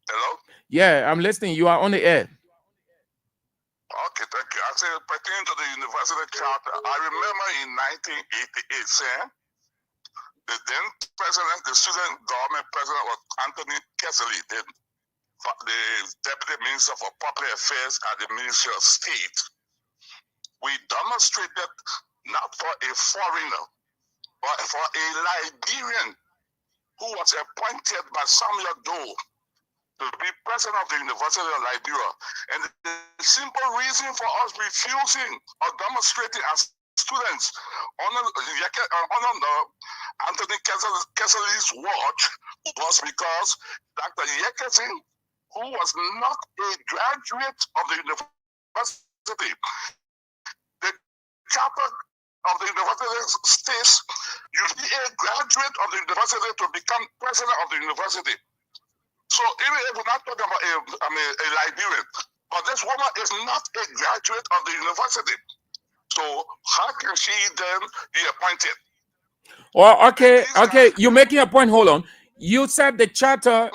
Hello? Yeah, I'm listening. You are on the air. Okay, thank you. I said pertaining to the university charter, I remember in 1988, Sam, the then president, the student government president was Anthony Kessley, the deputy minister for public affairs at the Ministry of State. We demonstrated not for a foreigner, but for a Liberian who was appointed by Samuel Doe to be president of the University of Liberia. And the simple reason for us refusing or demonstrating as students on Anthony Kessley's watch was because Dr. Yekesin, who was not a graduate of the university, the charter of the university states you be a graduate of the university to become president of the university. So even if we're not talking about a Liberian, but this woman is not a graduate of the university. So how can she then be appointed? Well, okay. You're making a point. Hold on. You said the charter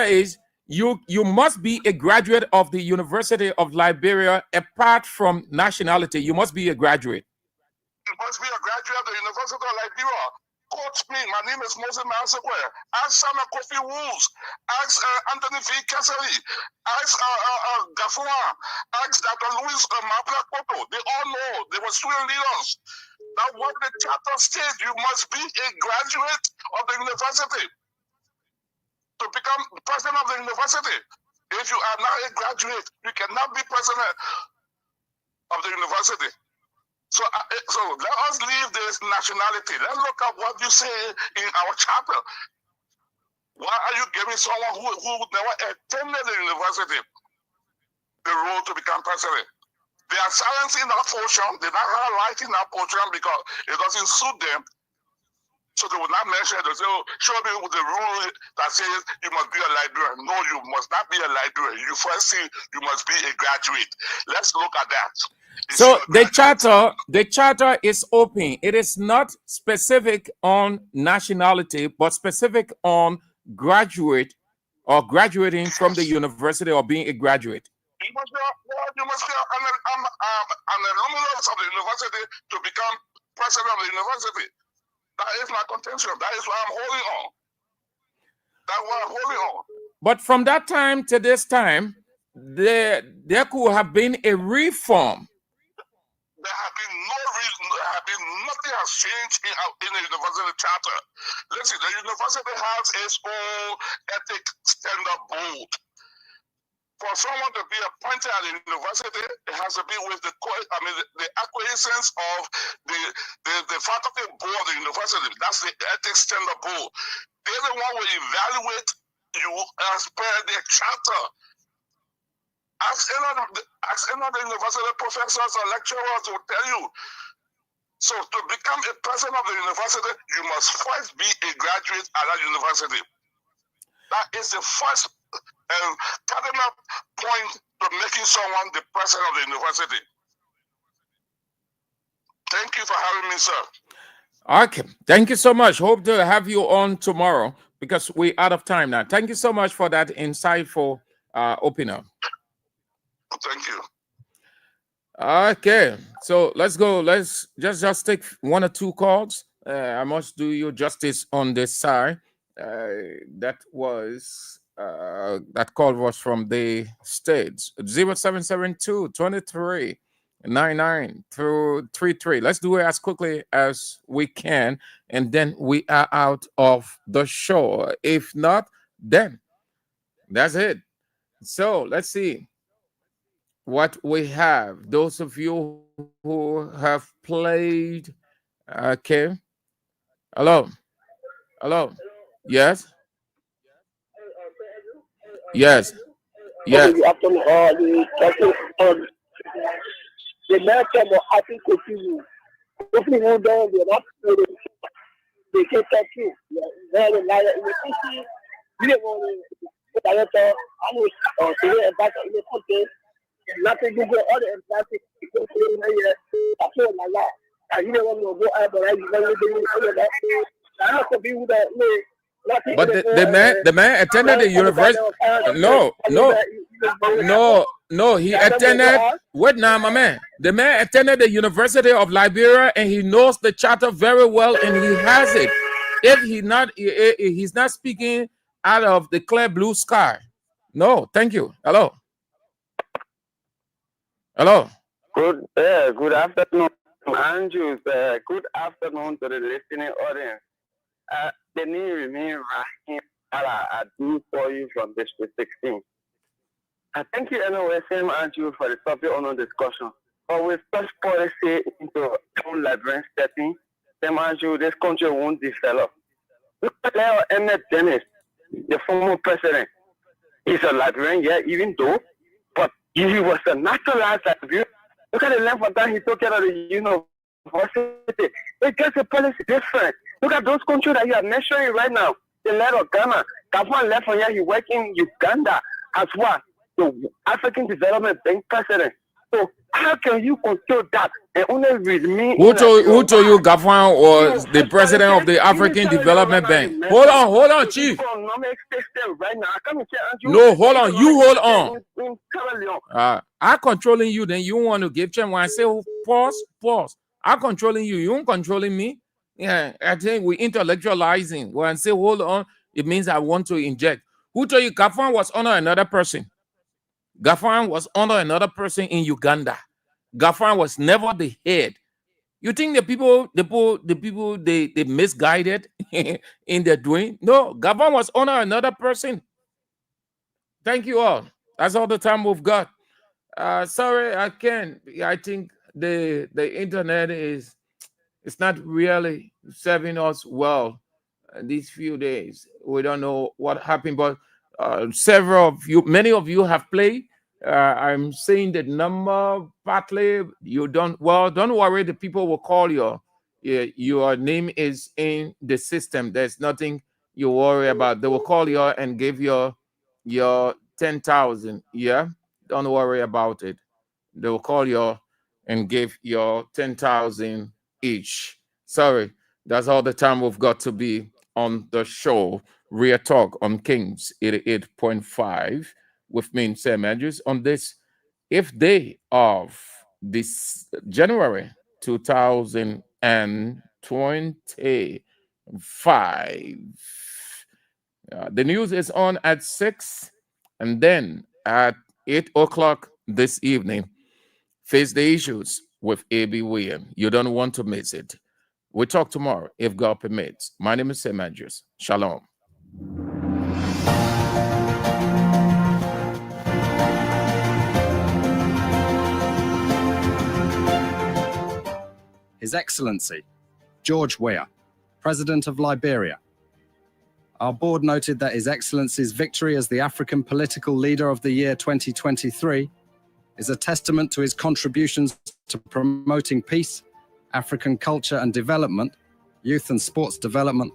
is you must be a graduate of the University of Liberia apart from nationality. You must be a graduate. You must be a graduate of the University of Liberia. Quote me, my name is Moses Mansekwe. Ask Sama Kofi Woods. Ask Anthony V. Kessley. Ask Gafua. Ask Dr. Louis Mapla Koto. They all know. They were student leaders. Now what the charter states, you must be a graduate of the university to become president of the university. If you are not a graduate, you cannot be president of the university. So let us leave this nationality. Let's look at what you say in our charter. Why are you giving someone who never attended the university the role to become president? They are silencing that portion. They're not highlighting that portion because it doesn't suit them. So they will not mention it. They say, oh, show me the rule that says you must be a Liberian. No, you must not be a Liberian. You first see you must be a graduate. Let's look at that. So the charter is open. It is not specific on nationality, but specific on graduate or graduating from the university or being a graduate. You must be an alumnus of the university to become president of the university. That is my contention. That is why I'm holding on. That's why I'm holding on. But from that time to this time, there could have been a reform. There nothing has changed in the university charter. Listen, the university has its own ethic standard board. For someone to be appointed at the university, it has to be with the acquiescence of the faculty board of the university. That's the ethics standard board. They're the one who will evaluate you as per their charter. Ask any of the university professors or lecturers will tell you. So to become a president of the university, you must first be a graduate at that university. That is the first cardinal point to making someone the president of the university. Thank you for having me, sir. Okay, thank you so much. Hope to have you on tomorrow because we're out of time now. Thank you so much for that insightful opener. Thank you. Okay, so let's go. Let's just take one or two calls. I must do you justice on this side. That call was from the States. 0772 23 99 through 33. Let's do it as quickly as we can, and then we are out of the show. If not, then that's it. So let's see what we have. Those of you who have played, okay. Hello. Yes. Yes. Yes. Okay, after the match of I think you hopefully one day they're not they can catch you. Very you don't want to director I was today about the country. Nothing Google all the plastic I feel like that. I didn't want to go out, but I didn't that. I have to be with that. But the man attended the university. No. He attended. Wait now, my man. The man attended the University of Liberia, and he knows the charter very well, and he has it. If he's not speaking out of the clear blue sky. No, thank you. Hello. Good afternoon, Andrews. Good afternoon to the listening audience. The name remains Rahim Allah. I do for you from District 16. I thank you anyway, Sam Andrew, for the topic on the discussion. But with such policy into own Liberian setting, Sam Andrew, this country won't develop. Look at Leo Emmett Dennis, the former president. He's a Liberian, yeah, even though, but he was a naturalized Liberian. Look at the length of time he took care of the university. It gets a policy different. Look at those countries that you are mentioning right now. The left of Ghana. Gafan left from here, he worked in Uganda as well. The African Development Bank president. So how can you control that and only with me? Who told you Gafan was the president of the African Development Bank? Hold on, Chief. No, hold on. You hold on. I'm controlling you, then you want to give chance when I say pause. I'm controlling you. You ain't controlling me. Yeah, I think we intellectualizing. When I say hold on, it means I want to inject. Who told you Gafan was under another person? Gafan was under another person in Uganda. Gafan was never the head. You think the people they misguided in their doing? No, Gafan was under another person. Thank you all. That's all the time we've got. Sorry, I can't. I think the internet is not really serving us well these few days. We don't know what happened, but many of you have played. I'm saying the number partly you don't worry, the people will call your name is in the system. There's nothing you worry about. They will call you and give your 10,000. Yeah, don't worry about it. They will call you and give your 10,000 each. Sorry, that's all the time we've got to be on the show. Real Talk on Kings 88.5 with me, Sam Andrews, on this 5th day of this January 2025. The news is on at 6, and then at 8 o'clock this evening, face the issues with A.B. William. You don't want to miss it. We talk tomorrow, if God permits. My name is Sam Andrews. Shalom. His Excellency, George Weah, President of Liberia. Our board noted that His Excellency's victory as the African Political Leader of the Year 2023 is a testament to his contributions to promoting peace, African culture and development, youth and sports development,